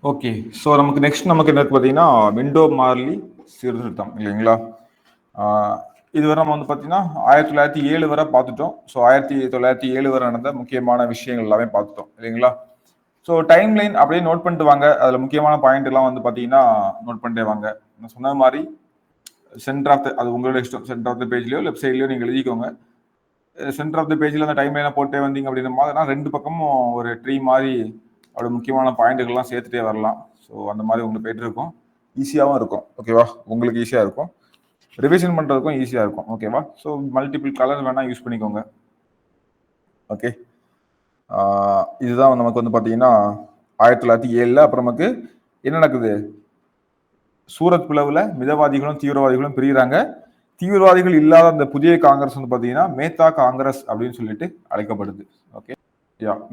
Okay. So நமக்கு next நமக்கு என்ன பார்த்தீங்கன்னா, விண்டோ மார்லி சீர்திருத்தம் இல்லைங்களா? ஆ இதுவரை நம்ம வந்து பார்த்தீங்கன்னா, 1907 வரை பார்த்துட்டோம். ஸோ 1907 வரை நடந்த முக்கியமான விஷயங்கள் எல்லாமே பார்த்துட்டோம் இல்லைங்களா? ஸோ டைம் லைன் அப்படியே நோட் பண்ணிட்டு வாங்க. அதில முக்கியமான பாயிண்ட் எல்லாம் வந்து பார்த்தீங்கன்னா, நோட் பண்ணிட்டே வாங்க. நான் சொன்ன மாரி சென்டர் ஆஃப் த அது உங்களோட இஷ்டம். சென்டர் ஆஃப் த பேஜ்லயோ, லெஃப்ட் சைட்லயோ நீங்க எழுதிக்கோங்க. சென்டர் ஆஃப் த பேஜ்ல அந்த டைம் லைன போட்டே வந்தீங்க அப்படின்ற மாதிரினா 2 பக்கமும் ஒரு ட்ரீ மாரி அதோட முக்கியமான பாயிண்ட்டுகள்லாம் சேர்த்துட்டே வரலாம். ஸோ அந்த மாதிரி உங்களுக்கு போயிட்டு இருக்கும். ஈஸியாவும் இருக்கும். ஓகேவா? உங்களுக்கு ஈஸியா இருக்கும். ரிவிஷன் பண்றதுக்கும் ஈஸியா இருக்கும். ஓகேவா? ஸோ மல்டிபிள் கலர் வேணா யூஸ் பண்ணிக்கோங்க. ஓகே. இதுதான் நமக்கு வந்து பார்த்தீங்கன்னா, 1907ல அப்புறம் நமக்கு என்ன நடக்குது? சூரத் பிளவுல மிதவாதிகளும், தீவிரவாதிகளும் பிரியிறாங்க. தீவிரவாதிகள் இல்லாத அந்த புதிய காங்கிரஸ் வந்து பார்த்தீங்கன்னா, மேத்தா காங்கிரஸ் அப்படின்னு சொல்லிட்டு அழைக்கப்படுது. ஓகே.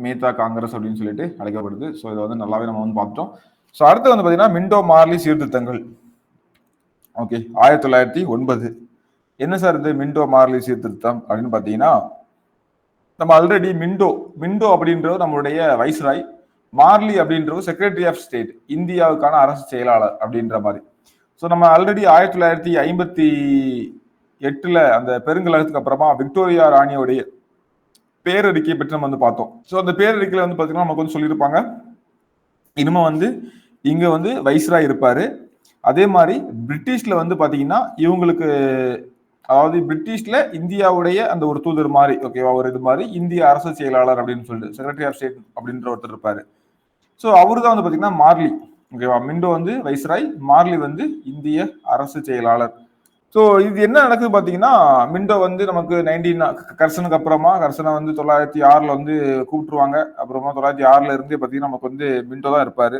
மேத்தா காங்கிரஸ் அப்படின்னு சொல்லிட்டு அழைக்கப்படுது. ஸோ இதை வந்து நல்லாவே நம்ம வந்து பார்த்துட்டோம். ஸோ அடுத்து வந்து பார்த்தீங்கன்னா, மிண்டோ மார்லி சீர்திருத்தங்கள். ஓகே. 1909 என்ன சார் இது மிண்டோ மார்லி சீர்திருத்தம் அப்படின்னு பார்த்தீங்கன்னா, நம்ம ஆல்ரெடி மிண்டோ மிண்டோ அப்படின்றவர் நம்மளுடைய வைஸ்ராய், மார்லி அப்படின்றவர் செக்ரட்டரி ஆஃப் ஸ்டேட், இந்தியாவுக்கான அரசு செயலாளர் அப்படின்ற மாதிரி. ஸோ நம்ம ஆல்ரெடி 1958ல அந்த பெருங்கலகத்துக்கு அப்புறமா விக்டோரியா ராணியோடைய பேரறிக்கை பற்றி நம்ம வந்து பார்த்தோம். ஸோ அந்த பேரறிக்கையில வந்து பார்த்தீங்கன்னா நமக்கு வந்து சொல்லியிருப்பாங்க, இனிமே வந்து இங்க வந்து வைஸ்ராய் இருப்பாரு. அதே மாதிரி பிரிட்டிஷ்ல வந்து பாத்தீங்கன்னா இவங்களுக்கு அதாவது பிரிட்டிஷ்ல இந்தியாவுடைய அந்த ஒரு தூதர் மாதிரி ஓகேவா ஒரு இது மாதிரி இந்திய அரசு செயலாளர் அப்படின்னு சொல்லிட்டு செக்ரட்டரி ஆஃப் ஸ்டேட் அப்படின்ற ஒருத்தர் இருப்பாரு. ஸோ அவரு தான் வந்து பாத்தீங்கன்னா மார்லி ஓகேவா மிண்டோ வந்து வைஸ்ராய், மார்லி வந்து இந்திய அரசு செயலாளர். ஸோ இது என்ன நடக்குது பாத்தீங்கன்னா மிண்டோ வந்து நமக்கு 19 கர்சனுக்கு அப்புறமா கர்சனை வந்து 906ல வந்து கூப்பிட்டுருவாங்க. அப்புறமா 906ல இருந்து பாத்தீங்கன்னா நமக்கு வந்து மிண்டோ தான் இருப்பாரு.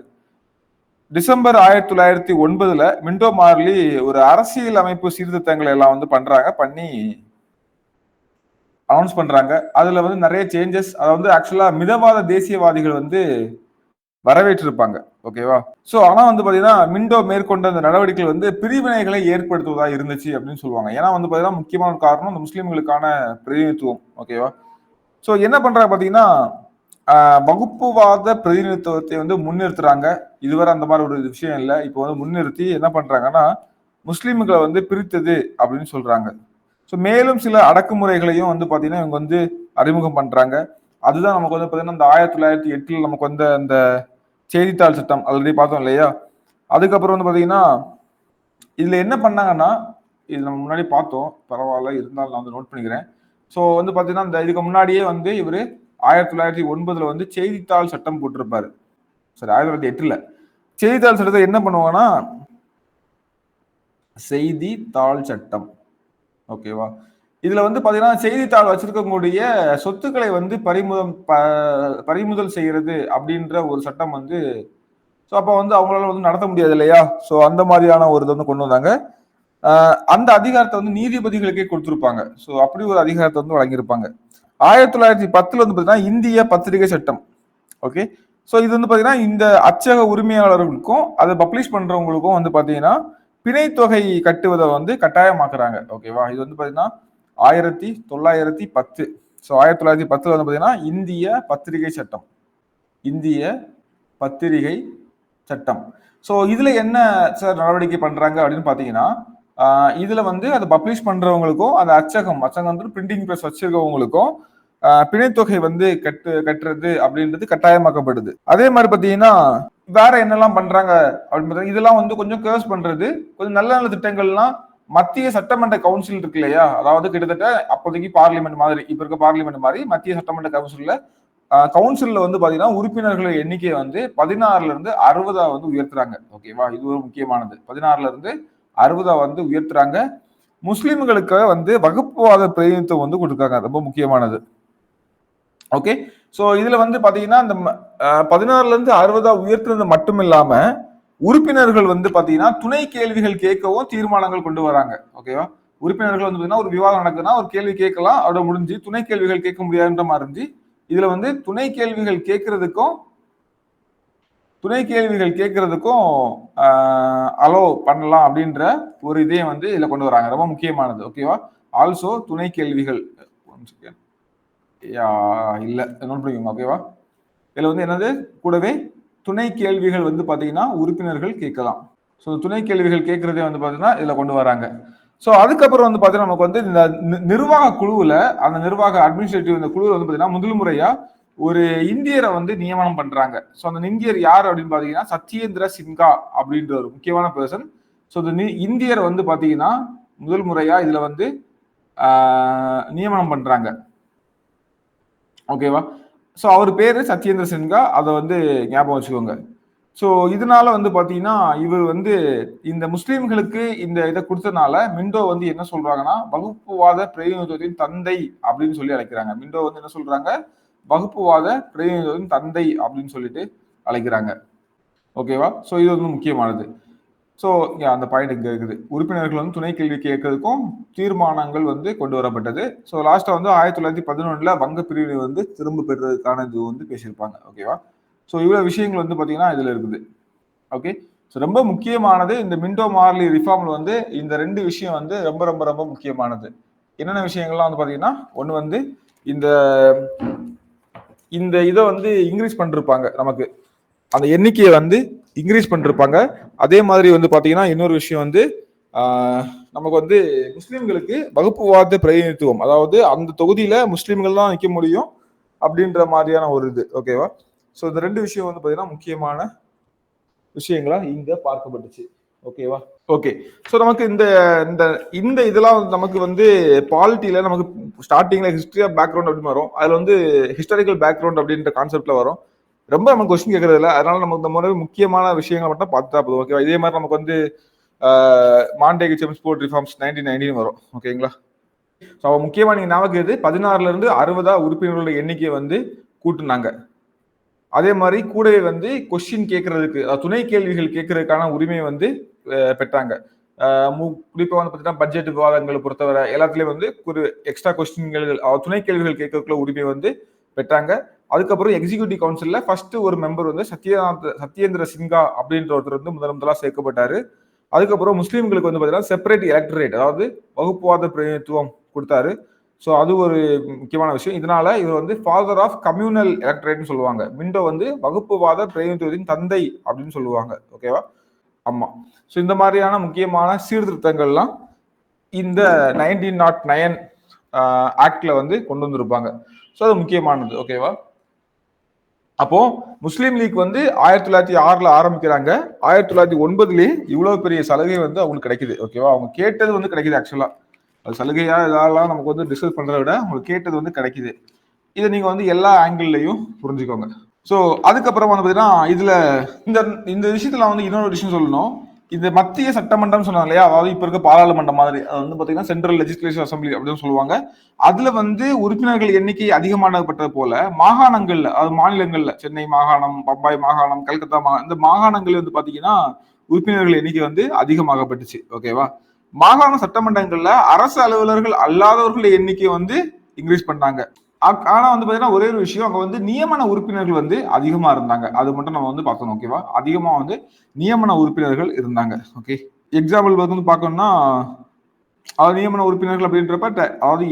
டிசம்பர் 1909ல மிண்டோ மார்லி ஒரு அரசியல் அமைப்பு சீர்திருத்தங்களை எல்லாம் வந்து பண்றாங்க. பண்ணி அனௌன்ஸ் பண்றாங்க. அதுல வந்து நிறைய சேஞ்சஸ் அதாவது ஆக்சுவலா மிதவாத தேசியவாதிகள் வந்து வரவேற்றிருப்பாங்க. ஓகேவா? சோ ஆனா வந்து பாத்தீங்கன்னா மிண்டோ மேற்கொண்ட அந்த நடவடிக்கைகள் வந்து பிரிவினைகளை ஏற்படுத்துவதா இருந்துச்சு அப்படின்னு சொல்லுவாங்க. ஏன்னா வந்து பாத்தீங்கன்னா முக்கியமான காரணம் இந்த முஸ்லிம்களுக்கான பிரதிநிதித்துவம். ஓகேவா? சோ என்ன பண்றாங்க பாத்தீங்கன்னா வகுப்புவாத பிரதிநிதித்துவத்தை வந்து முன்னிறுத்துறாங்க. இதுவரை அந்த மாதிரி ஒரு விஷயம் இல்லை. இப்போ வந்து முன்னிறுத்தி என்ன பண்றாங்கன்னா முஸ்லிம்களை வந்து பிரித்தது அப்படின்னு சொல்றாங்க. ஸோ மேலும் சில அடக்குமுறைகளையும் வந்து பாத்தீங்கன்னா இவங்க வந்து அறிமுகம் பண்றாங்க. அதுதான் நமக்கு வந்து பாத்தீங்கன்னா இந்த 1908ல் நமக்கு வந்து அந்த செய்தித்தாள் சட்டம் ஆல்ரெடி பார்த்தோம் இல்லையா? அதுக்கப்புறம் வந்து பாத்தீங்கன்னா இதுல என்ன பண்ணாங்கன்னா இது நம்ம முன்னாடி பார்த்தோம். பரவாயில்ல இருந்தாலும் நான் வந்து நோட் பண்ணிக்கிறேன். ஸோ வந்து பாத்தீங்கன்னா இந்த இதுக்கு முன்னாடியே வந்து இவரு 1909ல வந்து செய்தித்தாள் சட்டம் போட்டிருப்பாரு. சரி 1908ல செய்தித்தாள் சட்டத்தை என்ன பண்ணுவாங்கன்னா செய்தித்தாள் சட்டம் ஓகேவா? இதுல வந்து பாத்தீங்கன்னா செய்தித்தாள் வச்சிருக்கக்கூடிய சொத்துக்களை வந்து பறிமுதல் செய்யறது அப்படின்ற ஒரு சட்டம் வந்து ஸோ அப்போ வந்து அவங்களால வந்து நடத்த முடியாது இல்லையா? ஸோ அந்த மாதிரியான ஒரு இதை வந்து கொண்டு வந்தாங்க. அந்த அதிகாரத்தை வந்து நீதிபதிகளுக்கே கொடுத்திருப்பாங்க. ஸோ அப்படி ஒரு அதிகாரத்தை வந்து வழங்கியிருப்பாங்க. 1910ல வந்து பாத்தீங்கன்னா இந்திய பத்திரிகை சட்டம். ஓகே. ஸோ இது வந்து பாத்தீங்கன்னா இந்த அச்சக உரிமையாளர்களுக்கும் அதை பப்ளிஷ் பண்றவங்களுக்கும் வந்து பாத்தீங்கன்னா பிணைத்தொகை கட்டுவதை வந்து கட்டாயமாக்குறாங்க. ஓகேவா? இது வந்து பாத்தீங்கன்னா 1910. ஸோ 1910ல வந்து பாத்தீங்கன்னா இந்திய பத்திரிகை சட்டம். இந்திய பத்திரிகை சட்டம். ஸோ இதுல என்ன சார் நடவடிக்கை பண்றாங்க அப்படின்னு பாத்தீங்கன்னா இதுல வந்து அதை பப்ளிஷ் பண்றவங்களுக்கும் அந்த அச்சகம் வந்து பிரிண்டிங் பிரஸ் வச்சிருக்கவங்களுக்கும் பிணைத்தொகை வந்து கட்டுறது அப்படின்றது கட்டாயமாக்கப்படுது. அதே மாதிரி பாத்தீங்கன்னா வேற என்னெல்லாம் பண்றாங்க அப்படின்னு இதெல்லாம் வந்து கொஞ்சம் கேர்ஸ் பண்றது கொஞ்சம் நல்ல நல்ல திட்டங்கள்லாம் மத்திய சட்டமன்ற கவுன்சில் இருக்கு இல்லையா? அதாவது கிட்டத்தட்ட அப்போதைக்கு பார்லிமெண்ட் மாதிரி இப்ப இருக்க பார்லிமெண்ட் மாதிரி மத்திய சட்டமன்ற கவுன்சில்ல வந்து பாத்தீங்கன்னா உறுப்பினர்கள் எண்ணிக்கையை வந்து 16ல இருந்து 60 வந்து உயர்த்துறாங்க. ஓகேவா? இது ஒரு முக்கியமானது. 16ல இருந்து 60 வந்து உயர்த்துறாங்க. முஸ்லிம்களுக்கு வந்து வகுப்புவாத பிரதிநிதித்துவம் வந்து கொடுக்காங்க. ரொம்ப முக்கியமானது. ஓகே. சோ இதுல வந்து பாத்தீங்கன்னா இந்த 16ல இருந்து 60 உயர்த்துறது மட்டும் இல்லாம உறுப்பினர்கள் வந்து பாத்தீங்கன்னா துணை கேள்விகள் கேட்கவும் தீர்மானங்கள் கொண்டு வராங்க. ஓகேவா? உறுப்பினர்கள் வந்து ஒரு விவாதம் நடக்குதுன்னா ஒரு கேள்வி கேட்கலாம் அதோட முடிஞ்சு துணை கேள்விகள் கேட்க முடியாதுன்ற மாதிரி இருந்து இதுல வந்து துணை கேள்விகள் கேட்கறதுக்கும் அலோ பண்ணலாம் அப்படின்ற ஒரு இதையும் வந்து இதுல கொண்டு வராங்க. ரொம்ப முக்கியமானது. ஓகேவா? ஆல்சோ துணை கேள்விகள் இல்ல நோட் பண்ணிக்கோங்க. ஓகேவா? இதுல வந்து என்னது கூடவே துணை கேள்விகள் வந்து பாத்தீங்கன்னா உறுப்பினர்கள் கேட்கலாம். ஸோ துணை கேள்விகள் கேட்கறதே வந்து பாத்தீங்கன்னா இதுல கொண்டு வராங்க. ஸோ அதுக்கப்புறம் வந்து பாத்தீங்கன்னா நமக்கு வந்து இந்த நிர்வாக குழுவுல அந்த நிர்வாக அட்மினிஸ்ட்ரேட்டிவ் இந்த குழுவில் வந்து பாத்தீங்கன்னா முதல் முறையா ஒரு இந்தியரை வந்து நியமனம் பண்றாங்க. ஸோ அந்த இந்தியர் யார் அப்படின்னு பாத்தீங்கன்னா சத்யேந்திர சின்ஹா அப்படின்ற ஒரு முக்கியமான பர்சன். ஸோ இந்த இந்தியரை வந்து பாத்தீங்கன்னா முதல் முறையா இதுல வந்து நியமனம் பண்றாங்க. ஓகேவா? ஸோ அவர் பேரு சத்யேந்திர சின்ஹா. அதை வந்து ஞாபகம் வச்சுக்கோங்க. ஸோ இதனால வந்து பாத்தீங்கன்னா இவர் வந்து இந்த முஸ்லீம்களுக்கு இந்த இதை கொடுத்தனால மிண்டோ வந்து என்ன சொல்றாங்கன்னா வகுப்புவாத பிரதிநிதித்துவத்தின் தந்தை அப்படின்னு சொல்லி அழைக்கிறாங்க. மிண்டோ வந்து என்ன சொல்றாங்க, வகுப்புவாத பிரதிநிதித்துவத்தின் தந்தை அப்படின்னு சொல்லிட்டு அழைக்கிறாங்க. ஓகேவா? ஸோ இது வந்து முக்கியமானது. ஸோ அந்த பாயிண்ட் இங்க இருக்குது. உறுப்பினர்கள் வந்து துணை கேள்வி கேட்கறதுக்கும் தீர்மானங்கள் வந்து கொண்டு வரப்பட்டது. ஸோ லாஸ்டா வந்து 1911 வங்க பிரிவினை வந்து திரும்ப பெறுறதுக்கான இது வந்து பேசியிருப்பாங்க. ஓகேவா? ஸோ இவ்வளவு விஷயங்கள் வந்து பாத்தீங்கன்னா இதுல இருக்குது. ஓகே. ஸோ ரொம்ப முக்கியமானது இந்த மிண்டோ மார்லி ரிஃபார்ம்ல வந்து இந்த 2 விஷயம் வந்து ரொம்ப ரொம்ப ரொம்ப முக்கியமானது. என்னென்ன விஷயங்கள்லாம் வந்து பாத்தீங்கன்னா ஒண்ணு வந்து இந்த இந்த இதை வந்து இன்க்ரீஸ் பண்ணிருப்பாங்க. நமக்கு அந்த எண்ணிக்கையை வந்து இன்க்ரீஸ் பண்ணிருப்பாங்க. அதே மாதிரி வந்து பாத்தீங்கன்னா இன்னொரு விஷயம் வந்து நமக்கு வந்து முஸ்லிம்களுக்கு வகுப்புவாத பிரதிநிதித்துவம், அதாவது அந்த தொகுதியில முஸ்லிம்கள் தான் நிக்க முடியும் அப்படின்ற மாதிரியான ஒரு இது. ஓகேவா? ஸோ இந்த 2 விஷயம் வந்து பாத்தீங்கன்னா முக்கியமான விஷயங்களா இங்க பார்க்கப்பட்டுச்சு. ஓகேவா? ஓகே. ஸோ நமக்கு இந்த இந்த இந்த இதெல்லாம் நமக்கு வந்து பாலிட்டியில நமக்கு ஸ்டார்டிங்ல ஹிஸ்டரி ஆஃப் பேக்ரவுண்ட் அப்படின்னு வரும். அதுல வந்து ஹிஸ்டாரிக்கல் பேக்ரவுண்ட் அப்படின்ற கான்செப்ட்ல வரும். ரொம்ப நம்ம கொஸ்டின் கேட்கறது இல்லை. அதனால நமக்கு இந்த மாதிரி முக்கியமான விஷயங்களை மட்டும் பார்த்தா போதும். ஓகேவா? இதே மாதிரி நமக்கு வந்து மாண்டேக் செம்ஸ்போர்ட் ரிஃபார்ம்ஸ் 1919 வரும். ஓகேங்களா? ஸோ முக்கியமா நீங்க ஞாபகம் 16ல இருந்து 60 உறுப்பினர்களோட எண்ணிக்கையை வந்து கூட்டுனாங்க. அதே மாதிரி கூடவே வந்து கொஸ்டின் கேட்கறதுக்கு துணை கேள்விகள் கேட்கறதுக்கான உரிமையை வந்து பெற்றாங்க. குறிப்பா வந்து பார்த்தீங்கன்னா பட்ஜெட் விவாதங்களை பொறுத்தவரை எல்லாத்துலயும் வந்து ஒரு எக்ஸ்ட்ரா கொஸ்டின்கள் துணை கேள்விகள் கேட்கறதுக்குள்ள உரிமை வந்து பெற்றாங்க. அதுக்கப்புறம் எக்ஸிக்யூட்டிவ் கவுன்சில்ல ஃபர்ஸ்ட் ஒரு மெம்பர் வந்து சத்யேந்திர சின்ஹா அப்படின்ற ஒருத்தர் வந்து முதலா சேர்க்கப்பட்டாரு. அதுக்கப்புறம் முஸ்லீம்களுக்கு வந்து பார்த்தீங்கன்னா செப்பரேட் எலக்டரேட், அதாவது வகுப்புவாத பிரதிநிதித்துவம் கொடுத்தாரு. ஸோ அது ஒரு முக்கியமான விஷயம். இதனால இவர் வந்து ஃபாதர் ஆஃப் கம்யூனல் எலக்டரேட்னு சொல்லுவாங்க. மிண்டோ வந்து வகுப்புவாத பிரதிநிதித்துவத்தின் தந்தை அப்படின்னு சொல்லுவாங்க. ஓகேவா? ஆமா. ஸோ இந்த மாதிரியான முக்கியமான சீர்திருத்தங்கள்லாம் இந்த 1909 ஆக்ட்ல வந்து கொண்டு வந்திருப்பாங்க. ஸோ அது முக்கியமானது. ஓகேவா? அப்போ முஸ்லீம் லீக் வந்து 1906 ஆரம்பிக்கிறாங்க. 1909 இவ்வளவு பெரிய சலுகை வந்து அவங்களுக்கு கிடைக்குது. ஓகேவா? அவங்க கேட்டது வந்து கிடைக்குது. ஆக்சுவலா அது சலுகையா இதெல்லாம் நமக்கு வந்து டிஸ்கஸ் பண்றதை விட உங்களுக்கு கேட்டது வந்து கிடைக்குது. இதை நீங்க வந்து எல்லா ஆங்கிள்லையும் புரிஞ்சுக்கோங்க. ஸோ அதுக்கப்புறம் வந்து பாத்தீங்கன்னா இதுல இந்த இந்த விஷயத்துல வந்து இன்னொரு விஷயம் சொல்லணும். இந்த மத்திய சட்டமன்றம் சொன்னாங்க இல்லையா, அதாவது இப்ப இருக்க பாராளுமன்றம் மாதிரி, அது வந்து பாத்தீங்கன்னா சென்ட்ரல் லெஜிஸ்லேட்டிவ் அசம்பிளி அப்படின்னு சொல்லுவாங்க. அதுல வந்து உறுப்பினர்கள் எண்ணிக்கை அதிகமானப்பட்டது போல மாகாணங்கள்ல, அதாவது மாநிலங்கள்ல சென்னை மாகாணம், பம்பாய் மாகாணம், கல்கத்தா மாகாணம், இந்த மாகாணங்கள் வந்து பாத்தீங்கன்னா உறுப்பினர்கள் எண்ணிக்கை வந்து அதிகமாகப்பட்டுச்சு. ஓகேவா? மாகாண சட்டமன்றங்கள்ல அரசு அலுவலர்கள் அல்லாதவர்கள் எண்ணிக்கை வந்து இன்க்ரீஸ் பண்ணாங்க. ஆனா வந்து பாத்தீங்கன்னா ஒரே ஒரு விஷயம், அங்க வந்து நியமன உறுப்பினர்கள் வந்து அதிகமா இருந்தாங்க. அது மட்டும் நம்ம வந்து பார்க்கணும். ஓகேவா? அதிகமா வந்து நியமன உறுப்பினர்கள் இருந்தாங்க. ஓகே. எக்ஸாம்பிள் வந்து பார்க்கணும்னா அதாவது நியமன உறுப்பினர்கள் அப்படின்றப்ப அதாவது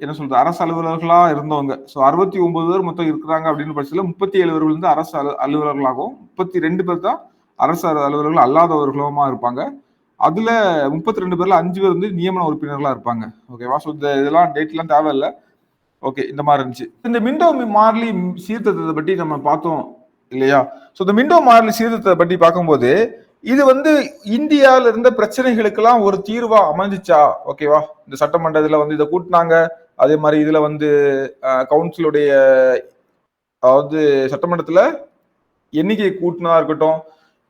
என்ன சொல்றது, அரசு அலுவலர்களா இருந்தவங்க. ஸோ 69 பேர் மொத்தம் இருக்கிறாங்க அப்படின்னு பட்சத்தில் 37 பேர் வந்து அரசு அலுவலர்களாகவும் 32 பேர் தான் அரசு அலுவலர்கள் அல்லாதவர்களுமா இருப்பாங்க. அதுல 32 பேர்ல 5 பேர் வந்து நியமன உறுப்பினர்களா இருப்பாங்க. ஓகேவா? ஸோ இதெல்லாம் டேட்லாம் தேவையில்லை. ஓகே. இந்த மாதிரி இருந்துச்சு. இந்த மிண்டோ மார்லி சீர்திருத்தத்தை பற்றி நம்ம பார்த்தோம் இல்லையா? ஸோ இந்த மிண்டோ மார்லி சீர்திருத்தத்தை பற்றி பார்க்கும்போது இது வந்து இந்தியாவில இருந்த பிரச்சனைகளுக்கெல்லாம் ஒரு தீர்வா அமைஞ்சிச்சா? ஓகேவா? இந்த சட்டமன்றத்துல வந்து இதை கூட்டினாங்க. அதே மாதிரி இதுல வந்து கவுன்சிலுடைய, அதாவது சட்டமன்றத்துல எண்ணிக்கையை கூட்டினதா இருக்கட்டும்,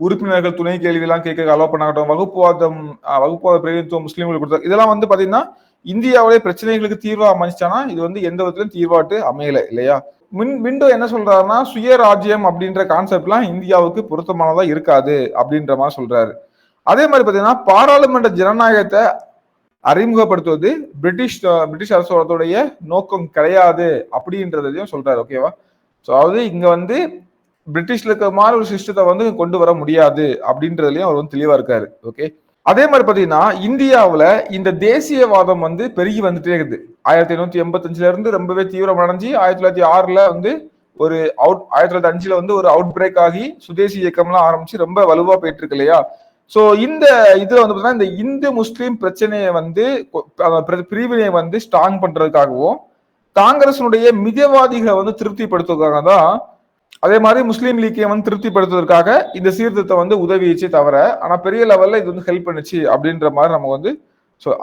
உறுப்பினர்கள் துணை கேள்வி எல்லாம் கேட்க அலோவ் பண்ணாகட்டும், வகுப்புவாத பிரதிநிதித்துவம் முஸ்லீம்களுக்கு கொடுத்தா, இதெல்லாம் வந்து பாத்தீங்கன்னா இந்தியாவுடைய பிரச்சனைகளுக்கு தீர்வா அமைஞ்சானா இது வந்து எந்த விதத்திலும் தீர்வாட்டு அமையல இல்லையா? மிண்டோ என்ன சொல்றாருன்னா சுயராஜ்யம் அப்படின்ற கான்செப்ட்லாம் இந்தியாவுக்கு பொருத்தமானதா இருக்காது அப்படின்ற மாதிரி சொல்றாரு. அதே மாதிரி பாத்தீங்கன்னா பாராளுமன்ற ஜனநாயகத்தை அறிமுகப்படுத்துவது பிரிட்டிஷ் அரசோடைய நோக்கம் கிடையாது அப்படின்றதையும் சொல்றாரு. ஓகேவா? ஸோ அதாவது இங்க வந்து பிரிட்டிஷ்ல இருக்கிற மாதிரி ஒரு சிஸ்டத்தை வந்து கொண்டு வர முடியாது அப்படின்றதுலயும் அவர் வந்து தெளிவா இருக்காரு. ஓகே. அதே மாதிரி பாத்தீங்கன்னா இந்தியாவுல இந்த தேசியவாதம் வந்து பெருகி வந்துட்டே இருக்குது. 1885 இருந்து ரொம்பவே தீவிரம் அடைஞ்சு 1906 வந்து ஒரு 1905 வந்து ஒரு அவுட் பிரேக் ஆகி சுதேசி இயக்கம்லாம் ஆரம்பிச்சு ரொம்ப வலுவா போயிட்டு இருக்கு இல்லையா. சோ இந்த இதுல வந்து பாத்தீங்கன்னா இந்த இந்து முஸ்லீம் பிரச்சனையை வந்து பிரிவினையை வந்து ஸ்ட்ராங் பண்றதுக்காகவும் காங்கிரஸினுடைய மிதவாதிகளை வந்து திருப்திப்படுத்துவதற்காக தான், அதே மாதிரி முஸ்லீம் லீக்கை வந்து திருப்திப்படுத்துவதற்காக இந்த சீர்திருத்தம் வந்து உதவிச்சு தவிர, ஆனா பெரிய லெவல்ல இது வந்து ஹெல்ப் பண்ணுச்சு அப்படின்ற மாதிரி நம்ம வந்து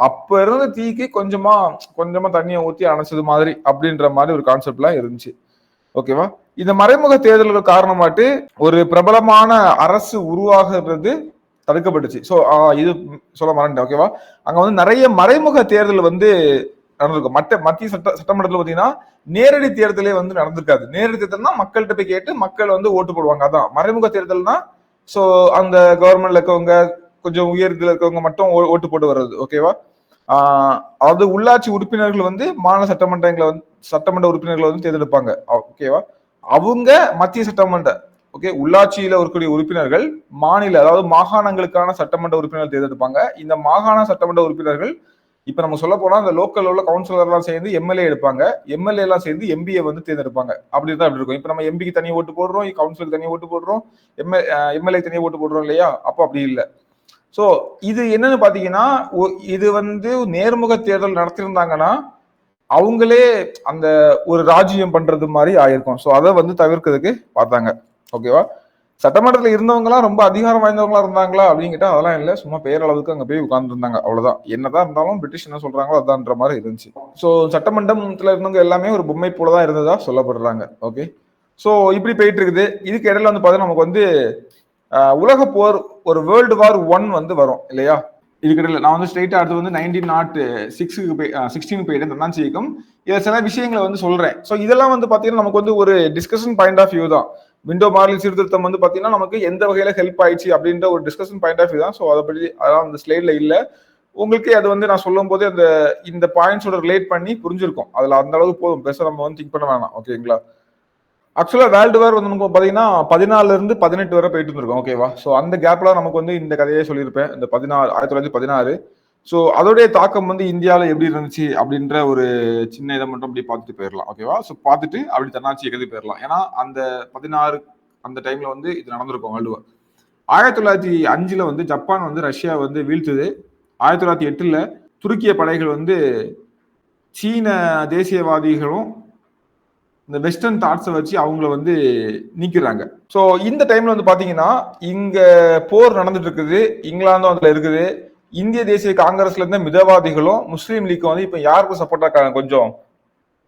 அப்ப இருந்த தீக்கு கொஞ்சமா கொஞ்சமா தண்ணியை ஊத்தி அணைச்சது மாதிரி அப்படின்ற மாதிரி ஒரு கான்செப்ட்லாம் இருந்துச்சு. ஓகேவா. இந்த மறைமுக தேர்தல்கள் காரணமாட்டு ஒரு பிரபலமான அரசு உருவாகிறது தடுக்கப்பட்டுச்சு. சோ இது சொல்ல மறந்துட்டேன். ஓகேவா. அங்க வந்து நிறைய மறைமுக தேர்தல் வந்து நடந்திருக்கும். மத்திய சட்டமன்றத்தில் பாத்தீங்கன்னா நேரடி தேர்தலே வந்து நடந்திருக்காது. நேரடி தேர்தல்னா மக்கள்கிட்ட போய் கேட்டு மக்கள் வந்து ஓட்டு போடுவாங்க. அதான் மறைமுக தேர்தல்னா சோ அந்த கவர்மெண்ட்ல இருக்கவங்க கொஞ்சம் உயர்தில் இருக்கவங்க மட்டும் ஓட்டு போட்டு வர்றது. ஓகேவா. அதாவது உள்ளாட்சி உறுப்பினர்கள் வந்து மாநில சட்டமன்ற உறுப்பினர்களை வந்து தேர்ந்தெடுப்பாங்க. ஓகேவா. அவங்க மத்திய சட்டமன்ற உள்ளாட்சியில இருக்கக்கூடிய உறுப்பினர்கள் மாநில அதாவது மாகாணங்களுக்கான சட்டமன்ற உறுப்பினர்கள் தேர்ந்தெடுப்பாங்க. இந்த மாகாண சட்டமன்ற உறுப்பினர்கள் இப்ப நம்ம சொல்ல போனா இந்த லோக்கல் உள்ள கவுன்சிலர் எல்லாம் சேர்ந்து எம்எல்ஏ எடுப்பாங்க. எம்எல்ஏ எல்லாம் சேர்ந்து எம்பிஏ வந்து தேர்ந்தெடுப்பாங்க. அப்படிதான் அப்படி இருக்கும். இப்ப நம்ம எம்பிக்கு தனி ஓட்டு போடுறோம், கவுன்சிலருக்கு தனி ஓட்டு போடுறோம், எம்எல்ஏ தனி ஓட்டு போடுறோம் இல்லையா. அப்போ அப்படி இல்லை. சோ இது என்னன்னு பாத்தீங்கன்னா, இது வந்து நேர்முக தேர்தல் நடத்திருந்தாங்கன்னா அவங்களே அந்த ஒரு ராஜ்யம் பண்றது மாதிரி ஆயிருக்கும். சோ அதை வந்து தவிர்க்கிறதுக்கு பார்த்தாங்க. ஓகேவா. சட்டமன்றத்தில் இருந்தவங்க எல்லாம் ரொம்ப அதிகாரம் வாய்ந்தவங்களா இருந்தாங்களா அப்படின்னு கேட்டா அதெல்லாம் இல்லை. சும்மா பேரளவுக்கு அங்க போய் உட்கார்ந்து இருந்தாங்க, அவ்வளவுதான். என்னதான் இருந்தாலும் பிரிட்டிஷ் என்ன சொல்றாங்களோ அதான்ற மாதிரி இருந்துச்சு. சோ சட்டமன்றத்துல இருந்தவங்க எல்லாமே ஒரு பொம்மை போலதான் இருந்ததா சொல்லப்படுறாங்க. ஓகே. சோ இப்படி போயிட்டு இருக்குது. இதுக்கு இடையில வந்து பாத்தீங்கன்னா நமக்கு வந்து உலக போர் ஒரு வேர்ல்டு வார் 1 வந்து வரும் இல்லையா. இதுக்கிடையில நான் வந்து ஸ்ட்ரெயிட்டா அடுத்து வந்து 1906 போயிட்டேன் தன்னாட்சி இயக்கம். இதை சில விஷயங்களை வந்து சொல்றேன். ஸோ இதெல்லாம் வந்து பாத்தீங்கன்னா நமக்கு வந்து ஒரு டிஸ்கஷன் பாயிண்ட் ஆஃப் வியூ தான். விண்டோ மார்லின் சீர்திருத்தம் வந்து பாத்தீங்கன்னா நமக்கு எந்த வகையில ஹெல்ப் ஆயிடுச்சு அப்படின்ற ஒரு டிஸ்கஷன் பாயிண்ட் ஆஃப் வியூ தான். ஸோ அதை பற்றி அதான் அந்த ஸ்லைட்ல இல்ல. உங்களுக்கு அது வந்து நான் சொல்லும் போது இந்த பாயிண்ட்ஸோட ரிலேட் பண்ணி புரிஞ்சிருக்கும். அதுல அந்த அளவுக்கு போதும், பெருசா நம்ம வந்து திங்க் பண்ண வேணாம். ஓகேங்களா. ஆக்சுவலா வேர்ல்டு வார் வந்து நமக்கு பாத்தீங்கன்னா 14 இருந்து 18 வரை போயிட்டு இருந்திருக்கும். ஓகேவா. சோ அந்த கேப்ல நமக்கு வந்து இந்த கதையே சொல்லியிருப்பேன். இந்த 1916. சோ அதோடைய தாக்கம் வந்து இந்தியாவில எப்படி இருந்துச்சு அப்படின்ற ஒரு சின்ன இதை மட்டும் அப்படி பார்த்துட்டு போயிடலாம். ஓகேவா. சோ பார்த்துட்டு அப்படி தன்னாட்சி இயக்கத்து போயிடலாம். ஏன்னா அந்த 16 அந்த டைம்ல வந்து இது நடந்திருக்கும் வேர்ல்டு வார். 1905 வந்து ஜப்பான் வந்து ரஷ்யா வந்து வீழ்த்துது. 1908 துருக்கிய படைகள் வந்து சீன தேசியவாதிகளும் இந்த வெஸ்டர்ன் தாட்ஸை வச்சு அவங்கள வந்து நீக்கிறாங்க. ஸோ இந்த டைம்ல வந்து பாத்தீங்கன்னா இங்க போர் நடந்துட்டு இருக்குது. இங்கிலாந்தும் அதுல இருக்குது. இந்திய தேசிய காங்கிரஸ்ல இருந்த மிதவாதிகளும் முஸ்லீம் லீக்கும் வந்து இப்ப யாருக்கும் சப்போர்ட்டா இருக்காங்க, கொஞ்சம்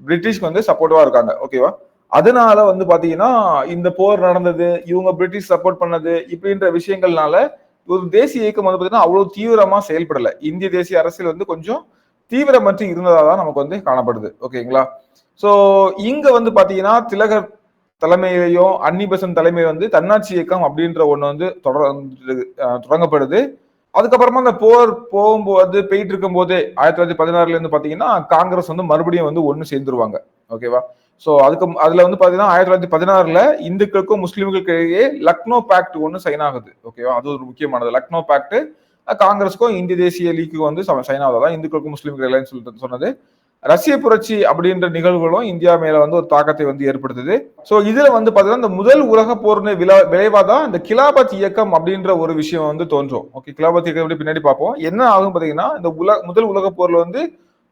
பிரிட்டிஷ்க்கு வந்து சப்போர்ட்டிவா இருக்காங்க. ஓகேவா. அதனால வந்து பாத்தீங்கன்னா இந்த போர் நடந்தது, இவங்க பிரிட்டிஷ் சப்போர்ட் பண்ணது இப்படின்ற விஷயங்கள்னால ஒரு தேசிய இயக்கம் வந்து பாத்தீங்கன்னா அவ்வளவு தீவிரமா செயல்படல. இந்திய தேசிய அரசியல் வந்து கொஞ்சம் தீவிரமற்று இருந்ததாதான் நமக்கு வந்து காணப்படுது. ஓகேங்களா. சோ இங்க வந்து பாத்தீங்கன்னா திலகர் தலைமையிலையும் அன்னி பெசன்ட் தலைமை வந்து தன்னாட்சி இயக்கம் அப்படின்ற ஒண்ணு வந்து தொடங்கப்படுது. அதுக்கப்புறமா அந்த போர் போகும்போது போயிட்டு இருக்கும் போதே 1916 இருந்து பாத்தீங்கன்னா காங்கிரஸ் வந்து மறுபடியும் வந்து ஒண்ணு சேர்ந்துருவாங்க. ஓகேவா. சோ அதுல வந்து பாத்தீங்கன்னா 1916 இந்துக்களுக்கும் முஸ்லிம்களுக்கு இடையே லக்னோ பேக்ட் ஒண்ணு சைன் ஆகுது. ஓகேவா. அது ஒரு முக்கியமானது. லக்னோ பேக்ட் காங்கிரஸுக்கும் இந்திய தேசிய லீக்குக்கும் வந்து சைன் ஆகுதான் இந்துக்களுக்கும் முஸ்லிம்களுக்கு இல்லைன்னு சொல்லிட்டு சொன்னது. ரஷ்ய புரட்சி அப்படின்ற நிகழ்வுகளும் இந்தியா மேல வந்து ஒரு தாக்கத்தை வந்து ஏற்படுத்துது. சோ இதுல வந்து பாத்தீங்கன்னா இந்த முதல் உலக போர்னு விளைவாதான் இந்த கிலாபத் இயக்கம் அப்படின்ற ஒரு விஷயம் வந்து தோன்றும். ஓகே. கிலாபத் இயக்கம் எப்படி பின்னாடி பார்ப்போம். என்ன ஆகும் பாத்தீங்கன்னா இந்த முதல் உலக போர்ல வந்து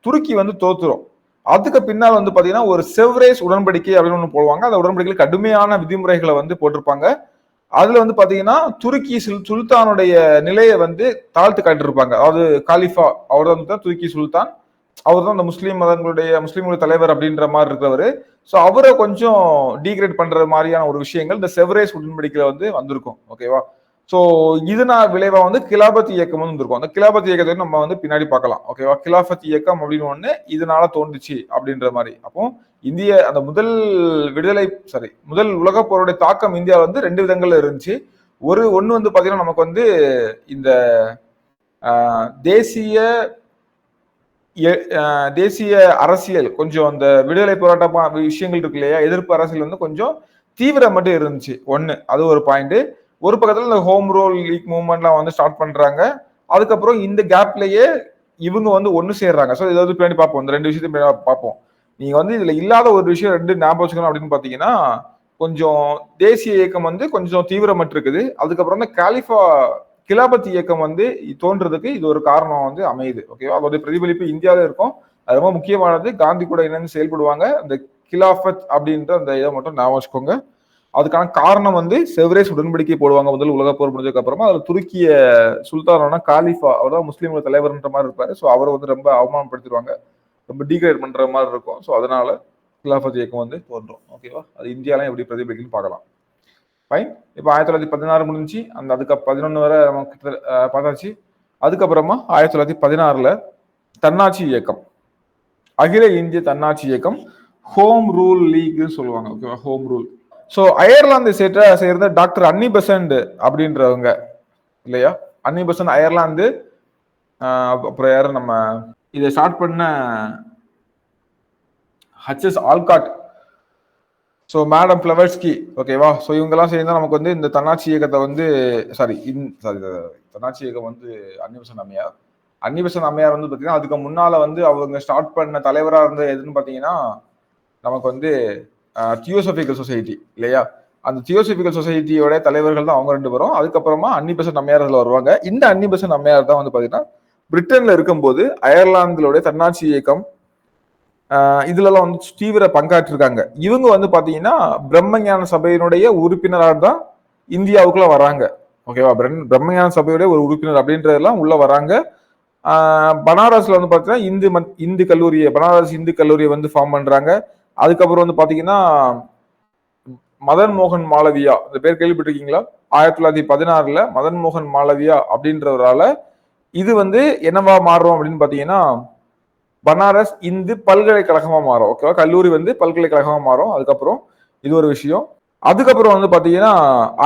துருக்கி வந்து தோத்துரும். அதுக்கு பின்னால் வந்து பாத்தீங்கன்னா ஒரு செவ்ரேஸ் உடன்படிக்கை அப்படின்னு ஒண்ணு போடுவாங்க. அந்த உடன்படிக்கையில் கடுமையான விதிமுறைகளை வந்து போட்டிருப்பாங்க. அதுல வந்து பாத்தீங்கன்னா துருக்கி சுல்தானுடைய நிலையை வந்து தாழ்த்து காட்டிருப்பாங்க. அதாவது காலிஃபா அவர் வந்து துருக்கி சுல்தான், அவர் தான் அந்த முஸ்லீம்களுடைய தலைவர் அப்படின்ற மாதிரி இருக்கிறவரு. ஸோ அவரை கொஞ்சம் டீக்ரேட் பண்ற மாதிரியான ஒரு விஷயங்கள் இந்த செவரேஸ் உடன்படிக்கையில வந்து வந்திருக்கும். ஓகேவா. ஸோ இதனால் விளைவா வந்து கிலாபத் இயக்கம் வந்து இருக்கும். அந்த கிலாபத் இயக்கத்தை நம்ம வந்து பின்னாடி பார்க்கலாம். ஓகேவா. கிலாபத் இயக்கம் அப்படின்னு ஒண்ணு இதனால தோன்றுச்சு அப்படின்ற மாதிரி. அப்போ இந்திய அந்த முதல் உலக போருடைய தாக்கம் இந்தியா வந்து 2 விதங்கள்ல இருந்துச்சு. ஒண்ணு வந்து பாத்தீங்கன்னா நமக்கு வந்து இந்த தேசிய அரசியல் கொஞ்சம் அந்த விடுதலை போராட்ட விஷயங்கள் இருக்கு இல்லையா, எதிர்ப்பு அரசியல் வந்து கொஞ்சம் தீவிரம் மட்டும் இருந்துச்சு. ஒண்ணு அது ஒரு பாயிண்ட். ஒரு பக்கத்துல இந்த ஹோம் ரூல் லீக் மூவ்மெண்ட்லாம் வந்து ஸ்டார்ட் பண்றாங்க. அதுக்கப்புறம் இந்த கேப்லயே இவங்க வந்து ஒண்ணு சேர்றாங்க. ஸோ இதை வந்து பின்னாடி பார்ப்போம். இந்த 2 விஷயத்தையும் பார்ப்போம். நீங்க வந்து இதுல இல்லாத ஒரு விஷயம் ரெண்டு ஞாபகம் வச்சுக்கணும் அப்படின்னு பாத்தீங்கன்னா, கொஞ்சம் தேசிய இயக்கம் வந்து கொஞ்சம் தீவிரமற்று இருக்குது. அதுக்கப்புறம் தான் கிலாபத் இயக்கம் வந்து தோன்றதுக்கு இது ஒரு காரணம் வந்து அமையுது. ஓகேவா? அதோட பிரதிபலிப்பு இந்தியாவில இருக்கும். அது ரொம்ப முக்கியமானது. காந்தி கூட இணைந்து செயல்படுவாங்க. அந்த கிலாஃபத் அப்படின்ற அந்த இதை மட்டும் ஞாபகம் வச்சுக்கோங்க. அதுக்கான காரணம் வந்து செவரேஸ் உடன்படிக்கை போடுவாங்க முதல் உலக போர் முடிஞ்சதுக்கு அப்புறமா. அதுல துருக்கிய சுல்தானான காலிஃபா, அவர் தான் முஸ்லீம்கள தலைவர்ன்ற மாதிரி இருப்பாரு. ஸோ அவரை வந்து ரொம்ப அவமானப்படுத்திடுவாங்க. ரொம்ப டீக்ரேட் பண்ற மாதிரி இருக்கும். ஸோ அதனால கிலாஃபத் இயக்கம் வந்து தோன்றும். ஓகேவா? அது இந்தியாலாம் எப்படி பிரதிபலிக்குன்னு பார்க்கலாம். ஃபைன். இப்போ 1916 முடிஞ்சு அதுக்கு 11 வரை நமக்கு பார்த்தாச்சு. அதுக்கப்புறமா 1916ல தன்னாட்சி இயக்கம், அகில இந்திய தன்னாட்சி இயக்கம், ஹோம் ரூல் லீக்னு சொல்லுவாங்க. ஓகேவா? Home rule. ஸோ அயர்லாந்து சேர்ந்த டாக்டர் அன்னி பெசன்ட் அப்படின்றவங்க இல்லையா? அன்னி பெசன்ட் அயர்லாந்து. அப்புறம் யாரும் நம்ம இதை ஸ்டார்ட் பண்ண ஹச்எஸ் ஆல்காட், ஸோ மேடம் பிளவர்ஸ்கி. ஓகேவா? ஸோ இவங்கெல்லாம் சேர்ந்தா நமக்கு வந்து இந்த தன்னாட்சி இயக்கத்தை வந்து தன்னாட்சி இயக்கம் வந்து அன்னிபெசன்ட் அம்மையார் வந்து பார்த்தீங்கன்னா அதுக்கு முன்னால வந்து அவங்க ஸ்டார்ட் பண்ண தலைவராக இருந்த எதுன்னு பார்த்தீங்கன்னா நமக்கு வந்து தியோசபிக்கல் சொசைட்டி இல்லையா? அந்த தியோசபிக்கல் சொசைட்டியோட தலைவர்கள் தான் அவங்க 2 பேரும். அதுக்கப்புறமா அன்னிபெசன்ட் அம்மையார் அதில் வருவாங்க. இந்த அன்னிபெசன்ட் அம்மையார் தான் வந்து பார்த்தீங்கன்னா பிரிட்டன்ல இருக்கும்போது அயர்லாந்துடைய தன்னாட்சி இயக்கம் இதுலலாம் வந்து தீவிர பங்காற்றிருக்காங்க. இவங்க வந்து பாத்தீங்கன்னா பிரம்மஞான சபையினுடைய உறுப்பினராக தான் இந்தியாவுக்குள்ள வராங்க. ஓகேவா? பிரம்மஞான சபையுடைய ஒரு உறுப்பினர் அப்படின்றதெல்லாம் உள்ள வராங்க. பனாரஸ்ல வந்து பாத்தீங்கன்னா பனாரஸ் இந்து கல்லூரியை வந்து ஃபார்ம் பண்றாங்க. அதுக்கப்புறம் வந்து பாத்தீங்கன்னா மதன் மோகன் மாளவியா, இந்த பேர் கேள்விப்பட்டிருக்கீங்களா? 1916ல மதன் மோகன் மாளவியா அப்படின்றவரால இது வந்து என்னவா மாறும் அப்படின்னு பாத்தீங்கன்னா பனாரஸ் இந்து பல்கலைக்கழகமா மாறும். ஓகேவா? கல்லூரி வந்து பல்கலைக்கழகமா மாறும். அதுக்கப்புறம் இது ஒரு விஷயம். அதுக்கப்புறம் வந்து பாத்தீங்கன்னா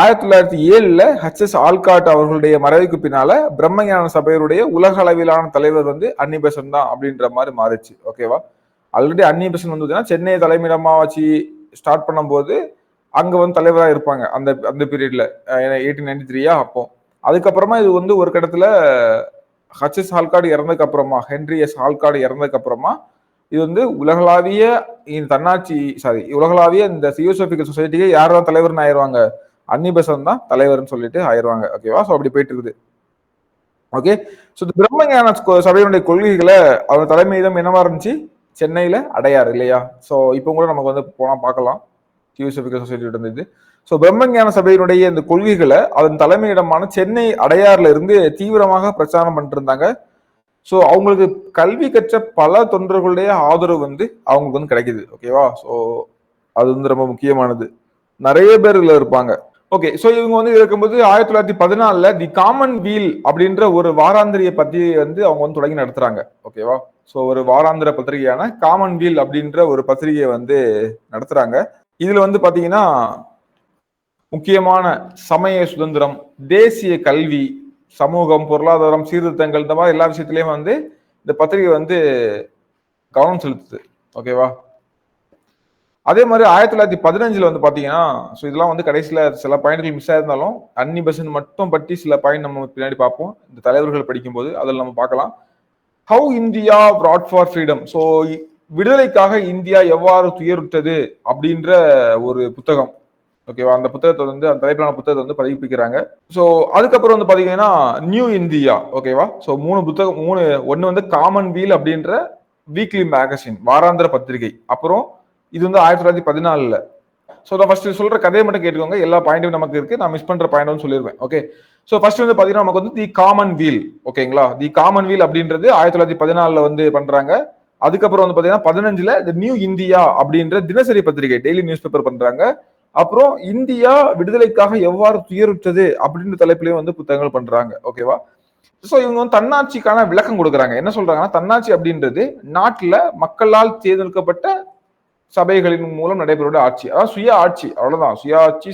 1907ல ஹச்எஸ் ஆல்காட் அவர்களுடைய மறைவுக்கு பின்னால பிரம்மஞான சபையருடைய உலக அளவிலான தலைவர் வந்து அன்னி பெசன்ட் தான் அப்படின்ற மாதிரி மாறிச்சு. ஓகேவா? ஆல்ரெடி அன்னி பெசன்ட் வந்து சென்னை தலைமையிடமா வச்சு ஸ்டார்ட் பண்ணும்போது அங்க வந்து தலைவராக இருப்பாங்க அந்த அந்த பீரியட்ல 1893 அப்போ. அதுக்கப்புறமா இது வந்து ஒரு கடத்துல ஹச்எஸ் ஆல்காட் இறந்ததுக்கு அப்புறமா, ஹென்ரி எஸ் ஆல்காட் இறந்ததுக்கு அப்புறமா இது வந்து உலகளாவிய இந்த தியோசபிக்கல் சொசைட்டிக்கு யார் தான் தலைவர்னு ஆயிடுவாங்க? அன்னி பெசன்ட் தான் தலைவர்னு சொல்லிட்டு ஆயிடுவாங்க. ஓகேவா? ஸோ அப்படி போயிட்டு இருக்குது. ஓகே. ஸோ பிரம்மஞான சபையினுடைய கொள்கைகளை அவர் தலைமையிடம் என்னவா இருந்துச்சு? சென்னையில அடையாறு இல்லையா? ஸோ இப்போ கூட நமக்கு வந்து போனா பார்க்கலாம் தியோசபிக்கல் சொசைட்டியோட இருந்தது. ஸோ பிரம்மஞான சபையினுடைய இந்த கொள்கைகளை அதன் தலைமையிடமான சென்னை அடையாறுல இருந்து தீவிரமாக பிரச்சாரம் பண்ணிட்டு இருந்தாங்க. ஸோ அவங்களுக்கு கல்வி கற்ற பல தொண்டர்களுடைய ஆதரவு வந்து அவங்களுக்கு வந்து கிடைக்குது. ஓகேவா? ஸோ அது வந்து ரொம்ப முக்கியமானது. நிறைய பேர் இதுல இருப்பாங்க. ஓகே. ஸோ இவங்க வந்து இருக்கும்போது 1914ல தி காமன் வீல் அப்படின்ற ஒரு வாராந்திரிய பத்திரிகை வந்து அவங்க வந்து தொடங்கி நடத்துறாங்க. ஓகேவா? ஸோ ஒரு வாராந்திர பத்திரிகையான காமன் வீல் அப்படின்ற ஒரு பத்திரிகையை வந்து நடத்துறாங்க. இதுல வந்து பாத்தீங்கன்னா முக்கியமான சமய சுதந்திரம், தேசிய கல்வி, சமூகம், பொருளாதாரம், சீர்திருத்தங்கள் இந்த மாதிரி எல்லா விஷயத்திலயும் வந்து இந்த பத்திரிகை வந்து கவனம் செலுத்துது. ஓகேவா? அதே மாதிரி 1915ல வந்து பாத்தீங்கன்னா இதெல்லாம் வந்து கடைசியில சில பாயிண்ட்கள் மிஸ் ஆயிருந்தாலும் அன்னி பெசன்ட் மட்டும் பற்றி சில பாயிண்ட் நம்ம பின்னாடி பார்ப்போம் இந்த தலைவர்கள் படிக்கும்போது அதில் நம்ம பார்க்கலாம். How India brought for freedom. So விடுதலைக்காக இந்தியா எவ்வாறு துயருற்றது அப்படின்ற ஒரு புத்தகம். ஓகேவா? அந்த புத்தகத்தை வந்து அந்த தலைப்பிலான புத்தகத்தை வந்து பதிப்பிக்கிறாங்க. ஸோ அதுக்கப்புறம் வந்து பாத்தீங்கன்னா நியூ இந்தியா. ஓகேவா? ஸோ 3 புத்தகம், ஒன்னு வந்து காமன் வீல் அப்படின்ற வீக்லி மேகசின் வாராந்திர பத்திரிகை. அப்புறம் இது வந்து 1914ல. ஸோ நான் ஃபர்ஸ்ட் சொல்ற கதையை மட்டும் கேட்டுக்கோங்க. எல்லா பாயிண்டும் நமக்கு இருக்கு. நான் மிஸ் பண்ற பாயிண்ட் சொல்லிடுவேன். ஓகே. ஸோ ஃபர்ஸ்ட் வந்து பாத்தீங்கன்னா நமக்கு வந்து தி காமன் வீல். ஓகேங்களா? தி காமன் வீல் அப்படின்றது 1914ல வந்து பண்றாங்க. அதுக்கப்புறம் வந்து பாத்தீங்கன்னா 15ல நியூ இந்தியா அப்படின்ற தினசரி பத்திரிகை, டெய்லி நியூஸ் பேப்பர் பண்றாங்க. அப்புறம் இந்தியா விடுதலைக்காக எவ்வாறு துயருற்றது அப்படின்ற தலைப்பிலையும் வந்து புத்தகங்கள் பண்றாங்க. ஓகேவா? ஸோ இவங்க வந்து தன்னாட்சிக்கான விளக்கம் கொடுக்குறாங்க. என்ன சொல்றாங்கன்னா தன்னாட்சி அப்படின்றது நாட்டுல மக்களால் தேர்ந்தெடுக்கப்பட்ட சபைகளின் மூலம் நடைபெறும் ஆட்சி, அதாவது சுய ஆட்சி. அவ்வளவுதான். சுயாட்சி,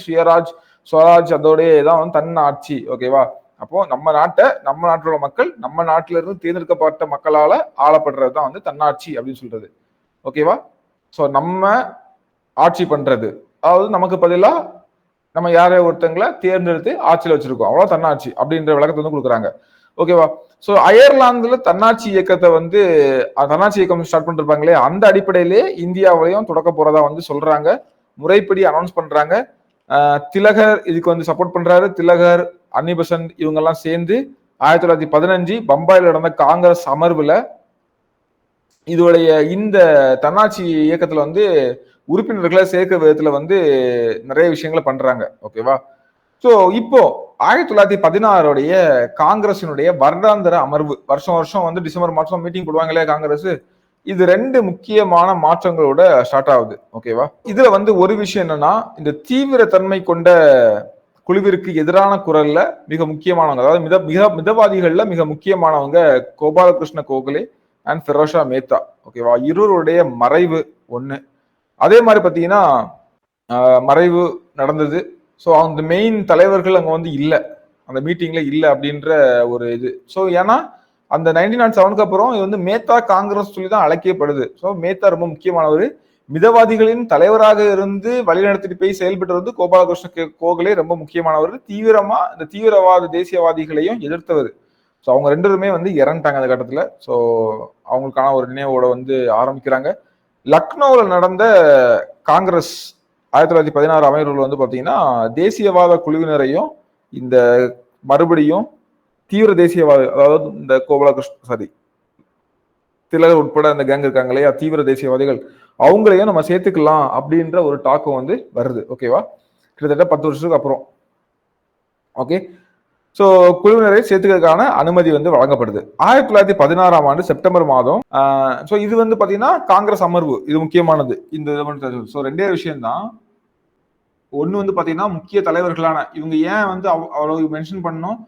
சுவராஜ் அதோடய தான் வந்து தன்னாட்சி. ஓகேவா? அப்போ நம்ம நாட்டோட மக்கள் நம்ம நாட்டில இருந்து தேர்ந்தெடுக்கப்பட்ட மக்களால ஆளப்படுறது தான் வந்து தன்னாட்சி அப்படின்னு சொல்றது. ஓகேவா? ஸோ நம்ம ஆட்சி பண்றது, அதாவது நமக்கு பதிலா நம்ம யாரையோ ஒருத்தங்களை தேர்ந்தெடுத்து ஆட்சியில் வச்சிருக்கோம், அவ்வளவு தன்னாட்சி அப்படின்ற விளக்கத்தை வந்து கொடுக்குறாங்க. ஓகேவா? சோ அயர்லாந்துல தன்னாட்சி இயக்கத்தை வந்து தன்னாட்சி இயக்கம் ஸ்டார்ட் பண்ணிருப்பாங்களே, அந்த அடிப்படையிலே இந்தியாவிலையும் தொடக்க போறதா வந்து சொல்றாங்க. முறைப்படி அனௌன்ஸ் பண்றாங்க. திலகர் இதுக்கு வந்து சப்போர்ட் பண்றாரு. திலகர், அன்னி பெசன்ட் இவங்க எல்லாம் சேர்ந்து 1915 பம்பாயில் நடந்த காங்கிரஸ் அமர்வுல இதோடைய இந்த தன்னாட்சி இயக்கத்துல வந்து உறுப்பினர்களை சேர்க்க விதத்துல வந்து நிறைய விஷயங்களை பண்றாங்க. ஓகேவா? சோ இப்போ 1916 காங்கிரசினுடைய வருடாந்திர அமர்வு, வருஷம் வருஷம் வந்து டிசம்பர் மாசம் மீட்டிங் போடுவாங்க இல்லையா காங்கிரஸ், இது 2 முக்கியமான மாற்றங்களோட ஸ்டார்ட் ஆகுது. ஓகேவா? இதுல வந்து ஒரு விஷயம் என்னன்னா, இந்த தீவிர தன்மை கொண்ட குழுவிற்கு எதிரான குரல்ல மிக முக்கியமானவங்க, அதாவது மிதவாதிகள்ல மிக முக்கியமானவங்க கோபாலகிருஷ்ண கோகலே அண்ட் ஃபெரோஷா மேத்தா. ஓகேவா? இருவருடைய மறைவு ஒண்ணு. அதே மாதிரி பாத்தீங்கன்னா மறைவு நடந்தது. ஸோ அந்த மெயின் தலைவர்கள் அங்க வந்து இல்ல, அந்த மீட்டிங்ல இல்ல அப்படின்ற ஒரு இது. ஸோ ஏன்னா அந்த 1907க்கு அப்புறம் இது வந்து மேத்தா காங்கிரஸ் சொல்லி தான் அழைக்கப்படுது. ஸோ மேத்தா ரொம்ப முக்கியமானவர். மிதவாதிகளின் தலைவராக இருந்து வழிநடத்திட்டு போய் செயல்பட்டு வந்து கோபாலகிருஷ்ண கோகலே ரொம்ப முக்கியமானவர். தீவிரமா இந்த தீவிரவாத தேசியவாதிகளையும் எதிர்த்தவர். ஸோ அவங்க 2 பேருமே வந்து இறந்துட்டாங்க அந்த கட்டத்துல. ஸோ அவங்களுக்கான ஒரு நினைவோட வந்து ஆரம்பிக்கிறாங்க. லக்னோவில் நடந்த காங்கிரஸ் 1916 அமைப்புகள் வந்து பாத்தீங்கன்னா தேசியவாத குழுவினரையும் இந்த மறுபடியும் தீவிர தேசியவாத, அதாவது இந்த கோபாலகிருஷ்ண திலகர் உட்பட அந்த கேங் இருக்காங்க இல்லையா தீவிர தேசியவாதிகள், அவங்களையும் நம்ம சேர்த்துக்கலாம் அப்படின்ற ஒரு டாக்கம் வந்து வருது. ஓகேவா? கிட்டத்தட்ட 10 வருஷத்துக்கு அப்புறம். ஓகே, சோ குழுவினரை சேர்த்துக்கிறதுக்கான அனுமதி வந்து வழங்கப்படுது 1916ஆம் ஆண்டு செப்டம்பர் மாதம். சோ இது வந்து பாத்தீங்கன்னா காங்கிரஸ் அமர்வு, இது முக்கியமானது. இந்த சோ ரெண்டே விஷயம் தான். ஒண்ணு வந்து பாத்தீங்கன்னா முக்கிய தலைவர்களான இவங்க ஏன் வந்து அவ்வளவு மென்ஷன் பண்ணோம்,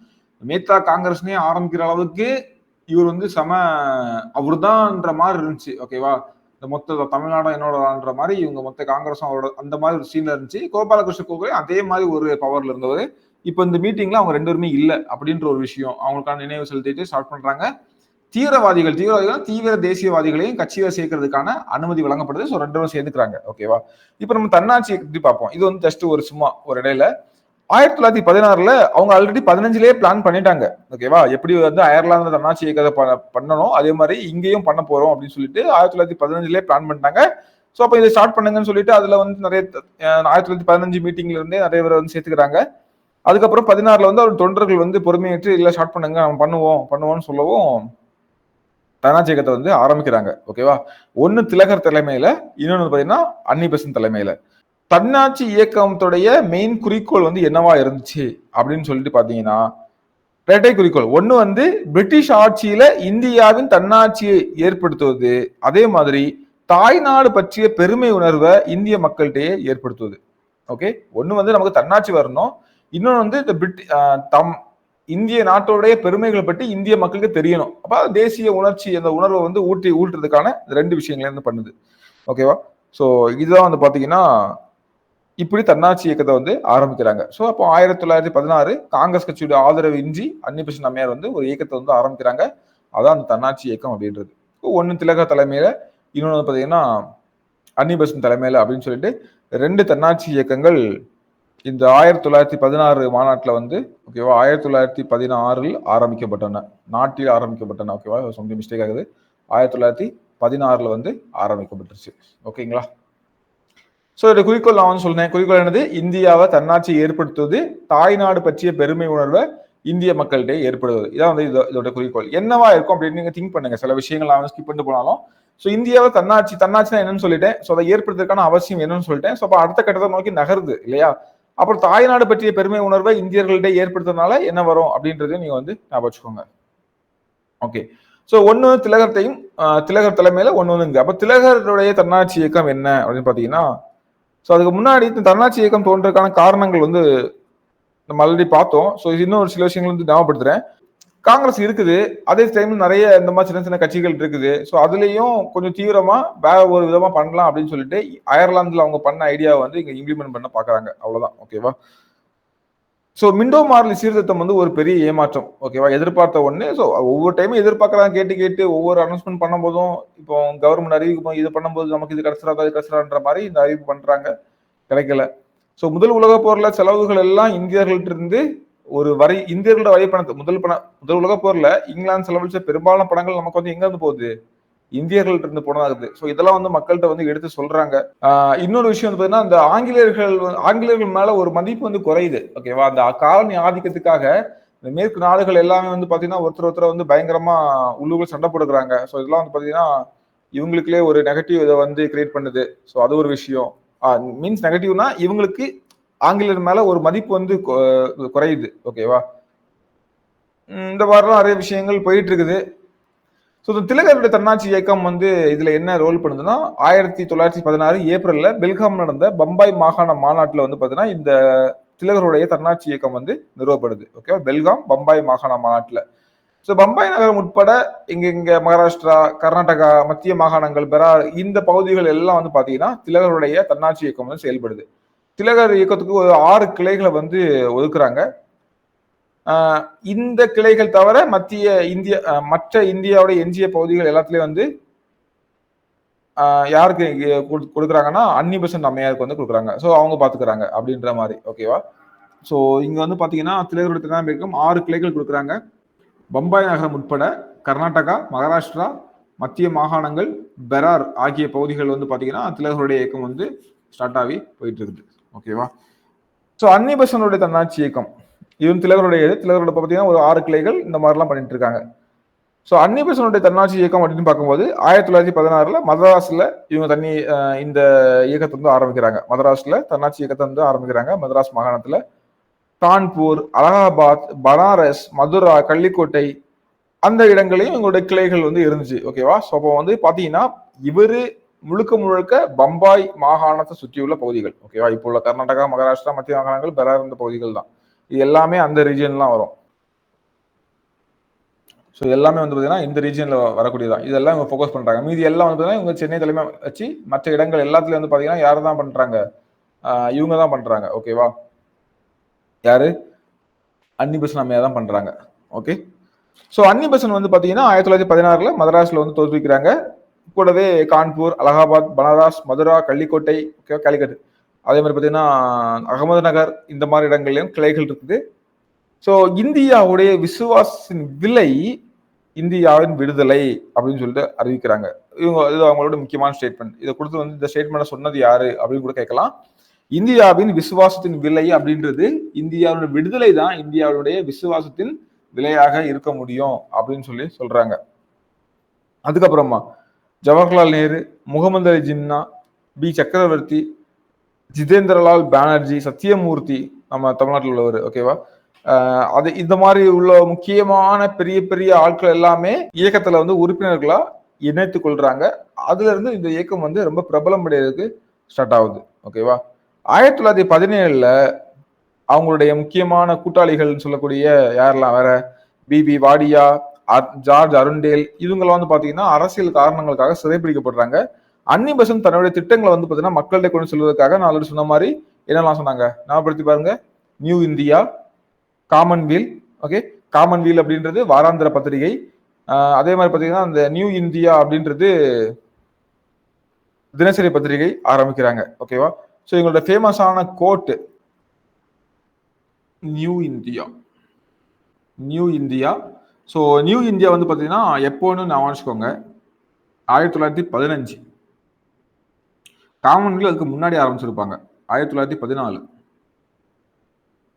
மேத்தா காங்கிரஸ்னே ஆரம்பிக்கிற அளவுக்கு இவர் வந்து அவர்தான்ன்ற மாதிரி இருந்துச்சு. ஓகேவா? இந்த மொத்த தமிழ்நாடும் என்னோடன்ற மாதிரி இவங்க மொத்த காங்கிரஸும் அவரோட அந்த மாதிரி ஒரு சீன்ல இருந்துச்சு. கோபாலகிருஷ்ண கோகலே அதே மாதிரி ஒரு பவர்ல இருந்தவர். இப்ப இந்த மீட்டிங்ல அவங்க 2 பேருமே இல்ல அப்படின்ற ஒரு விஷயம் அவங்களுக்கான நினைவு செலுத்திட்டு ஸ்டார்ட் பண்றாங்க. தீவிரவாதிகள் தீவிர தேசியவாதிகளையும் கட்சியில சேர்க்கறதுக்கான அனுமதி வழங்கப்படுது. ஸோ 2 பேரும் சேர்ந்துக்கிறாங்க. ஓகேவா? இப்ப நம்ம தன்னாட்சியை பத்தி பார்ப்போம். இது வந்து ஜஸ்ட் ஒரு சும்மா ஒரு இடையில 1916ல அவங்க ஆல்ரெடி 15லயே பிளான் பண்ணிட்டாங்க. ஓகேவா? எப்படி வந்து அயர்லாந்து தன்னாட்சி இயக்கத்தை பண்ணணும், அதே மாதிரி இங்கேயும் பண்ண போறோம் அப்படின்னு சொல்லிட்டு 1915லயே பிளான் பண்ணிட்டாங்க. ஸோ அப்ப இதை ஸ்டார்ட் பண்ணுங்கன்னு சொல்லிட்டு அதுல வந்து நிறைய 1915 மீட்டிங்ல இருந்தே நிறைய பேர் வந்து சேர்த்துக்கிறாங்க. அதுக்கப்புறம் 16ல வந்து அவர் தொண்டர்கள் வந்து பொறுமையேற்று இல்ல ஸ்டார்ட் பண்ணுங்க, நம்ம பண்ணுவோம்னு சொல்லவும் தன்னாட்சி இயக்கத்தை வந்து ஆரம்பிக்கிறாங்க. ஓகேவா? ஒன்னு திலகர் தலைமையில, இன்னொன்னு பாத்தீங்கன்னா அன்னி பெசன்ட் தலைமையில. தன்னாட்சி இயக்கத்துடைய மெயின் குறிக்கோள் வந்து என்னவா இருந்துச்சு அப்படின்னு சொல்லிட்டு பாத்தீங்கன்னா, இரட்டை குறிக்கோள். ஒண்ணு வந்து பிரிட்டிஷ் ஆட்சியில இந்தியாவின் தன்னாட்சியை ஏற்படுத்துவது, அதே மாதிரி தாய்நாடு பற்றிய பெருமை உணர்வை இந்திய மக்கள்கிட்டயே ஏற்படுத்துவது. ஓகே, ஒண்ணு வந்து நமக்கு தன்னாட்சி வரணும், இன்னொன்னு வந்து இந்த இந்திய நாட்டோடைய பெருமைகளை பற்றி இந்திய மக்களுக்கு தெரியணும். அப்ப தேசிய உணர்ச்சி, அந்த உணர்வை வந்து ஊட்டுறதுக்கான 2 விஷயங்கள இருந்து பண்ணுது. ஓகேவா? சோ இதுதான் வந்து பாத்தீங்கன்னா இப்படி தன்னாட்சி இயக்கத்தை வந்து ஆரம்பிக்கிறாங்க. ஸோ அப்போ 1916 காங்கிரஸ் கட்சியோட ஆதரவு இன்றி அன்னி பெசன்ட் அம்மையார் வந்து ஒரு இயக்கத்தை வந்து ஆரம்பிக்கிறாங்க. அதான் அந்த தன்னாட்சி இயக்கம் அப்படின்றது. ஒன்னு திலகர் தலைமையில, இன்னொன்று பாத்தீங்கன்னா அன்னி பெசன்ட் தலைமையில அப்படின்னு சொல்லிட்டு 2 தன்னாட்சி இயக்கங்கள் இந்த 1916 மாநாட்டில் வந்து ஓகேவா 1916 ஆரம்பிக்கப்பட்டன, நாட்டில் ஆரம்பிக்கப்பட்டன. ஓகேவா? சம்திங் மிஸ்டேக் ஆகுது. 1916 வந்து ஆரம்பிக்கப்பட்டுருச்சு. ஓகேங்களா? சோ இந்த குறிக்கோள் நான் வந்து சொன்னேன். குறிக்கோள் என்னது? இந்தியாவை தன்னாட்சி ஏற்படுத்துவது, தாய்நாடு பற்றிய பெருமை உணர்வை இந்திய மக்கள்கிட்ட ஏற்படுவது. இதான் வந்து இதோட குறிக்கோள். என்னவா இருக்கும் அப்படின்னு நீங்க திங்க் பண்ணுங்க. சில விஷயங்கள் நான் ஸ்கிப் பண்ணிட்டு போனாலும், சோ இந்தியாவை தன்னாட்சினா என்னன்னு சொல்லிட்டேன். சோ அதை ஏற்படுத்துறதுக்கான அவசியம் என்னன்னு சொல்லிட்டேன். சோ அப்ப அடுத்த கட்டத்தை நோக்கி நகருது இல்லையா? அப்புறம் தாய்நாடு பற்றிய பெருமை உணர்வை இந்தியர்கள்ட்ட ஏற்படுத்துறதுனால என்ன வரும் அப்படின்றதையும் நீங்க வந்து ஞாபகம் வச்சுக்கோங்க. ஓகே, சோ ஒண்ணு திலகர் தலைமையில ஒண்ணு. அப்ப திலகருடைய தன்னாட்சி இயக்கம் என்ன அப்படின்னு பாத்தீங்கன்னா, ஸோ அதுக்கு முன்னாடி இந்த தன்னாட்சி இயக்கம் தோன்றதுக்கான காரணங்கள் வந்து நம்ம ஆல்ரெடி பார்த்தோம். ஸோ இன்னும் ஒரு சில விஷயங்கள் வந்து ஞாபகப்படுத்துறேன். காங்கிரஸ் இருக்குது, அதே டைம்ல நிறைய இந்த மாதிரி சின்ன சின்ன கட்சிகள் இருக்குது. ஸோ அதுலயும் கொஞ்சம் தீவிரமா வேற ஒரு விதமா பண்ணலாம் அப்படின்னு சொல்லிட்டு அயர்லாந்துல அவங்க பண்ண ஐடியாவை வந்து இங்க இம்ப்ளிமெண்ட் பண்ண பாக்குறாங்க. அவ்வளவுதான். ஓகேவா? ஸோ மிண்டோ மார்லி சீர்திருத்தம் வந்து ஒரு பெரிய ஏமாற்றம். ஓகேவா? எதிர்பார்த்த ஒண்ணு. ஸோ ஒவ்வொரு டைமும் எதிர்பார்க்கறாங்க, கேட்டு ஒவ்வொரு அனௌன்ஸ்மெண்ட் பண்ணும் போதும், இப்போ கவர்மெண்ட் அறிவிக்கும் இது பண்ணும்போது நமக்கு இது கிடைச்சிடாத இது கிடைச்சிடான்ற மாதிரி இந்த அறிவிப்பு பண்றாங்க, கிடைக்கல. ஸோ முதல் உலக போர்ல செலவுகள் எல்லாம் இந்தியர்கள்ட்ட இருந்து ஒரு வரி இந்தியர்களோட வரி பணத்தை முதல் உலக போர்ல இங்கிலாந்து செலவழிச்ச பெரும்பாலான படங்கள் நமக்கு வந்து எங்க இருந்து போகுது, இந்தியர்கள்ட்ட இருந்து போனதாகுது. ஸோ இதெல்லாம் வந்து மக்கள்கிட்ட வந்து எடுத்து சொல்றாங்க. இன்னொரு விஷயம் வந்து பாத்தீங்கன்னா, அந்த ஆங்கிலேயர்கள் மேல ஒரு மதிப்பு வந்து குறையுது. ஓகேவா? அந்த காலனி ஆதிக்கத்துக்காக இந்த மேற்கு நாடுகள் எல்லாமே வந்து பாத்தீங்கன்னா ஒருத்தர் வந்து பயங்கரமா உள்ளுக்குள்ள சண்டை போட்டுக்கிறாங்க. ஸோ இதெல்லாம் வந்து பாத்தீங்கன்னா இவங்களுக்குள்ளே ஒரு நெகட்டிவ் இதை வந்து கிரியேட் பண்ணுது. ஸோ அது ஒரு விஷயம். மீன்ஸ் நெகட்டிவ்னா இவங்களுக்கு ஆங்கிலேயர் மேல ஒரு மதிப்பு வந்து குறையுது. ஓகேவா? இந்த மாதிரிலாம் நிறைய விஷயங்கள் போயிட்டு இருக்குது. ஸோ இந்த திலகருடைய தன்னாட்சி இயக்கம் வந்து இதுல என்ன ரோல் பண்ணுதுன்னா, 1916 ஏப்ரல்ல பெல்காம் நடந்த பம்பாய் மாகாண மாநாட்டுல வந்து பாத்தீங்கன்னா இந்த திலகருடைய தன்னாட்சி இயக்கம் வந்து நிறுவப்படுது. ஓகேவா? பெல்காம் பம்பாய் மாகாண மாநாட்டுல. ஸோ பம்பாய் நகரம் உட்பட இங்க மகாராஷ்டிரா, கர்நாடகா, மத்திய மாகாணங்கள், பெரார் இந்த பகுதிகள் எல்லாம் வந்து பாத்தீங்கன்னா திலகருடைய தன்னாட்சி இயக்கம் வந்து செயல்படுது. திலகர் இயக்கத்துக்கு ஒரு 6 கிளைகளை வந்து ஒதுக்குறாங்க. இந்த கிளைகள் தவிர மற்ற இந்தியாவுடைய எஞ்சிய பகுதிகள் எல்லாத்துலயும் வந்து யாருக்கு கொடுக்குறாங்கன்னா அன்னி பெசன்ட் அம்மையாருக்கு வந்து கொடுக்குறாங்க. ஸோ அவங்க பாத்துக்கிறாங்க அப்படின்ற மாதிரி. ஓகேவா? ஸோ இங்க வந்து பாத்தீங்கன்னா திலகருடைய தன்னாட்சி இயக்கம் 6 கிளைகள் கொடுக்குறாங்க. பம்பாய் நகரம் உட்பட கர்நாடகா, மகாராஷ்டிரா, மத்திய மாகாணங்கள், பெரார் ஆகிய பகுதிகள் வந்து பாத்தீங்கன்னா திலகருடைய இயக்கம் வந்து ஸ்டார்ட் ஆகி போயிட்டு இருக்குது. ஓகேவா? ஸோ அன்னி பெசன்ட்டுடைய தன்னாட்சி இயக்கம் இதுவும் திலகரோட பார்த்தீங்கன்னா ஒரு 6 கிளைகள் இந்த மாதிரிலாம் பண்ணிட்டு இருக்காங்க. ஸோ அன்னி பெசன்ட்டுடைய தன்னாட்சி இயக்கம் அப்படின்னு பார்க்கும்போது 1916 மதராஸ்ல இவங்க இந்த இயக்கத்தை வந்து ஆரம்பிக்கிறாங்க. மதராஸ்ல தன்னாட்சி இயக்கத்தை வந்து ஆரம்பிக்கிறாங்க. மதராஸ் மாகாணத்துல கான்பூர், அலகாபாத், பனாரஸ், மதுரா, கள்ளிக்கோட்டை அந்த இடங்களையும் இவங்களுடைய கிளைகள் வந்து இருந்துச்சு. ஓகேவா? ஸோ அப்போ வந்து பாத்தீங்கன்னா இவரு முழுக்க பம்பாய் மாகாணத்தை சுற்றியுள்ள பகுதிகள். ஓகேவா? இப்போ உள்ள கர்நாடகா, மகாராஷ்டிரா, மத்திய மாகாணங்கள், பெரார் இந்த பகுதிகள் தான். இது எல்லாமே அந்த ரீஜன்லாம் வரும். ஸோ எல்லாமே வந்து பார்த்தீங்கன்னா இந்த ரீஜன்ல வரக்கூடியதான். இதெல்லாம் இவங்க ஃபோக்கஸ் பண்றாங்க. மீதி எல்லாம் வந்து பார்த்தீங்கன்னா இவங்க சென்னை தலைமை வச்சு மற்ற இடங்கள் எல்லாத்துலயும் வந்து பார்த்தீங்கன்னா யாரை தான் பண்றாங்க, இவங்க தான் பண்றாங்க. ஓகேவா? யாரு? அன்னி பெசன்ட் அம்மையார் தான் பண்றாங்க. ஓகே. ஸோ அன்னி பெசன்ட் வந்து பார்த்தீங்கன்னா 1916 மதராஸ்ல வந்து தோற்றுவிக்கிறாங்க. கூடவே கான்பூர், அலகாபாத், பனாரஸ், மதுரா, கள்ளிக்கோட்டை, காலிக்கட் அதே மாதிரி பார்த்தீங்கன்னா அகமது நகர் இந்த மாதிரி இடங்கள்லயும் கிளைகள் இருக்குது. ஸோ இந்தியாவுடைய விசுவாசத்தின் விலை இந்தியாவின் விடுதலை அப்படின்னு சொல்லிட்டு அறிவிக்கிறாங்க. இது அவங்களோட முக்கியமான ஸ்டேட்மெண்ட். இதை கொடுத்து வந்து இந்த ஸ்டேட்மெண்ட் சொன்னது யாரு அப்படின்னு கூட கேட்கலாம். இந்தியாவின் விசுவாசத்தின் விலை அப்படின்றது இந்தியாவுடைய விடுதலை தான் இந்தியாவுடைய விசுவாசத்தின் விலையாக இருக்க முடியும் அப்படின்னு சொல்லி சொல்றாங்க. அதுக்கப்புறமா ஜவஹர்லால் நேரு, முகமது அலி ஜின்னா, பி சக்கரவர்த்தி, ஜிதேந்திரலால் பானர்ஜி, சத்தியமூர்த்தி நம்ம தமிழ்நாட்டில் உள்ளவர். ஓகேவா? அது இந்த மாதிரி உள்ள முக்கியமான பெரிய பெரிய ஆட்கள் எல்லாமே இயக்கத்துல வந்து உறுப்பினர்களா இணைத்துக் கொள்றாங்க. அதுல இருந்து இந்த இயக்கம் வந்து ரொம்ப பிரபலம் அடைறதுக்கு ஸ்டார்ட் ஆகுது. ஓகேவா? 1917 அவங்களுடைய முக்கியமான கூட்டாளிகள் சொல்லக்கூடிய யாரெல்லாம் வேற பிபி வாடியா, ஜார்ஜ் அருண்டேல் இவங்கெல்லாம் வந்து பாத்தீங்கன்னா அரசியல் காரணங்களுக்காக சிறைப்பிடிக்கப்படுறாங்க. அன்னி பெசன்ட் தன்னுடைய திட்டங்களை வந்து பாத்தீங்கன்னா மக்கள்கிட்ட கொண்டு செல்வதற்காக நான் ஆல்ரெடி சொன்ன மாதிரி என்னெல்லாம் சொன்னாங்க ஞாபகப்படுத்தி பாருங்க. New India, commonweal. Okay. Commonweal அப்படின்றது வாராந்திர பத்திரிகை. அதே மாதிரி பாத்தீங்கன்னா இந்த நியூ இந்தியா அப்படின்றது தினசரி பத்திரிகை ஆரம்பிக்கிறாங்க. ஓகேவா? ஸோ எங்களோட ஃபேமஸான quote new India. New India. So new India வந்து பாத்தீங்கன்னா எப்போன்னு நான் வச்சுக்கோங்க 1915. காமன்வெல்த் அதுக்கு முன்னாடி ஆரம்பிச்சிருப்பாங்க 1914.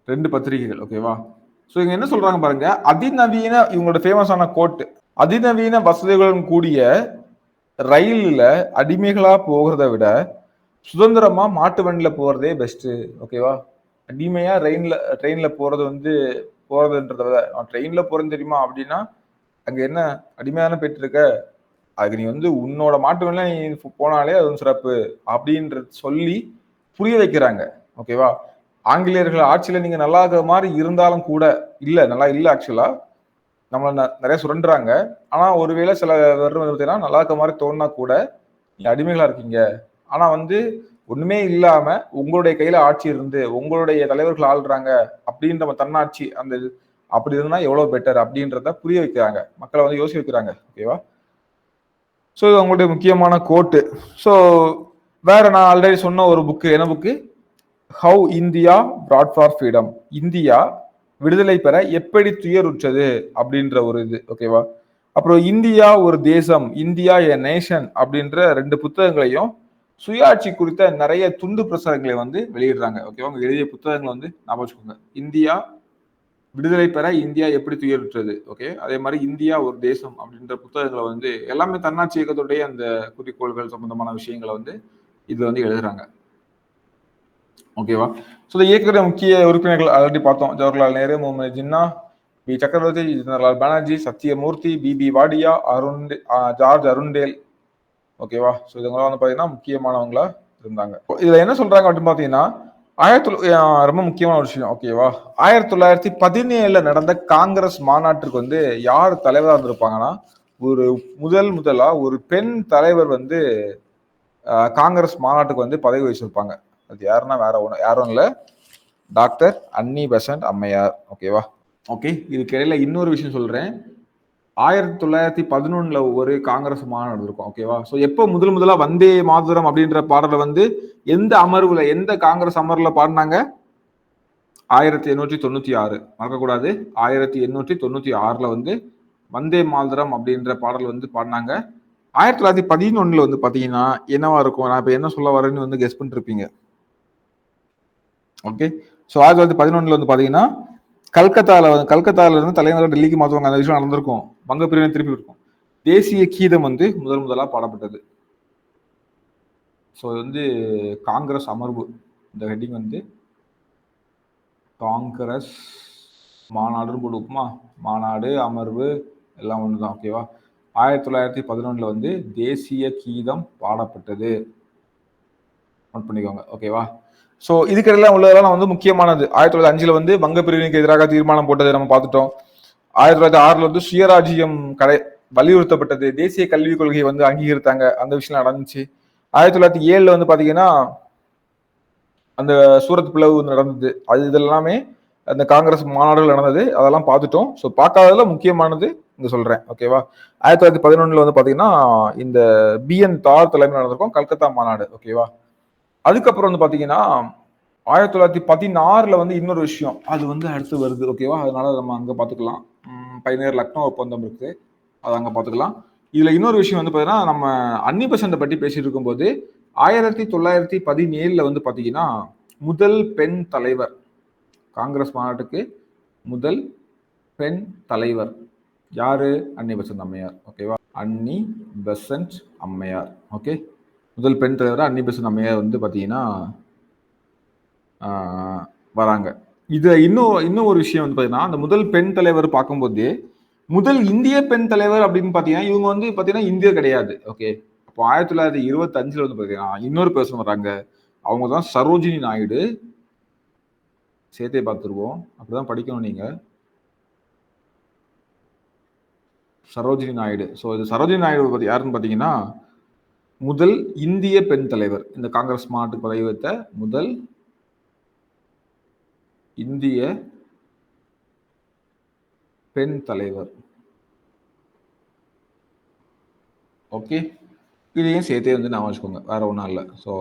2 பத்திரிகைகள். ஓகேவா? ஸோ இவங்க என்ன சொல்றாங்க பாருங்க, அதிநவீன இவங்களோட ஃபேமஸான கோட் அதிநவீன வசதிகளுடன் கூடிய ரயில்ல அடிமைகளா போகிறத விட சுதந்திரமா மாட்டு வண்டியில போறதே பெஸ்ட். ஓகேவா? அடிமையா ட்ரெயின்ல போறதுன்றத விட நான் ட்ரெயின்ல போறேன்னு தெரியுமா அப்படின்னா அங்க என்ன அடிமையான போயிட்டு இருக்க, அதுக்கு நீ வந்து உன்னோட மாட்டு வண்டியில நீ போனாலே அது சிறப்பு அப்படின்றது சொல்லி புரிய வைக்கிறாங்க. ஓகேவா? ஆங்கிலேயர்கள் ஆட்சியில நீங்க நல்லா இருக்கிற மாதிரி இருந்தாலும் கூட நல்லா இல்ல ஆக்சுவலா நம்மள நிறைய சுரண்டுறாங்க. ஆனா ஒருவேளை சில வருடம் பார்த்தீங்கன்னா நல்லா இருக்க மாதிரி தோணுனா கூட நீங்க அடிமைகளா இருக்கீங்க. ஆனா வந்து ஒண்ணுமே இல்லாம உங்களுடைய கையில ஆட்சி இருந்து உங்களுடைய தலைவர்கள் ஆள்றாங்க அப்படின்ற தன்னாட்சி அந்த அப்படி இருந்தா எவ்வளவு பெட்டர் அப்படின்றத புரிய வைக்கிறாங்க. மக்களை வந்து யோசிக்க வைக்கிறாங்க. ஓகேவா? ஸோ இது அவங்களுடைய முக்கியமான கோட்டு. ஸோ வேற நான் ஆல்ரெடி சொன்ன ஒரு புக்கு என்ன book, how India brought for freedom. India விடுதலை பெற எப்படி துயருற்றது அப்படின்ற ஒரு இது, ஓகேவா? அப்புறம் இந்தியா ஒரு தேசம், இந்தியா எ நேஷன் அப்படின்ற 2 புத்தகங்களையும் சுயாட்சி குறித்த நிறைய துண்டு பிரசுரங்களை வந்து வெளியிடுறாங்க, ஓகேவா? அவங்க எழுதிய புத்தகங்களை வந்து ஞாபகம் வச்சுக்கோங்க. இந்தியா விடுதலை பெற இந்தியா எப்படி துயருற்றது, ஓகே? அதே மாதிரி இந்தியா ஒரு தேசம் அப்படின்ற புத்தகங்களை வந்து எல்லாமே தன்னாட்சி இயக்கத்துடைய அந்த குறிக்கோள்கள் சம்பந்தமான விஷயங்களை வந்து இதுல வந்து எழுதுறாங்க, ஓகேவா? ஸோ இந்த இயக்கத்துடைய முக்கிய உறுப்பினர்கள் ஆல்ரெடி பார்த்தோம். Jawaharlal Nehru, Muhammad Jinnah, P Chakravarti, Jitendralal Banerjee, Satyamurti, B P Wadia, George Arundale, ஓகேவா? ஸோ இவங்களாம் வந்து பார்த்தீங்கன்னா முக்கியமானவங்களா இருந்தாங்க. இதுல என்ன சொல்றாங்க அப்படின்னு பார்த்தீங்கன்னா, ரொம்ப முக்கியமான ஒரு விஷயம், ஓகேவா? 1917 நடந்த காங்கிரஸ் மாநாட்டிற்கு வந்து யார் தலைவராக இருந்திருப்பாங்கன்னா, ஒரு முதலா ஒரு பெண் தலைவர் வந்து காங்கிரஸ் மாநாட்டுக்கு வந்து பதவி வச்சிருப்பாங்க. அது யாருன்னா யாரும் இல்லை, டாக்டர் அன்னி பெசன்ட் அம்மையார், ஓகேவா? ஓகே, இதுக்கு இடையில இன்னொரு விஷயம் சொல்றேன். 1911 ஒரு காங்கிரஸ் மாநாடு இருக்கும், ஓகேவா? ஸோ எப்போ முதலா வந்தே மாதரம் அப்படின்ற பாடலை வந்து எந்த அமர்வுல, எந்த காங்கிரஸ் அமர்வுல பாடினாங்க? 1896, மறக்கக்கூடாது. 1896 வந்து வந்தே மாதரம் அப்படின்ற பாடல் வந்து பாடினாங்க. 1911 வந்து பாத்தீங்கன்னா என்னவா இருக்கும்? நான் இப்ப என்ன சொல்ல வரேன்னு வந்து கெஸ் பண்ணிருப்பீங்க, ஓகே? ஸோ 1911 வந்து பாத்தீங்கன்னா கல்கத்தால இருந்து தலைநகர் டெல்லிக்கு மாற்றுவாங்க. அந்த விஷயம் நடந்திருக்கும். வங்க பிரிவினை திருப்பி இருக்கும். தேசிய கீதம் வந்து முதலா பாடப்பட்டது. ஸோ இது வந்து காங்கிரஸ் அமர்வு. இந்த ஹெட்டிங் வந்து காங்கிரஸ் மாநாடுன்னு போட்டுக்குமா? மாநாடு, அமர்வு எல்லாம் ஒன்று தான், ஓகேவா? 1911 வந்து தேசிய கீதம் பாடப்பட்டது. நோட் பண்ணிக்கோங்க, ஓகேவா? ஸோ இதுக்கெல்லாம் உள்ளதெல்லாம் வந்து முக்கியமானது. 1905 வந்து வங்க பிரிவினைக்கு எதிராக தீர்மானம் போட்டதை நம்ம பார்த்துட்டோம். 1906 வந்து சுயராஜ்யம் வலியுறுத்தப்பட்டது. தேசிய கல்விக் கொள்கையை வந்து அங்கீகரித்தாங்க. அந்த விஷயம் நடந்துச்சு. 1907 வந்து பாத்தீங்கன்னா அந்த சூரத் பிளவு நடந்தது. அது இதெல்லாமே அந்த காங்கிரஸ் மாநாடுகள் நடந்தது. அதெல்லாம் பார்த்துட்டோம். ஸோ பார்க்காததுல முக்கியமானது இங்க சொல்றேன், ஓகேவா? 1911 வந்து பாத்தீங்கன்னா இந்த பிஎன் தார் தலைமையில் நடந்திருக்கும் கல்கத்தா மாநாடு, ஓகேவா? அதுக்கப்புறம் வந்து பாத்தீங்கன்னா 1916 வந்து இன்னொரு விஷயம் அது வந்து அடுத்து வருது, ஓகேவா? அதனால நம்ம அங்க பாத்துக்கலாம். பையனர் லக்னோ ஒப்பந்தம் இருக்கு, அதை அங்க பாத்துக்கலாம். இதுல இன்னொரு விஷயம் வந்து பாத்தீங்கன்னா நம்ம அன்னி பெசன்ட் பற்றி பேசிட்டு இருக்கும்போது 1917 வந்து பாத்தீங்கன்னா முதல் பெண் தலைவர், காங்கிரஸ் மாநாட்டுக்கு முதல் பெண் தலைவர் யாரு? அன்னி பெசன்ட் அம்மையார், ஓகேவா? அன்னி பெசன்ட் அம்மையார், ஓகே. முதல் பெண் தலைவர் அன்னி பெசன்ட் அம்மையார் வந்து பாத்தீங்கன்னா வராங்க. இது இன்னும் ஒரு விஷயம் வந்து பாத்தீங்கன்னா அந்த முதல் பெண் தலைவர் பார்க்கும்போது முதல் இந்திய பெண் தலைவர் அப்படின்னு பாத்தீங்கன்னா இவங்க வந்து பாத்தீங்கன்னா இந்தியர் கிடையாது, ஓகே. அப்போ 1925 வந்து பாத்தீங்கன்னா இன்னொரு பர்சன் வராங்க. அவங்க தான் சரோஜினி நாயுடு. சேர்த்தே பார்த்துருவோம், அப்படிதான் படிக்கணும் நீங்க. சரோஜினி நாயுடு. ஸோ இது சரோஜினி நாயுடு பத்தி யாருன்னு பாத்தீங்கன்னா முதல் இந்திய பெண் தலைவர். இந்த காங்கிரஸ் மாநாட்டுக்கு பதவி வைத்த முதல் இந்திய பெண் தலைவர், ஓகே. இதையும் சேர்த்தே வந்து நான் வச்சுக்கோங்க, வேற ஒன்றும் இல்லை. ஸோ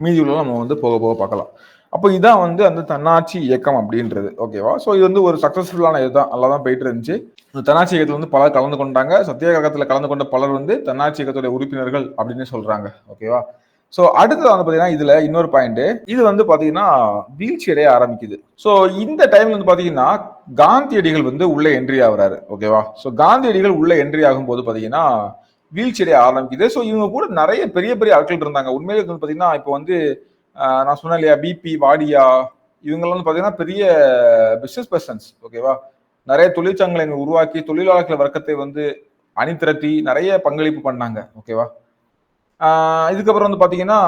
மீதி உள்ள நம்ம வந்து போக போக பார்க்கலாம். அப்போ இதான் வந்து அந்த தன்னாட்சி இயக்கம் அப்படின்றது, ஓகேவா? ஸோ இது வந்து ஒரு சக்சஸ்ஃபுல்லான இதுதான், நல்லா தான் போயிட்டு இருந்துச்சு. இந்த தன்னாட்சி இயக்கத்தில் வந்து பலர் கலந்து கொண்டாங்க. சத்தியாகிரகத்தில் கலந்து கொண்ட பலர் வந்து தன்னாட்சி இயக்கத்துடைய உறுப்பினர்கள் அப்படின்னு சொல்றாங்க, ஓகேவா? ஸோ அடுத்து வந்து பாத்தீங்கன்னா இதுல இன்னொரு பாயிண்ட், இது வந்து பாத்தீங்கன்னா வீழ்ச்சி அடைய ஆரம்பிக்குது. ஸோ இந்த டைம்ல வந்து பாத்தீங்கன்னா காந்தியடிகள் வந்து உள்ள என்ட்ரி ஆகுறாரு, ஓகேவா? ஸோ காந்தியடிகள் உள்ள என்ட்ரி ஆகும்போது பாத்தீங்கன்னா வீழ்ச்சி அடைய ஆரம்பிக்குது. ஸோ இவங்க கூட நிறைய பெரிய பெரிய ஆட்கள் இருந்தாங்க. உண்மையிலே வந்து பாத்தீங்கன்னா இப்போ வந்து நான் சொன்னேன் இல்லையா, பிபி வாடியா, இவங்கெல்லாம் வந்து பாத்தீங்கன்னா பெரிய பிசினஸ் பர்சன்ஸ், ஓகேவா? நிறைய தொழிற்சங்கங்களை உருவாக்கி தொழிலாளர்கள் வர்க்கத்தை வந்து அணிதிரட்டி நிறைய பங்களிப்பு பண்ணாங்க, ஓகேவா? இதுக்கப்புறம் வந்து பாத்தீங்கன்னா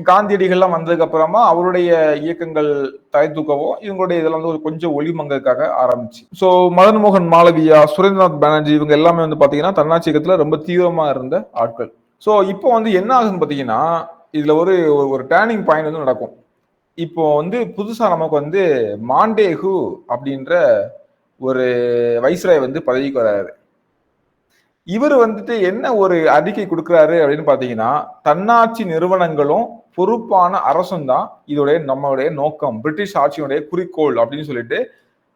காந்தியடிகள்லாம் வந்ததுக்கு அப்புறமா அவருடைய இயக்கங்கள் தலை தூக்கவும் இவங்களுடைய இதெல்லாம் வந்து ஒரு கொஞ்சம் ஒளிமங்கக்காக ஆரம்பிச்சு. ஸோ மதன் மோகன் மாளவியா, சுரேந்திரநாத் பானர்ஜி இவங்க எல்லாமே வந்து பாத்தீங்கன்னா தன்னாட்சி இயக்கத்துல ரொம்ப தீவிரமா இருந்த ஆட்கள். ஸோ இப்போ வந்து என்ன ஆகுதுன்னு பாத்தீங்கன்னா இதுல ஒரு டேர்னிங் பாயிண்ட் வந்து நடக்கும். இப்போ வந்து புதுசா நமக்கு வந்து மாண்டேகு அப்படின்ற ஒரு வைஸ்ராய் வந்து பதவிக்கு வராரு. இவர் வந்துட்டு என்ன ஒரு அறிக்கை கொடுக்குறாரு அப்படின்னு பாத்தீங்கன்னா, தன்னாட்சி நிறுவனங்களும் பொறுப்பான அரசும் தான் இதோடைய நம்மளுடைய நோக்கம், பிரிட்டிஷ் ஆட்சியினுடைய குறிக்கோள் அப்படின்னு சொல்லிட்டு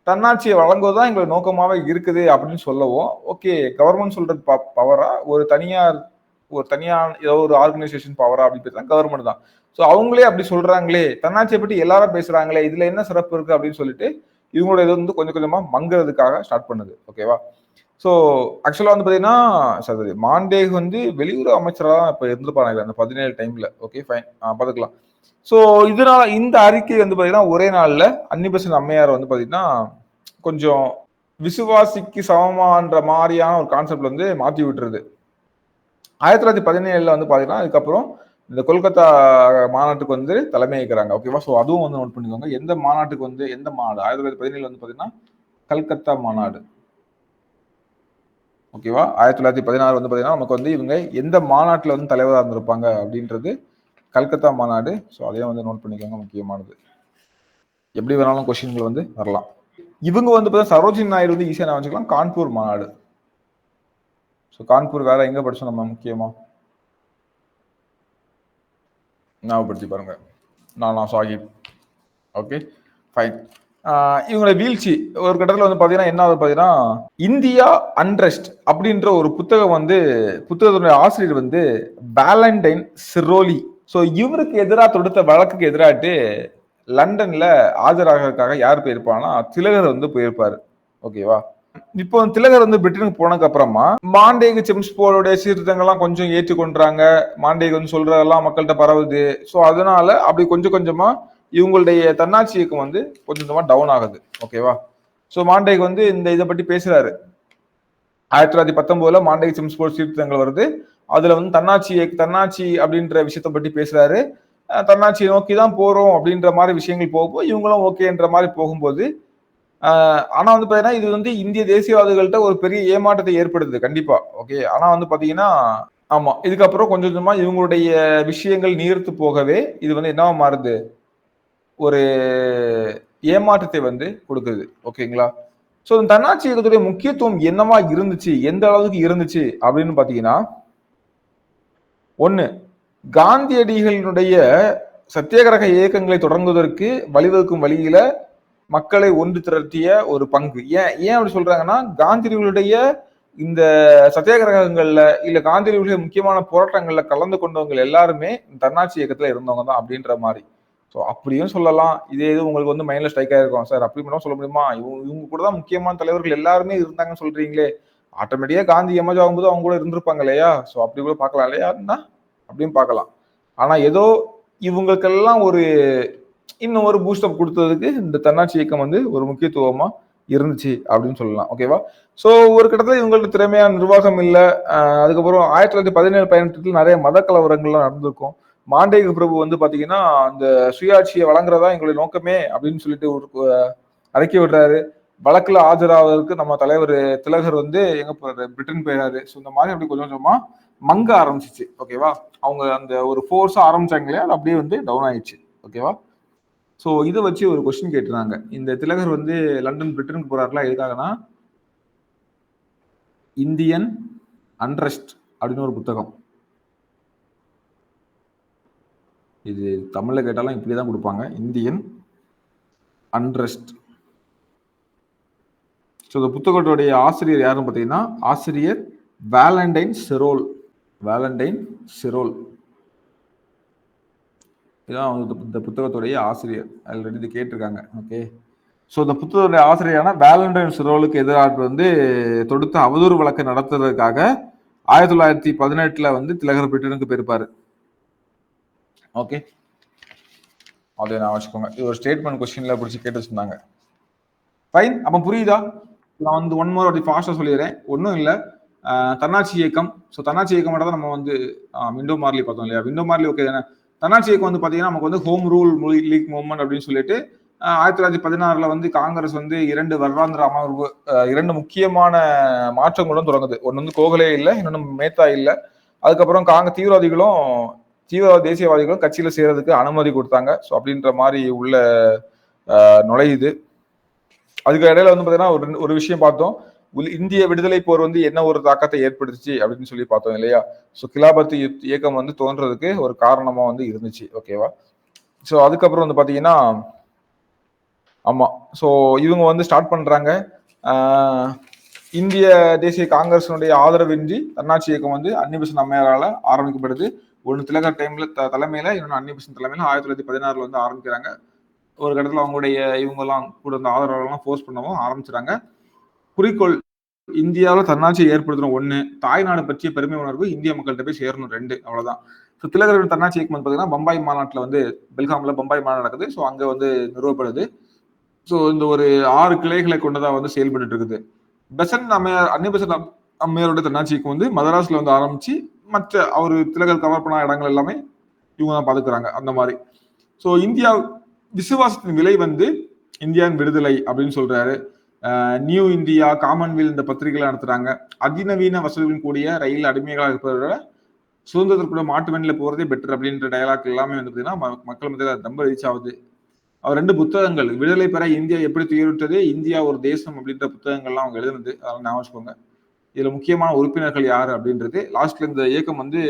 தன்னாட்சியை வழங்குவதுதான் எங்களோட நோக்கமாவே இருக்குது அப்படின்னு சொல்லவும், ஓகே கவர்மெண்ட் சொல்றது பவரா ஒரு தனியார் ஏதோ ஒரு ஆர்கனைசேஷன் பவரா அப்படின்னு பேசுறாங்க, கவர்மெண்ட் தான். ஸோ அவங்களே அப்படி சொல்றாங்களே, தன்னாட்சியை பற்றி எல்லாரும் பேசுறாங்களே, இதுல என்ன சிறப்பு இருக்கு அப்படின்னு சொல்லிட்டு இவங்களோட இது வந்து கொஞ்சம் கொஞ்சமா மங்குறதுக்காக ஸ்டார்ட் பண்ணுது. ஓகேவா? ஸோ ஆக்சுவலா வந்து பாத்தீங்கன்னா சரி மாண்டேக் வந்து வெளியுறவு அமைச்சரா இப்ப இருந்திருப்பாங்க அந்த 17 டைம்ல. ஓகே ஃபைன் பாத்துக்கலாம். ஸோ இதனால இந்த அறிக்கை வந்து பாத்தீங்கன்னா ஒரே நாள்ல அன்னிபெசன்ட் அம்மையார் வந்து பாத்தீங்கன்னா கொஞ்சம் விசுவாசிக்கு சமமான்ற மாதிரியான ஒரு கான்செப்ட்ல வந்து மாத்தி விட்டுருது. 1917 வந்து பாத்தீங்கன்னா அதுக்கப்புறம் இந்த கொல்கத்தா மாநாட்டுக்கு வந்து தலைமை ஏற்கிறாங்க. ஓகேவா? ஸோ அதுவும் வந்து நோட் பண்ணிக்கோங்க. எந்த மாநாட்டுக்கு வந்து எந்த மாநாடு 1917 வந்து பாத்தீங்கன்னா கல்கத்தா மாநாடு. ஓகேவா? 1916 வந்து பாத்தீங்கன்னா நமக்கு வந்து இவங்க எந்த மாநாட்டுல வந்து தலைவராக இருந்திருப்பாங்க அப்படின்றது கல்கத்தா மாநாடு. ஸோ அதையும் வந்து நோட் பண்ணிக்கோங்க, முக்கியமானது. எப்படி வேணாலும் கொஸ்டின்கள் வந்து வரலாம். இவங்க வந்து பார்த்தா சரோஜினி நாயுடு வந்து ஈஸியா நான் வச்சுக்கலாம், கான்பூர் மாநாடு. ஸோ கான்பூர் வேற எங்க படிச்சோம் நம்ம முக்கியமா ஞாபகப்படுத்தி பாருங்க, நானா சாஹிப். Okay fine. இவங்களோட வீழ்ச்சி ஒரு கட்டத்தில் வந்து பார்த்தீங்கன்னா என்ன ஆகுது பார்த்தீங்கன்னா, இந்தியா அன்ரெஸ்ட் அப்படின்ற ஒரு புத்தகம் வந்து புத்தகத்துடைய ஆசிரியர் வந்து வேலண்டைன் சிரோலி. ஸோ இவருக்கு எதிராக தொடுத்த வழக்குக்கு எதிராட்டு லண்டன்ல ஆஜராகிறதுக்காக யார் போயிருப்பாங்கன்னா திலகர் வந்து போயிருப்பாரு. ஓகேவா? இப்போ திலகர் வந்து பிரிட்டனுக்கு போனதுக்கு அப்புறமா மாண்டேகு செம்ஸ்போர்டோட சீர்திருத்தங்கள்லாம் கொஞ்சம் ஏற்றுக்கொண்டாங்க. மாண்டேகு வந்து சொல்றதெல்லாம் மக்கள்கிட்ட பரவுது. ஸோ அதனால அப்படி கொஞ்சம் கொஞ்சமா இவங்களுடைய தன்னாட்சி இயக்கம் வந்து கொஞ்சம் கொஞ்சமா டவுன் ஆகுது. ஓகேவா? ஸோ மாண்டேக் வந்து இந்த இதை பற்றி பேசுறாரு. 1919 மாண்டேக் செம்ஸ்போர்ட் சீர்திருத்தங்கள் வருது. அதுல வந்து தன்னாட்சி அப்படின்ற விஷயத்தை பற்றி பேசுறாரு. தன்னாட்சியை நோக்கி தான் போறோம் அப்படின்ற மாதிரி விஷயங்கள் போகும்போது இவங்களும் ஓகேன்ற மாதிரி போகும்போது ஆனா வந்து பாத்தீங்கன்னா இது வந்து இந்திய தேசியவாதிகள்கிட்ட ஒரு பெரிய ஏமாற்றத்தை ஏற்படுத்துது கண்டிப்பா. ஓகே. ஆனா வந்து பாத்தீங்கன்னா ஆமா இதுக்கப்புறம் கொஞ்சம் கொஞ்சமா இவங்களுடைய விஷயங்கள் நீர்த்து போகவே இது வந்து என்னவா மாறுது, ஒரு ஏமாற்றத்தை வந்து கொடுக்குது. ஓகேங்களா? ஸோ இந்த தன்னாட்சி இயக்கத்துடைய முக்கியத்துவம் என்னவா இருந்துச்சு, எந்த அளவுக்கு இருந்துச்சு அப்படின்னு பாத்தீங்கன்னா, ஒண்ணு காந்தியடிகளினுடைய சத்தியாகிரக இயக்கங்களை தொடங்குவதற்கு வழிவகுக்கும் வழியில மக்களை ஒன்று திரட்டிய ஒரு பங்கு. ஏன் ஏன் அப்படி சொல்றாங்கன்னா, காந்தியடிகளுடைய இந்த சத்தியாகிரகங்கள்ல இல்ல காந்தியடிகளுடைய முக்கியமான போராட்டங்கள்ல கலந்து கொண்டவங்க எல்லாருமே தன்னாட்சி இயக்கத்துல இருந்தவங்க தான் அப்படின்ற மாதிரி. ஸோ அப்படியும் சொல்லலாம். இதே இது உங்களுக்கு வந்து மைண்ட்ல ஸ்ட்ரைக் ஆயிருக்கும். சார் அப்படி மட்டும் சொல்ல முடியுமா? இவங்க கூட தான் முக்கியமான தலைவர்கள் எல்லாருமே இருந்தாங்கன்னு சொல்றீங்களே. ஆட்டோமேட்டிக்கா காந்தி எமர்ஜ் ஆகும்போது அவங்க கூட இருந்திருப்பாங்க இல்லையா? ஸோ அப்படி கூட பார்க்கலாம் இல்லையான்னா அப்படியும் பார்க்கலாம். ஆனா ஏதோ இவங்களுக்கெல்லாம் ஒரு இன்னும் ஒரு பூஸ்டப் கொடுத்ததுக்கு இந்த தன்னாட்சி இயக்கம் வந்து ஒரு முக்கியத்துவமா இருந்துச்சு அப்படின்னு சொல்லலாம். ஓகேவா? ஸோ ஒரு கட்டத்தில் இவங்கள்ட்ட திறமையான நிர்வாகம் இல்லை. அதுக்கப்புறம் 1917-18 நிறைய மத கலவரங்கள்லாம் நடந்திருக்கும். மாண்டேக பிரபு வந்து பாத்தீங்கன்னா அந்த சுயாட்சியை வழங்குறதா எங்களுடைய நோக்கமே அப்படின்னு சொல்லிட்டு ஒரு அறிக்கை விடுறாரு. வழக்குல ஆஜராவதற்கு நம்ம தலைவர் திலகர் வந்து எங்க போறாரு, பிரிட்டன் போயிடாரு. ஸோ இந்த மாதிரி அப்படி கொஞ்சம் கொஞ்சமா மங்க ஆரம்பிச்சிச்சு. ஓகேவா? அவங்க அந்த ஒரு ஃபோர்ஸா ஆரம்பிச்சாங்களே அது அப்படியே வந்து டவுன் ஆயிடுச்சு. ஓகேவா? ஸோ இதை வச்சு ஒரு கொஸ்டின் கேட்டுறாங்க. இந்த திலகர் வந்து லண்டன் பிரிட்டனுக்கு போறாருலாம் எதுக்காகனா, இந்தியன் அன்ரெஸ்ட் அப்படின்னு ஒரு புத்தகம். இது தமிழ்ல கேட்டாலும் இப்படிதான் கொடுப்பாங்க, இந்தியன் அன்ரெஸ்ட். ஸோ இந்த புத்தகத்துடைய ஆசிரியர் யாருன்னு பார்த்தீங்கன்னா ஆசிரியர் வேலண்டைன் சிரோல். வேலண்டைன் சிரோல் இதான் இந்த புத்தகத்துடைய ஆசிரியர். ஆல்ரெடி இது கேட்டிருக்காங்க. ஓகே. ஸோ இந்த புத்தகத்துடைய ஆசிரியரான வேலண்டைன் சிரோலுக்கு எதிராக வந்து தொடுத்த அவதூறு வழக்கை நடத்துறதுக்காக 1918 வந்து திலகர் பிரிட்டனுக்கு போயிருப்பாரு. ஓகே, அதை நான் வச்சுக்கோங்க. இது ஒரு ஸ்டேட்மெண்ட் கொஸ்டின்ல பிடிச்சி கேட்டு சொன்னாங்க. ஃபைன். அப்போ புரியுதா? நான் வந்து ஒன் மோர் அப்படி ஃபாஸ்டா சொல்லிடுறேன். ஒன்றும் இல்லை, தன்னாட்சி இயக்கம். ஸோ தன்னாட்சி இயக்கம் மட்டும் தான் நம்ம வந்து விண்டோ மார்லி பார்த்தோம் இல்லையா? விண்டோ மார்லி ஓகே தானே. தன்னாட்சி இயக்கம் வந்து பார்த்தீங்கன்னா நமக்கு வந்து ஹோம் ரூல் லீக் மூவ்மெண்ட் அப்படின்னு சொல்லிட்டு 1916 வந்து காங்கிரஸ் வந்து 2 வருடாந்திர அமர்வு, 2 முக்கியமான மாற்றங்களுடன் தொடங்குது. ஒன்று வந்து கோகலே இல்லை, இன்னொன்று மேத்தா இல்லை. அதுக்கப்புறம் தீவிரவாத தேசியவாதிகளும் கட்சியில சேர்றதுக்கு அனுமதி கொடுத்தாங்க. ஸோ அப்படின்ற மாதிரி உள்ள நுழையுது. அதுக்கு இடையில வந்து பார்த்தீங்கன்னா ஒரு விஷயம் பார்த்தோம். இந்திய விடுதலை போர் வந்து என்ன ஒரு தாக்கத்தை ஏற்படுத்துச்சு அப்படின்னு சொல்லி பார்த்தோம் இல்லையா? ஸோ கிலாபத் இயக்கம் வந்து தோன்றதுக்கு ஒரு காரணமா வந்து இருந்துச்சு. ஓகேவா? ஸோ அதுக்கப்புறம் வந்து பார்த்தீங்கன்னா, ஆமா. ஸோ இவங்க வந்து ஸ்டார்ட் பண்றாங்க. ஆஹ் இந்திய தேசிய காங்கிரசினுடைய ஆதரவின்றி தன்னாட்சி இயக்கம் வந்து அன்னிபெசன்ட் அம்மையாரால ஆரம்பிக்கப்படுது. ஒன்னு திலகர் டைம்ல தலைமையில, இன்னொன்னு அன்னிபெசன்ட் தலைமையில 1916 வந்து ஆரம்பிக்கிறாங்க. ஒரு கட்டத்துல அவங்களுடைய இவங்க எல்லாம் கூட இருந்த ஆதரவாளர்லாம் ஃபோர்ஸ் பண்ணவும் ஆரம்பிச்சுறாங்க. குறிக்கோள் இந்தியாவில் தன்னாட்சியை ஏற்படுத்தணும் ஒண்ணு, தாய்நாடு பற்றிய பெருமை உணர்வு இந்திய மக்கள்கிட்ட போய் சேரணும் 2, அவ்வளவுதான். ஸோ திலகரின் தன்னாட்சி இயக்கம் வந்து பார்த்தீங்கன்னா பம்பாய் மாநாட்டில் வந்து பெல்காம்ல பம்பாய் மாநாடு நடக்குது. ஸோ அங்க வந்து நிறுவப்படுது. ஸோ இந்த ஒரு 6 கிளைகளை கொண்டதா வந்து செயல்பட்டு இருக்குது. பெசன்ட் அம்மையார் அன்னிபெசன்ட் அம்மையாரோட தன்னாட்சி இயக்கம் வந்து மதராஸ்ல வந்து ஆரம்பிச்சு மற்ற அவர் திலகர் கவர் பண்ண இடங்கள் எல்லாமே இவங்க தான் பாத்துக்கிறாங்க அந்த மாதிரி. ஸோ இந்தியா விசுவாசத்தின் விலை வந்து இந்தியாவின் விடுதலை அப்படின்னு சொல்றாரு. நியூ இந்தியா, காமன்வெல்த் இந்த பத்திரிகைகளை நடத்துறாங்க. அதிநவீன வசதிகளுடன் கூடிய ரயில் அடிமைகளாக இருப்பதை விட சுதந்திரத்துக்குள்ள மாட்டு வண்டியில போறதே பெட்டர் அப்படின்ற டயலாக் எல்லாமே வந்து பார்த்தீங்கன்னா மக்கள் மத்தியில் ரொம்ப ரீச் ஆகுது. அவர் 2 புத்தகங்கள் விடுதலை பெற இந்தியா எப்படி துயருற்றது, இந்தியா ஒரு தேசம் அப்படின்ற புத்தகங்கள்லாம் அவங்க எழுதுனது. அதெல்லாம் ஞாபகம் வச்சுக்கோங்க. இதுல முக்கியமான உறுப்பினர்கள் யாரு அப்படின்றது லாஸ்ட்ல இந்த இயக்கம் வந்து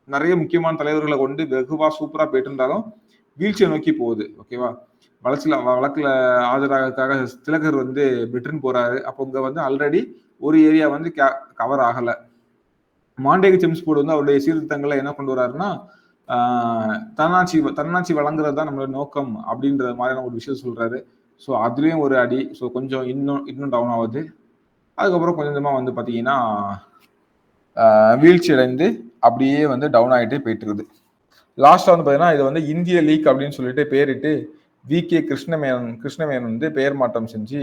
நிறைய முக்கியமான தலைவர்களை கொண்டு வெகுவா சூப்பரா போயிட்டு இருந்தாலும் வீழ்ச்சியை நோக்கி போகுது. ஓகேவா? வழக்குல ஆஜராகிறதுக்காக திலகர் வந்து பிரிட்டன் போறாரு. அப்போ இங்க வந்து ஆல்ரெடி ஒரு ஏரியா வந்து கவர் ஆகல. மாண்டேக செம்ஸ்போர்ட் வந்து அவருடைய சீர்திருத்தங்களை என்ன கொண்டு வர்றாருன்னா, தன்னாட்சி வழங்குறது தான் நம்மளோட நோக்கம் அப்படின்ற மாதிரியான ஒரு விஷயம் சொல்றாரு. ஸோ அதுலயும் ஒரு அடி. ஸோ கொஞ்சம் இன்னும் டவுன் ஆகுது. அதுக்கப்புறம் கொஞ்சம் கொஞ்சமா வந்து பாத்தீங்கன்னா வீழ்ச்சி அடைந்து அப்படியே வந்து டவுன் ஆகிட்டே போயிட்டு இருக்குது. லாஸ்டா வந்து பாத்தீங்கன்னா இது வந்து இந்திய லீக் அப்படின்னு சொல்லிட்டு பேரிட்டு வி.கே. கிருஷ்ணமேனன் வந்து பெயர் மாற்றம் செஞ்சு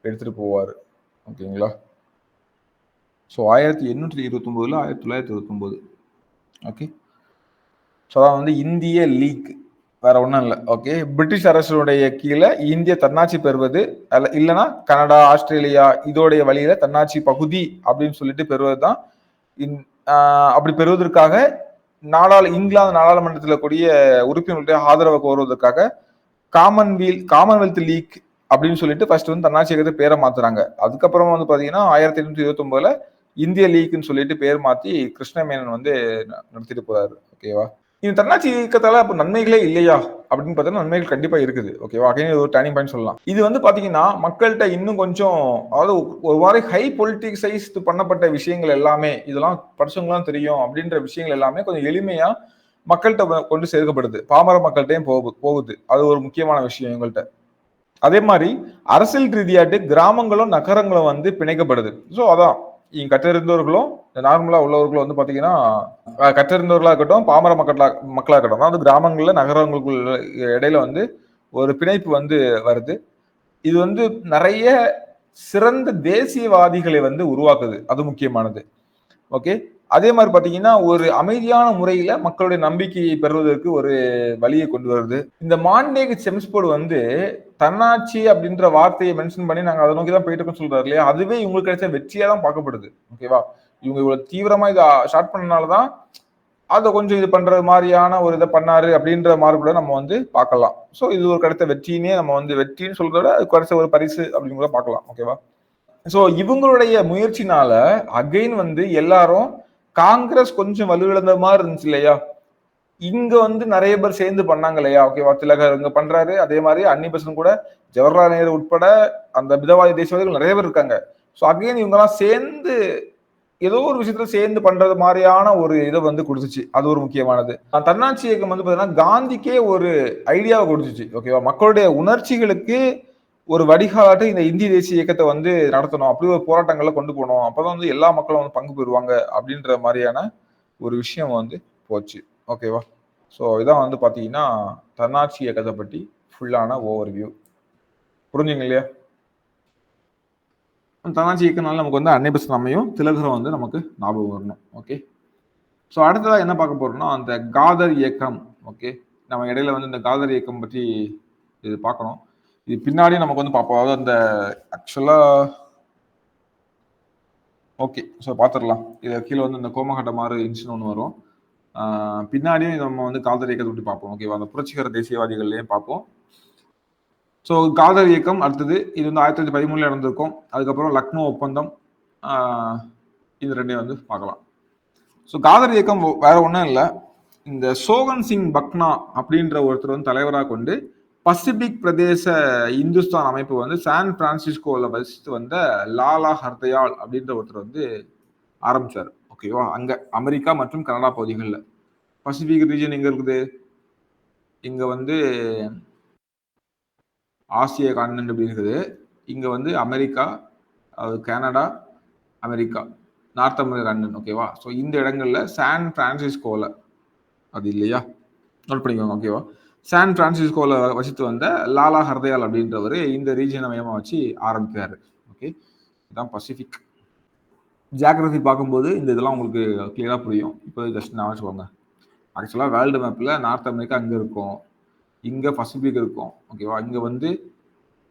எடுத்துட்டு போவாரு. ஓகேங்களா? ஸோ 1829ல 1929. ஓகே. ஸோ அதான் வந்து இந்திய லீக், வேற ஒன்றும் இல்லை. ஓகே. பிரிட்டிஷ் அரசுடைய கீழே இந்திய தன்னாட்சி பெறுவது இல்லைன்னா கனடா, ஆஸ்திரேலியா இதோடைய வழியில தன்னாட்சி பகுதி அப்படின்னு சொல்லிட்டு பெறுவது தான். அப்படி பெறுவதற்காக இங்கிலாந்து நாடாளுமன்றத்தில் கூடிய உறுப்பினர்களுடைய ஆதரவை கோருவதற்காக காமன்வெல்த் லீக் அப்படின்னு சொல்லிட்டு ஃபர்ஸ்ட் வந்து தன்னாட்சி இயக்கத்தை பேரை மாத்துறாங்க. அதுக்கப்புறமா வந்து பாத்தீங்கன்னா 1829ல இந்திய லீக்னு சொல்லிட்டு பேர் மாத்தி கிருஷ்ணமேனன் வந்து நடத்திட்டு போறாரு. ஓகேவா? இந்த தன்னாட்சி இயக்கத்தால அப்ப நன்மைகளே இல்லையா அப்படின்னு பார்த்தா நன்மைகள் கண்டிப்பா இருக்குது. ஓகேவா? அகைன் ஒரு டர்னிங் பாயிண்ட் சொல்லலாம். இது வந்து பாத்தீங்கன்னா மக்கள்கிட்ட இன்னும் கொஞ்சம், அதாவது ஒரு மாதிரி ஹை பொலிட்டிசைஸ் பண்ணப்பட்ட விஷயங்கள் எல்லாமே, இதெல்லாம் படிச்சவங்களாம் தெரியும் அப்படின்ற விஷயங்கள் எல்லாமே கொஞ்சம் எளிமையா மக்கள்கிட்ட கொண்டு சேர்க்கப்படுது. பாமர மக்கள்கிட்டையும் போகுது. அது ஒரு முக்கியமான விஷயம் எங்கள்கிட்ட. அதே மாதிரி அரசியல் ரீதியாட்டு கிராமங்களும் நகரங்களும் வந்து பிணைக்கப்படுது. ஸோ அதான் கற்றிருந்தவர்களும் நார்மலா உள்ளவர்களும் வந்து பாத்தீங்கன்னா கற்றிருந்தவர்களா இருக்கட்டும், பாமர மக்களா இருக்கட்டும், அதாவது கிராமங்கள்ல நகரங்களுக்குள்ள இடையில வந்து ஒரு பிணைப்பு வந்து வருது. இது வந்து நிறைய சிறந்த தேசியவாதிகளை வந்து உருவாக்குது. அது முக்கியமானது. ஓகே. அதே மாதிரி பாத்தீங்கன்னா ஒரு அமைதியான முறையில மக்களுடைய நம்பிக்கையை பெறுவதற்கு ஒரு வழியை கொண்டு வருது. இந்த மாண்டேக செம்ஸ்போர்ட் வந்து தன்னாட்சி அப்படின்ற வார்த்தையை மென்ஷன் பண்ணி நாங்க அதை நோக்கி தான் போயிட்டு இருக்கோம்னு சொல்றாரு இல்லையா? அதுவே இவங்களுக்கு கிடைச்ச வெற்றியா தான் பார்க்கப்படுது. ஓகேவா? இவங்க இவ்வளவு தீவிரமா இதை ஸ்டார்ட் பண்ணனாலதான் அதை கொஞ்சம் இது பண்றது மாதிரியான ஒரு இதை பண்ணாரு அப்படின்ற மாதிரி கூட நம்ம வந்து பார்க்கலாம். ஸோ இது ஒரு கிடைத்த வெற்றினே நம்ம வந்து வெற்றின்னு சொல்றத அது கிடைச்ச ஒரு பரிசு அப்படின்னு கூட பார்க்கலாம். ஓகேவா? ஸோ இவங்களுடைய முயற்சினால அகைன் வந்து எல்லாரும் காங்கிரஸ் கொஞ்சம் வலுவிழந்த மாதிரி இருந்துச்சு இல்லையா? இங்க வந்து நிறைய பேர் சேர்ந்து பண்ணாங்க இல்லையா? ஓகேவா? திலகர் இங்க பண்றாரு. அதே மாதிரி அன்னி கூட ஜவஹர்லால் நேரு உட்பட அந்த மிதவாதி தேசியவாதிகள் நிறைய பேர் இருக்காங்க. ஸோ அகைன் இவங்க எல்லாம் சேர்ந்து ஏதோ ஒரு விஷயத்துல சேர்ந்து பண்றது மாதிரியான ஒரு இதை வந்து கொடுத்துச்சு. அது ஒரு முக்கியமானது. தன்னாட்சி இயக்கம் வந்து பாத்தீங்கன்னா காந்திக்கே ஒரு ஐடியாவை கொடுத்துச்சு. ஓகேவா? மக்களுடைய உணர்ச்சிகளுக்கு ஒரு வடிகாட்டு இந்த இந்திய தேசிய இயக்கத்தை வந்து நடத்தணும். அப்படி ஒரு போராட்டங்களை கொண்டு போகணும். அப்பதான் வந்து எல்லா மக்களும் வந்து பங்கு பெறுவாங்க அப்படின்ற மாதிரியான ஒரு விஷயம் வந்து போச்சு. ஓகேவா? ஸோ இதான் வந்து பாத்தீங்கன்னா தன்னாட்சி இயக்கத்தை பற்றி ஃபுல்லான ஓவர் வியூ. புரிஞ்சுங்க இல்லையா? தன்னாட்சி இயக்கனால நமக்கு வந்து அன்னை பெசன்ட் அம்மையும் திலகரும் வந்து நமக்கு ஞாபகம் வரணும். ஓகே. ஸோ அடுத்ததா என்ன பார்க்க போறோம்னா அந்த காதர் இயக்கம். ஓகே. நம்ம இடையில வந்து இந்த காதர் இயக்கம் பற்றி இது பார்க்கணும். இது பின்னாடி நமக்கு வந்து பார்ப்போம். அதாவது அந்த ஆக்சுவலா ஓகே. ஸோ பார்த்துடலாம். இது கீழே வந்து இந்த கோமகட்டமாறு இன்சிடென்ட் ஒன்று வரும். பின்னாடியும் நம்ம வந்து காதர் இயக்கத்தை பற்றி பார்ப்போம். ஓகேவா? அந்த புரட்சிகர தேசியவாதிகள்லையும் பார்ப்போம். ஸோ காதர் இயக்கம் அடுத்தது இது வந்து 1913 நடந்திருக்கும். அதுக்கப்புறம் லக்னோ ஒப்பந்தம், இது ரெண்டையும் வந்து பார்க்கலாம். ஸோ காதர் இயக்கம் வேற ஒன்றும் இல்லை, இந்த சோகன் சிங் பக்னா அப்படின்ற ஒருத்தர் வந்து தலைவராக கொண்டு பசிபிக் பிரதேச இந்துஸ்தான் அமைப்பு வந்து சான் பிரான்சிஸ்கோவில் வசித்து வந்த லாலா ஹர்தயால் அப்படின்ற ஒருத்தர் வந்து ஆரம்பிச்சார். ஓகேவா, அங்க அமெரிக்கா மற்றும் கனடா பகுதிகளில். பசிபிக் ரீஜன் எங்க இருக்குது, இங்க வந்து ஆசிய கான்டினென்ட் அப்படி இருக்குது. இங்க வந்து America, Canada, America, north America continent. ஓகேவா, ஸோ இந்த இடங்கள்ல சான் பிரான்சிஸ்கோவில், அது இல்லையா, நோட் பண்ணிக்கோங்க. ஓகேவா, சான் பிரான்சிஸ்கோவில் வசித்து வந்த லாலா ஹர்தயால் அப்படின்றவர் இந்த ரீஜனை மையமாக வச்சு ஆரம்பிக்கிறாரு. ஓகே, இதுதான் பசிபிக். ஜியாகிரபி பார்க்கும்போது இந்த இதெல்லாம் உங்களுக்கு கிளியராக புரியும். இப்போ ஜஸ்ட் நான் வச்சுக்கோங்க. ஆக்சுவலாக வேர்ல்டு மேப்பில் நார்த் அமெரிக்கா அங்கே இருக்கும், இங்கே பசிபிக் இருக்கும். ஓகேவா, இங்கே வந்து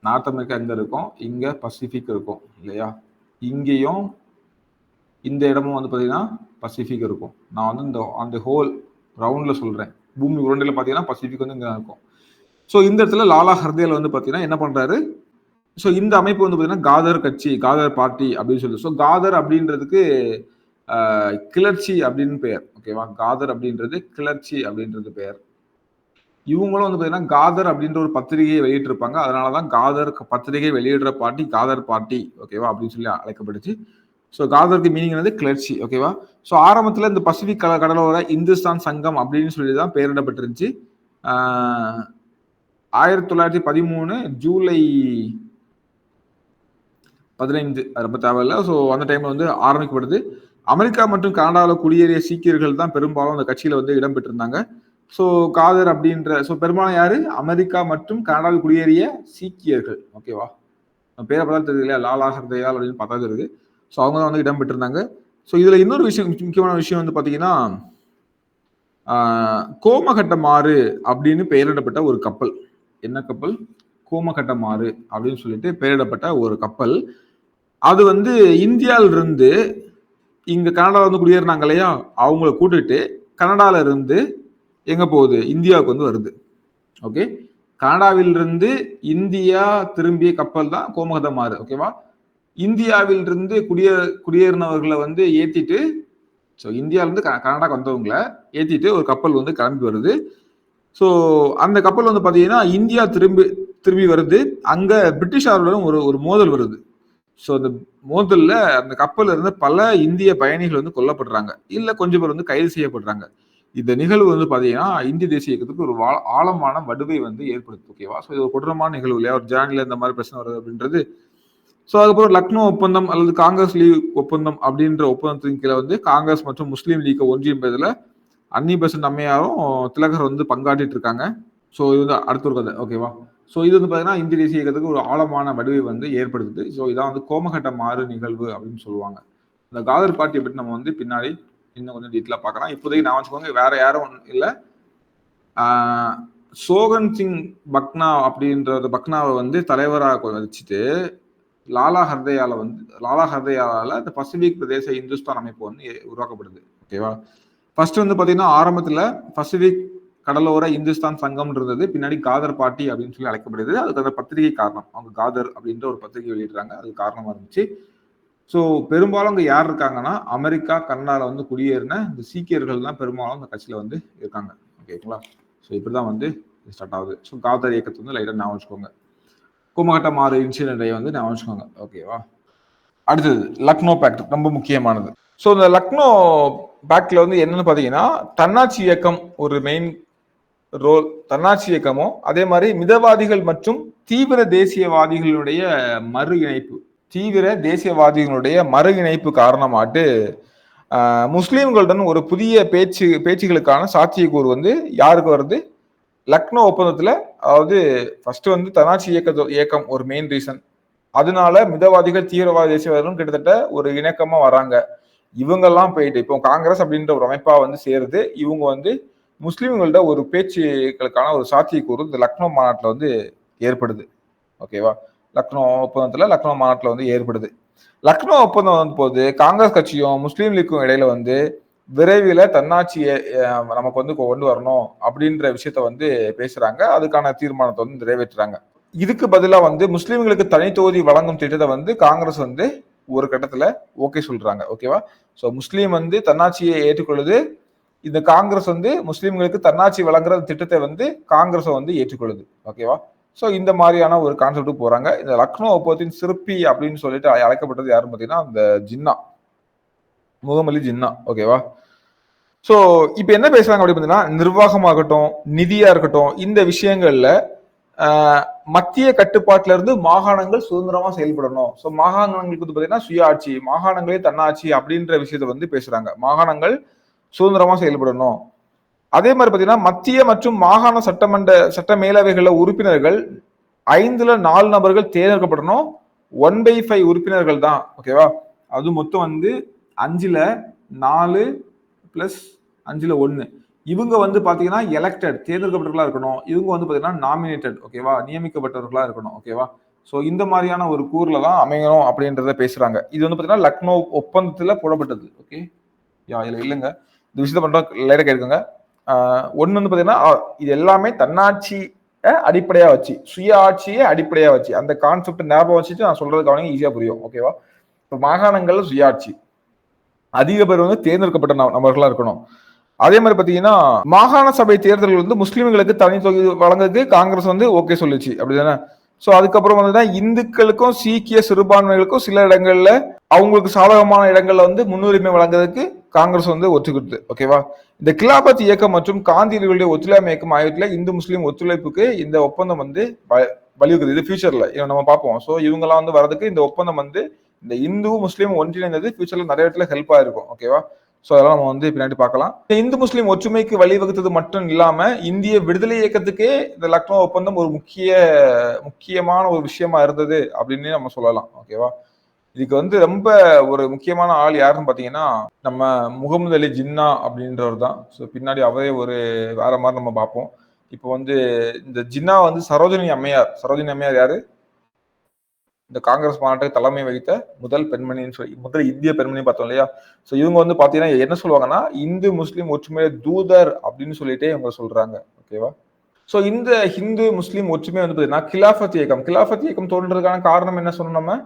நார்த் அமெரிக்கா எங்கே இருக்கும், இங்கே பசிபிக் இருக்கும் இல்லையா. இங்கேயும் இந்த இடமும் வந்து பார்த்தீங்கன்னா பசிபிக் இருக்கும். நான் வந்து இந்த அந்த ஹோல் ரவுண்டில் சொல்கிறேன், பூமி உருண்டையில் பார்த்தீங்கன்னா பசிபிக் வந்து இங்கே தான் இருக்கும். ஸோ இந்த இடத்துல லாலா ஹர்தயால் வந்து பார்த்தீங்கன்னா என்ன பண்ணுறாரு, ஸோ இந்த அமைப்பு வந்து பார்த்தீங்கன்னா காதர் கட்சி, காதர் பார்ட்டி அப்படின்னு சொல்லுது. ஸோ காதர் அப்படின்றதுக்கு கிளர்ச்சி அப்படின்னு பெயர். ஓகேவா, காதர் அப்படின்றது கிளர்ச்சி அப்படின்றது பெயர். இவங்களும் வந்து பார்த்தீங்கன்னா காதர் அப்படின்ற ஒரு பத்திரிகையை வெளியிட்டிருப்பாங்க. அதனாலதான் காதர் பத்திரிகை வெளியிடுற பார்ட்டி காதர் பார்ட்டி, ஓகேவா, அப்படின்னு சொல்லி அழைக்கப்பட்டுச்சு. ஸோ காதருக்கு மீனிங் வந்து கிளர்ச்சி. ஓகேவா, ஸோ ஆரம்பத்தில் இந்த பசிபிக் கடலோர இந்துஸ்தான் சங்கம் அப்படின்னு சொல்லி தான் பெயரிடப்பட்டிருந்துச்சு. 1913 ஜூலை 15, அது ரொம்ப தேவையில்லை. ஸோ அந்த டைம்ல வந்து ஆரம்பிக்கப்படுது. அமெரிக்கா மற்றும் கனடாவில் குடியேறிய சீக்கியர்கள் தான் பெரும்பாலும் அந்த கட்சியில வந்து இடம்பெற்றிருந்தாங்க. ஸோ காதர் அப்படின்ற, ஸோ பெரும்பாலும் யாரு, அமெரிக்கா மற்றும் கனடாவில் குடியேறிய சீக்கியர்கள். ஓகேவா, பேரை பார்த்தா தெரியுது இல்லையா, லாலா ஹர்தயால் அப்படின்னு பார்த்தா தெரியுது. ஸோ அவங்க தான் வந்து இடம்பெற்றிருந்தாங்க. ஸோ இதுல இன்னொரு விஷயம், முக்கியமான விஷயம் வந்து பாத்தீங்கன்னா, கோமகட்டமாறு அப்படின்னு பெயரிடப்பட்ட ஒரு கப்பல். என்ன கப்பல், கோமகட்டமாறு அப்படின்னு சொல்லிட்டு பெயரிடப்பட்ட ஒரு கப்பல். அது வந்து இந்தியாவிலிருந்து இங்க கனடாவில் வந்து குடியேறினாங்க இல்லையா, அவங்கள கூட்டிட்டு கனடால இருந்து எங்க போகுது, இந்தியாவுக்கு வந்து வருது. ஓகே, கனடாவிலிருந்து இந்தியா திரும்பிய கப்பல் தான் கோமகட்டமாறு. ஓகேவா, இந்தியாவில் இருந்து குடியேறினவர்களை வந்து ஏத்திட்டு, ஸோ இந்தியாவிலிருந்து கனடாக்கு வந்தவங்களை ஏத்திட்டு ஒரு கப்பல் வந்து கிளம்பி வருது. ஸோ அந்த கப்பல் வந்து பாத்தீங்கன்னா இந்தியா திரும்பி வருது. அங்க பிரிட்டிஷாருடன் ஒரு மோதல் வருது. ஸோ அந்த மோதல்ல அந்த கப்பல்ல இருந்து பல இந்திய பயணிகள் வந்து கொல்லப்படுறாங்க, இல்ல கொஞ்சம் பேர் வந்து கைது செய்யப்படுறாங்க. இந்த நிகழ்வு வந்து பாத்தீங்கன்னா இந்திய தேசிய இயக்கத்துக்கு ஒரு ஆழமான வடுவை வந்து ஏற்படுத்து. ஓகேவா, ஸோ இது ஒரு கொடூரமான நிகழ்வு இல்லையா, ஒரு ஜேர்னில இந்த மாதிரி பிரச்சனை வருது அப்படின்றது. ஸோ அதுக்கப்புறம் லக்னோ ஒப்பந்தம் அல்லது காங்கிரஸ் லீக் ஒப்பந்தம் அப்படின்ற ஒப்பந்தத்தின் கீழே வந்து காங்கிரஸ் மற்றும் முஸ்லீம் லீக்கை ஒன்றியம்பதுல அன்னி பெசன்ட் அம்மையாரும் திலகர் வந்து பங்காற்றிட்டு இருக்காங்க. ஸோ இது வந்து அடுத்த ஒரு கதை. ஓகேவா, ஸோ இது வந்து பார்த்தீங்கன்னா இந்திய தேசிய இயக்கத்துக்கு ஒரு ஆழமான வடிவை வந்து ஏற்படுத்துது. ஸோ இதான் வந்து கோமகட்ட மாறு நிகழ்வு அப்படின்னு சொல்லுவாங்க. இந்த காதர் பார்ட்டியை பற்றி நம்ம வந்து பின்னாடி இன்னும் கொஞ்சம் டீட்டெயிலாக பார்க்கலாம். இப்போதைக்கு நான் வச்சுக்கோங்க, வேற யாரும் ஒன்றும் இல்லை, சோகன் சிங் பக்னா அப்படின்ற பக்னாவை வந்து தலைவராக வச்சுட்டு லாலா ஹர்தயாலால இந்த பசிபிக் பிரதேச இந்துஸ்தான் அமைப்பு வந்து உருவாக்கப்படுது. ஓகேவா, ஃபர்ஸ்ட் வந்து பாத்தீங்கன்னா ஆரம்பத்துல பசிபிக் கடலோர இந்துஸ்தான் சங்கம் இருந்தது, பின்னாடி காதர் பார்ட்டி அப்படின்னு சொல்லி அழைக்கப்படுது. அதுக்கு அந்த பத்திரிகை காரணம், அவங்க காதர் அப்படின்ற ஒரு பத்திரிகை வெளியிடுறாங்க, அது காரணமா இருந்துச்சு. ஸோ பெரும்பாலும் அங்க யார் இருக்காங்கன்னா அமெரிக்கா கனடால வந்து குடியேறின இந்த சீக்கியர்கள் தான் பெரும்பாலும் அந்த கட்சியில வந்து இருக்காங்க. ஓகேங்களா, ஸோ இப்படிதான் வந்து ஸ்டார்ட் ஆகுது. ஸோ காதர் இயக்கத்தை வந்து லைட்டா ஞாபகம் வச்சுக்கோங்க. கோமகட்டமாறு இன்சிடென்ட்டை வந்து ஞாபகம் வச்சுக்கோங்க. ஓகேவா, அடுத்தது லக்னோ பேக்ட், ரொம்ப முக்கியமானது. ஸோ இந்த லக்னோ பேக்ட்ல வந்து என்னன்னு பாத்தீங்கன்னா தன்னாட்சி இயக்கம் ஒரு மெயின் ரோல். தன்னாட்சி இயக்கமும் அதே மாதிரி மிதவாதிகள் மற்றும் தீவிர தேசியவாதிகளுடைய மறு இணைப்பு காரணமாட்டு முஸ்லீம்களுடன் ஒரு புதிய பேச்சுகளுக்கான சாத்தியக்கூறு வந்து யாருக்கு வருது, லக்னோ ஒப்பந்தத்துல. அதாவது ஃபர்ஸ்ட் வந்து தன்னாட்சி இயக்கம் ஒரு மெயின் ரீசன், அதனால மிதவாதிகள் தீவிரவாத தேசியவாதிகளும் கிட்டத்தட்ட ஒரு இணக்கமா வராங்க. இவங்கெல்லாம் போயிட்டு இப்போ காங்கிரஸ் அப்படின்ற ஒரு அமைப்பா வந்து சேருது. இவங்க வந்து முஸ்லீம்கள்ட்ட ஒரு பேச்சுக்களுக்கான ஒரு சாத்தியக்கூறு இந்த லக்னோ மாநாட்டில் வந்து ஏற்படுது. ஓகேவா, லக்னோ மாநாட்டில் வந்து ஏற்படுது. லக்னோ ஒப்பந்தம் வந்து போது காங்கிரஸ் கட்சியும் முஸ்லீம் லீக்கும் இடையில வந்து விரைவில் தன்னாட்சியை நமக்கு வந்து கொண்டு வரணும் அப்படின்ற விஷயத்த வந்து பேசுறாங்க. அதுக்கான தீர்மானத்தை வந்து நிறைவேற்றுறாங்க. இதுக்கு பதிலா வந்து முஸ்லிம்களுக்கு தனி தொகுதி வழங்கும் திட்டத்தை வந்து காங்கிரஸ் வந்து ஒரு கட்டத்துல ஓகே சொல்றாங்க. ஓகேவா? சோ முஸ்லீம் வந்து தன்னாட்சியை ஏற்றுக்கொள்ளுது. இந்த காங்கிரஸ் வந்து முஸ்லிம்களுக்கு தன்னாட்சி வழங்குற திட்டத்தை வந்து காங்கிரஸ் வந்து ஏற்றுக்கொள்ளுது. ஓகேவா? சோ இந்த மாதிரியான ஒரு கான்செப்ட் போறாங்க. இந்த லக்னோ ஒப்பந்தத்தின் சிற்பி அப்படின்னு சொல்லிட்டு அழைக்கப்பட்டது யாருன்னு பாத்தீங்கன்னா அந்த ஜின்னா, முகமது அலி ஜின்னா. ஓகேவா? சோ இப்ப என்ன பேசுறாங்க அப்படி பாத்தீங்கன்னா, நிர்வாகமாகட்டும், நிதியா இருக்கட்டும், இந்த விஷயங்கள்ல மத்திய கட்டுப்பாட்டில இருந்து மாகாணங்கள் சுதந்திரமா செயல்படணும். சோ மாகாணங்களுக்கு வந்து பாத்தீங்கன்னா சுயாட்சி, மாகாணங்களே தன்னாட்சி அப்படின்ற விஷயத்த வந்து பேசுறாங்க. மாகாணங்கள் சுதந்திரமா செயல்படணும். அதே மாதிரி பாத்தீங்கன்னா மத்திய மற்றும் மாகாண சட்ட மேலவைகள உறுப்பினர்கள் 4 நபர்கள் தேர்ந்தெடுக்கப்படணும். 1/5 உறுப்பினர்கள் தான். ஓகேவா? அது மொத்தம் வந்து 4 பிளஸ் 1. இவங்க வந்து பாத்தீங்கன்னா எலெக்டட், தேர்ந்தெடுக்கப்பட்டவர்களா இருக்கணும். இவங்க வந்து பாத்தீங்கன்னா நாமினேட்டட். ஓகேவா? நியமிக்கப்பட்டவர்களா இருக்கணும். ஓகேவா? சோ இந்த மாதிரியான ஒரு கூறுல தான் அமையணும் அப்படின்றத பேசுறாங்க. இது வந்து பாத்தீங்கன்னா லக்னோ ஒப்பந்தத்துல போடப்பட்டது. ஓகே, இதுல இல்லைங்க, இந்த விஷயத்த பண்றோம் லைட்டா கேட்குங்க. ஒன்னு வந்து பாத்தீங்கன்னா இது எல்லாமே தன்னாட்சி அடிப்படையா வச்சு, சுய ஆட்சியை அடிப்படையா வச்சு, அந்த கான்செப்ட் ஞாபகம் வச்சுட்டு நான் சொல்றது கவனிங்க, ஈஸியா புரியும். ஓகேவா? இப்போ மாகாணங்கள்ல சுயாட்சி, அதிக பேர் வந்து தேர்ந்தெடுக்கப்பட்ட நபர்களா இருக்கணும். அதே மாதிரி பாத்தீங்கன்னா மாகாண சபை தேர்தல்கள் வந்து முஸ்லிம்களுக்கு தனி தொகுதி வழங்குறதுக்கு காங்கிரஸ் வந்து ஓகே சொல்லுச்சு, அப்படிதானே? சோ அதுக்கப்புறம் வந்து இந்துக்களுக்கும் சீக்கிய சிறுபான்மைகளுக்கும் சில இடங்கள்ல அவங்களுக்கு சாதகமான இடங்கள்ல வந்து முன்னுரிமை வழங்குறதுக்கு காங்கிரஸ் வந்து ஒத்துக்கிட்டு. ஓகேவா? இந்த கிலாபத் இயக்கம் மற்றும் காந்தியர்களுடைய ஒத்துழைமை இயக்கம் ஆகியவற்றில இந்து முஸ்லீம் ஒத்துழைப்புக்கு இந்த ஒப்பந்தம் வந்து வலியுறுத்துது. இது ஃபியூச்சர்ல நம்ம பார்ப்போம். ஸோ இவங்கெல்லாம் வந்து வரதுக்கு இந்த ஒப்பந்தம் வந்து இந்த இந்து முஸ்லீம் ஒன்றிணைந்தது ஃபியூச்சர்ல நிறைய இடத்துல ஹெல்ப்பா இருக்கும். ஓகேவா? ஸோ அதெல்லாம் நம்ம வந்து பின்னாடி பார்க்கலாம். இந்து முஸ்லீம் ஒற்றுமைக்கு வழிவகுத்தது மட்டும் இல்லாம இந்திய விடுதலை இயக்கத்துக்கே இந்த லக்னோ ஒப்பந்தம் ஒரு முக்கியமான ஒரு விஷயமா இருந்தது அப்படின்னு நம்ம சொல்லலாம். ஓகேவா? இதுக்கு வந்து ரொம்ப ஒரு முக்கியமான ஆள் யாருன்னு பாத்தீங்கன்னா நம்ம முகமது அலி ஜின்னா அப்படின்றவர் தான். ஸோ பின்னாடி அவரே ஒரு வேற மாதிரி நம்ம பார்ப்போம். இப்போ வந்து இந்த ஜின்னா வந்து சரோஜினி அம்மையார் யாரு? இந்த காங்கிரஸ் மாநாட்டுக்கு தலைமை வகித்த முதல் பெண்மணின்னு சொல்லி, முதல் இந்திய பெண்மணி பார்த்தோம் இல்லையா? ஸோ இவங்க வந்து பாத்தீங்கன்னா என்ன சொல்லுவாங்கன்னா இந்து முஸ்லீம் ஒற்றுமை தூதர் அப்படின்னு சொல்லிட்டே இவங்க சொல்றாங்க. ஓகேவா? ஸோ இந்த ஹிந்து முஸ்லீம் ஒற்றுமை வந்து பாத்தீங்கன்னா கிலாஃபத் இயக்கம் தோன்றதுக்கான காரணம் என்ன சொன்னோம் நம்ம?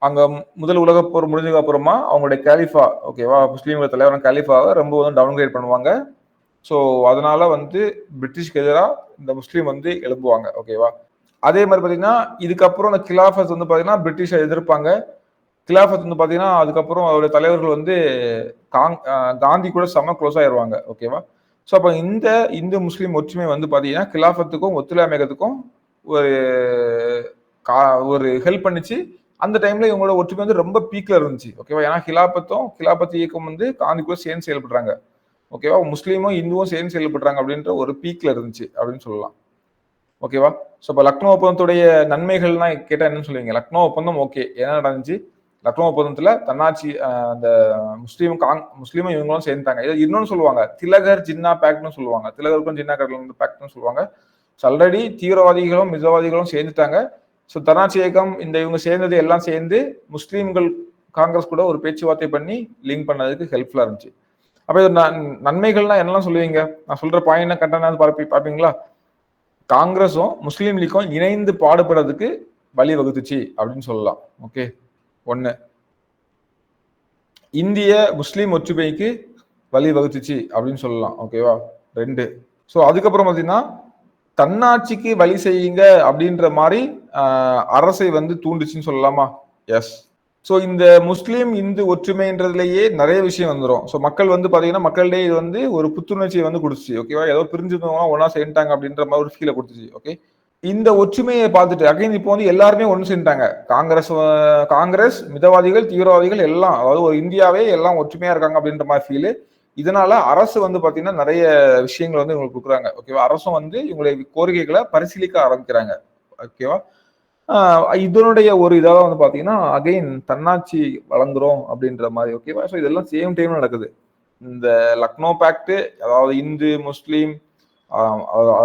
அங்க முதல் உலகப் போர் முடிஞ்சதுக்கு அப்புறமா அவங்களுடைய கேலிஃபா, ஓகேவா, முஸ்லீம்கள தலைவரான கேலிஃபாவை ரொம்ப வந்து டவுன்கிரேட் பண்ணுவாங்க. ஸோ அதனால வந்து பிரிட்டிஷ்க்கு எதிராக இந்த முஸ்லீம் வந்து எழுப்புவாங்க. ஓகேவா? அதே மாதிரி பாத்தீங்கன்னா இதுக்கப்புறம் இந்த கிலாஃபத் வந்து பாத்தீங்கன்னா பிரிட்டிஷை எதிர்ப்பாங்க. கிலாஃபத் வந்து பாத்தீங்கன்னா அதுக்கப்புறம் அவருடைய தலைவர்கள் வந்து காந்தி கூட செம க்ளோஸ் ஆயிருவாங்க. ஓகேவா? ஸோ அப்போ இந்த இந்து முஸ்லீம் ஒற்றுமை வந்து பாத்தீங்கன்னா கிலாஃபத்துக்கும் ஒத்துழையாமை இயக்கத்துக்கும் ஒரு ஒரு ஹெல்ப் பண்ணிச்சு. அந்த டைம்ல இவங்களோட ஒற்றுமை வந்து ரொம்ப பீக்ல இருந்துச்சு. ஓகேவா? ஏன்னா கிலாபத் இயக்கம் வந்து காந்தி கூட சேர்ந்து செயல்படுறாங்க. ஓகேவா? முஸ்லீமும் இந்துவும் சேர்ந்து செயல்படுறாங்க அப்படின்ற ஒரு பீக்ல இருந்துச்சு அப்படின்னு சொல்லலாம். ஓகேவா? ஸோ இப்போ லக்னோ ஒப்பந்தத்துடைய நன்மைகள்லாம் கேட்டா என்ன சொல்லுவீங்க? லக்னோ ஒப்பந்தம் ஓகே, என்ன நடந்துச்சு? லக்னோ ஒப்பந்தத்துல தன்னாட்சி அந்த முஸ்லீமும் இவங்களும் சேர்ந்துட்டாங்க. இன்னொன்னு சொல்லுவாங்க, திலகர் ஜின்னா பேக்ட்னு சொல்லுவாங்க. திலகருக்கும் ஜின்னா பேக்ட்னு சொல்லுவாங்க. ஆல்ரெடி தீவிரவாதிகளும் மிதவாதிகளும் சேர்ந்துட்டாங்க. ஸோ தன்னாட்சி இயக்கம் இவங்க சேர்ந்தது எல்லாம் சேர்ந்து முஸ்லீம்கள் காங்கிரஸ் கூட ஒரு பேச்சுவார்த்தை பண்ணி லிங்க் பண்ணதுக்கு ஹெல்ப்ஃபுல்லா இருந்துச்சு. அப்ப இது நன்மைகள்னா என்னெல்லாம் சொல்லுவீங்க? நான் சொல்ற பாயிண்ட் கரெக்டான பார்ப்பீங்களா? காங்கிரஸும் முஸ்லீம் லீக்கும் இணைந்து பாடுபடுறதுக்கு வழி வகுத்துச்சு அப்படின்னு சொல்லலாம். ஓகே, 1. இந்திய முஸ்லீம் ஒற்றுமைக்கு வழி வகுத்துச்சு அப்படின்னு சொல்லலாம். ஓகேவா? 2. ஸோ அதுக்கப்புறம் பாத்தீங்கன்னா தன்னாட்சிக்கு வழி செய்யுங்க அப்படின்ற மாதிரி அரசை வந்து தூண்டுச்சுன்னு சொல்லலாமா? எஸ். ஸோ இந்த முஸ்லீம் இந்து ஒற்றுமைன்றதுலயே நிறைய விஷயம் வந்துடும். ஸோ மக்கள் வந்து பாத்தீங்கன்னா மக்களிடையே இது வந்து ஒரு புத்துணர்ச்சியை வந்து கொடுத்துச்சு. ஓகேவா? ஏதோ பிரிஞ்சிருந்தவங்க ஒன்னா சேர்ந்துட்டாங்க அப்படின்ற மாதிரி ஒரு ஃபீலை கொடுத்துச்சு. ஓகே, இந்த ஒற்றுமையை பார்த்துட்டு அகைன் இப்போ வந்து எல்லாருமே ஒன்று சேர்ந்துட்டாங்க. காங்கிரஸ் மிதவாதிகள் தீவிரவாதிகள் எல்லாம், அதாவது ஒரு இந்தியாவே எல்லாம் ஒற்றுமையா இருக்காங்க அப்படின்ற மாதிரி ஃபீல். இதனால அரசு வந்து பாத்தீங்கன்னா நிறைய விஷயங்கள் வந்து இவங்களுக்கு கொடுக்குறாங்க. ஓகேவா? அரசும் வந்து இவங்களுடைய கோரிக்கைகளை பரிசீலிக்க ஆரம்பிக்கிறாங்க. ஓகேவா? இதனுடைய ஒரு இதாக வந்து பாத்தீங்கன்னா அகைன் தன்னாட்சி வழங்குறோம் அப்படின்ற மாதிரி. ஓகேவா? ஸோ இதெல்லாம் சேம் டைம் நடக்குது. இந்த லக்னோ பேக்ட், அதாவது இந்து முஸ்லீம்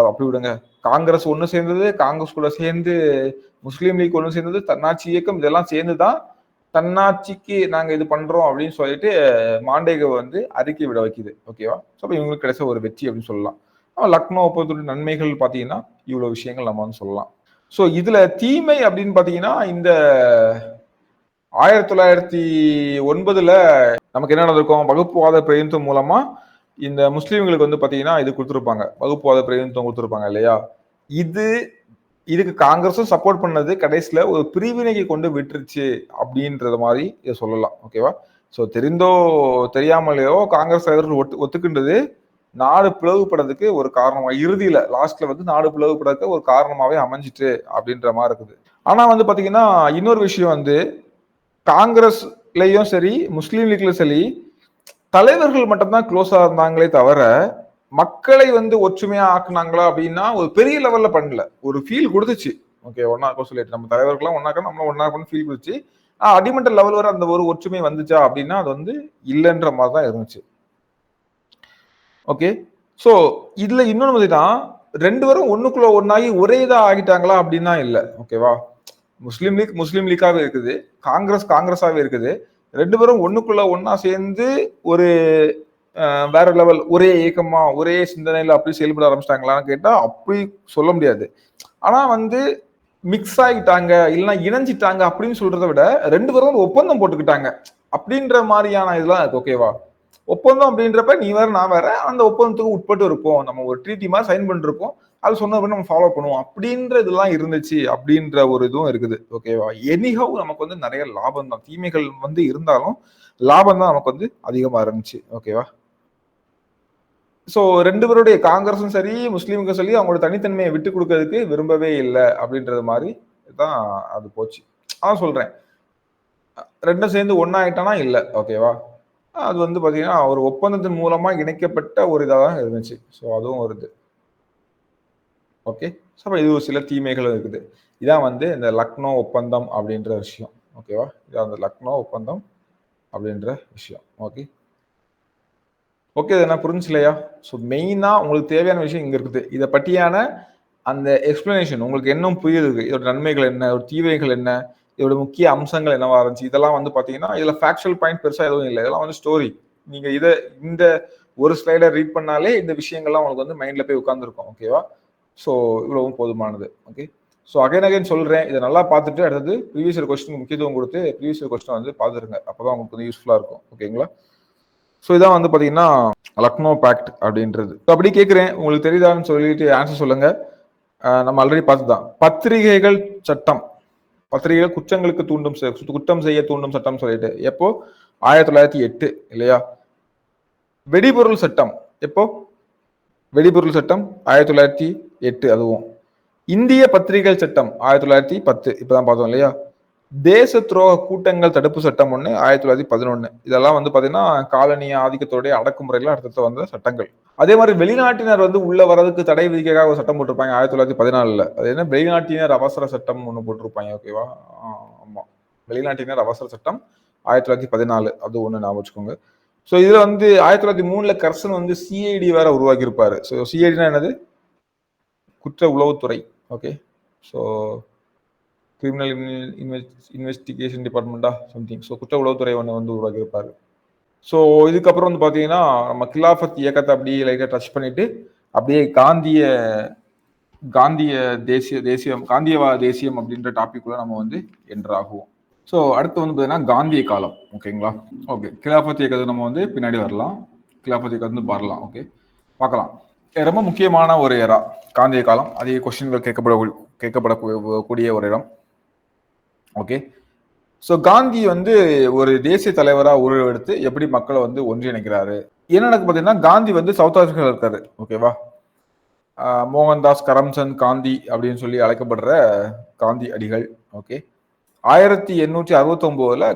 அப்படி விடுங்க, காங்கிரஸ் ஒன்று சேர்ந்தது, காங்கிரஸ் கூட சேர்ந்து முஸ்லீம் லீக் ஒன்று சேர்ந்தது, தன்னாட்சி இயக்கம், இதெல்லாம் சேர்ந்துதான் தன்னாட்சிக்கு நாங்க இது பண்றோம் அப்படின்னு சொல்லிட்டு மாண்டேக வந்து அறிக்கை விட வைக்குது. ஓகேவா? ஸோ அப்போ இவங்களுக்கு கிடைச்ச ஒரு வெற்றி அப்படின்னு சொல்லலாம். லக்னோ ஒப்பந்தத்துடைய நன்மைகள் பார்த்தீங்கன்னா இவ்வளவு விஷயங்கள் நம்ம வந்து சொல்லலாம். ஸோ இதுல தீமை அப்படின்னு பாத்தீங்கன்னா இந்த 1909 நமக்கு என்ன நடந்திருக்கும், வகுப்புவாத பிரதிநிதித்துவம் மூலமா இந்த முஸ்லீம்களுக்கு வந்து பாத்தீங்கன்னா இது கொடுத்துருப்பாங்க, வகுப்புவாத பிரதிநிதித்துவம் கொடுத்துருப்பாங்க இல்லையா. இது இதுக்கு காங்கிரஸும் சப்போர்ட் பண்ணது கடைசியில ஒரு பிரிவினைக்கு கொண்டு விட்டுருச்சு அப்படின்றது மாதிரி இதை சொல்லலாம். ஓகேவா. ஸோ தெரிந்தோ தெரியாமலையோ காங்கிரஸ் தலைவர்கள் ஒத்துக்கின்றது நாடு பிளவுபடுறதுக்கு ஒரு காரணமா, இறுதியில லாஸ்ட்ல வந்து நாடு பிளவுபடுறதுக்கு ஒரு காரணமாவே அமைஞ்சிட்டு அப்படின்ற மாதிரி இருக்குது. ஆனா வந்து பாத்தீங்கன்னா இன்னொரு விஷயம் வந்து காங்கிரஸ்லயும் சரி முஸ்லீம் லீக்லயும் சரி தலைவர்கள் மட்டும்தான் க்ளோஸா இருந்தாங்களே தவிர மக்களை வந்து ஒற்றுமையா ஆக்குனாங்களா அப்படின்னா ஒரு பெரிய லெவல்ல பண்ணல. ஒரு ஃபீல் கொடுத்துச்சு. ஓகே ஒன்னா இருக்கும் சொல்லிட்டு நம்ம தலைவர்கள்லாம் ஒன்னாக்க நம்மள ஒன்னா இருக்கும் ஃபீல் கொடுத்துச்சு. அடிமட்ட லெவல் வரை அந்த ஒரு ஒற்றுமை வந்துச்சா அப்படின்னா அது வந்து இல்லைன்ற மாதிரி தான் இருந்துச்சு. ஓகே. ஸோ இதுல இன்னொன்று பார்த்தீங்கன்னா 2 பேரும் ஒண்ணுக்குள்ள ஒன்னாகி ஒரே இதா ஆகிட்டாங்களா அப்படின்னா இல்லை. ஓகேவா. முஸ்லீம் லீக்காவே இருக்குது, காங்கிரஸாவே இருக்குது. 2 பேரும் ஒண்ணுக்குள்ள ஒன்னா சேர்ந்து ஒரு வேற லெவல் ஒரே இயக்கமா ஒரே சிந்தனையில அப்படி செயல்பட ஆரம்பிச்சிட்டாங்களான்னு கேட்டா அப்படி சொல்ல முடியாது. ஆனா வந்து மிக்ஸ் ஆகிட்டாங்க இல்லைன்னா இணைஞ்சிட்டாங்க அப்படின்னு சொல்றதை விட 2 பேரும் ஒப்பந்தம் போட்டுக்கிட்டாங்க அப்படின்ற மாதிரியான இதெல்லாம் இருக்கு. ஓகேவா. ஒப்பந்தம் அப்படின்றப்ப நீ வேற நான் வேற அந்த ஒப்பந்தத்துக்கு உட்பட்டு இருப்போம், நம்ம ஒரு ட்ரீட்டி மாதிரி சைன் பண்ணிருப்போம், அது சொன்னபடி நம்ம ஃபாலோ பண்ணுவோம் அப்படின்ற இதெல்லாம் இருந்துச்சு அப்படின்ற ஒரு இதுவும் இருக்குது. ஓகேவா. எனிஹவ் நமக்கு வந்து நிறைய லாபம் தான், தீமைகள் வந்து இருந்தாலும் லாபம் தான் நமக்கு வந்து அதிகமா இருந்துச்சு. ஓகேவா. ஸோ 2 பேருடைய காங்கிரஸும் சரி முஸ்லீமுக்கும் சரி அவங்களோட தனித்தன்மையை விட்டு கொடுக்கறதுக்கு விரும்பவே இல்லை அப்படின்றது மாதிரி தான் அது போச்சு. அதான் சொல்றேன், 2 சேர்ந்து ஒன்னா ஆயிட்டானா இல்லை. ஓகேவா. அது வந்து பாத்தீங்கன்னா ஒரு ஒப்பந்தத்தின் மூலமா இணைக்கப்பட்ட ஒரு இதாக தான் இருந்துச்சு. ஸோ அதுவும் வருது. ஓகே. ஸோ இது ஒரு சில தீமைகளும் இருக்குது. இதான் வந்து இந்த லக்னோ ஒப்பந்தம் அப்படின்ற விஷயம். ஓகேவா. இதான் அந்த லக்னோ ஒப்பந்தம் அப்படின்ற விஷயம். ஓகே. ஓகே. இது என்ன புரிஞ்சு இல்லையா. ஸோ மெயினா உங்களுக்கு தேவையான விஷயம் இங்க இருக்குது. இதை பற்றியான அந்த எக்ஸ்பிளனேஷன் உங்களுக்கு இன்னும் புரியுது. இதோட நன்மைகள் என்ன, ஒரு தீமைகள் என்ன, இதோட முக்கிய அம்சங்கள் என்னவா இருந்துச்சு, இதெல்லாம் வந்து பாத்தீங்கன்னா இதுல ஃபேக்சுவல் பாயிண்ட் பெருசா எதுவும் இல்லை. இதெல்லாம் வந்து ஸ்டோரி. நீங்க இந்த ஒரு ஸ்லைடை ரீட் பண்ணாலே இந்த விஷயங்கள்லாம் உங்களுக்கு வந்து மைண்ட்ல போய் உட்கார்ந்துருக்கும். ஓகேவா. ஸோ இவ்வளவும் போதுமானது. ஓகே. ஸோ அகைன் சொல்றேன், இதை நல்லா பார்த்துட்டு அடுத்தது ப்ரீவியஸ் இயர் கொஸ்டின் முக்கியத்துவம் கொடுத்து ப்ரீவியஸ் இயர் கொஸ்டின் வந்து பார்த்துருங்க. அப்பதான் உங்களுக்கு வந்து யூஸ்ஃபுல்லா இருக்கும். ஓகேங்களா. ஸோ இதான் வந்து பாத்தீங்கன்னா லக்னோ பேக்ட் அப்படின்றது. அப்படி கேட்கிறேன், உங்களுக்கு தெரியுதான்னு சொல்லிட்டு ஆன்சர் சொல்லுங்க. நம்ம ஆல்ரெடி பார்த்துதான் பத்திரிகைகள் சட்டம், பத்திரிகைகள் குற்றங்களுக்கு குற்றம் செய்ய தூண்டும் சட்டம் சொல்லிட்டு எப்போ 1908 இல்லையா. வெடிபொருள் சட்டம் எப்போ, வெடிபொருள் சட்டம் 1908. அதுவும் இந்திய பத்திரிகைகள் சட்டம் 1910 இப்பதான் பார்த்தோம் இல்லையா. தேச துரோக கூட்டங்கள் தடுப்பு சட்டம் 1911. இதெல்லாம் வந்து பாத்தீங்கன்னா காலனிய ஆதிக்கத்தோடைய அடக்குமுறைகள் அடுத்த வந்த சட்டங்கள். அதே மாதிரி வெளிநாட்டினர் வந்து உள்ள வரதுக்கு தடை விதிக்காக ஒரு சட்டம் போட்டிருப்பாங்க 1914. அது என்ன வெளிநாட்டினர் அவசர சட்டம் ஒண்ணு போட்டிருப்பாங்க. ஓகேவா. ஆமா, வெளிநாட்டினர் அவசர சட்டம் 1914. அது ஒண்ணு ஞாபகம் வச்சுக்கோங்க. ஸோ இதுல வந்து 1903 கர்சன் வந்து சிஐடி வேற உருவாக்கி இருப்பாரு. ஸோ சிஐடினா என்னது, குற்ற உளவுத்துறை. ஓகே. ஸோ கிரிமினல் இன்வெஸ்டிகேஷன் டிபார்ட்மெண்டா சம்திங். ஸோ குற்ற உளவுத்துறை ஒன்று வந்து உருவாக்கி இருப்பாரு. ஸோ இதுக்கப்புறம் வந்து பார்த்தீங்கன்னா நம்ம கிலாஃபத் இயக்கத்தை அப்படியே லைட்டாக டச் பண்ணிட்டு அப்படியே காந்திய தேசியம் காந்தியவாத தேசியம் அப்படின்ற டாபிக்குள்ள நம்ம வந்து என்ட்ராகுவோம். ஸோ அடுத்து வந்து பார்த்தீங்கன்னா காந்திய காலம். ஓகேங்களா. ஓகே. கிலாஃபத் இயக்கத்தை நம்ம வந்து பின்னாடி வரலாம், கிலாஃபத் இயக்கத்தை வந்து வரலாம். ஓகே, பார்க்கலாம். ரொம்ப முக்கியமான ஒரு ஏரா காந்திய காலம். அதிக கொஸ்டின்கள் கேட்கப்படக்கூடிய ஒரு இடம். ஓகே. ஸோ காந்தி வந்து ஒரு தேசிய தலைவராக உருவெடுத்து எப்படி மக்களை வந்து ஒன்றிணைக்கிறாரு. என்ன நடக்கு பார்த்தீங்கன்னா காந்தி வந்து சவுத் ஆப்பிரிக்காவில் இருக்காரு. ஓகேவா. மோகன்தாஸ் கரம்சந்த் காந்தி அப்படின்னு சொல்லி அழைக்கப்படுற காந்தி அடிகள். ஓகே. 1869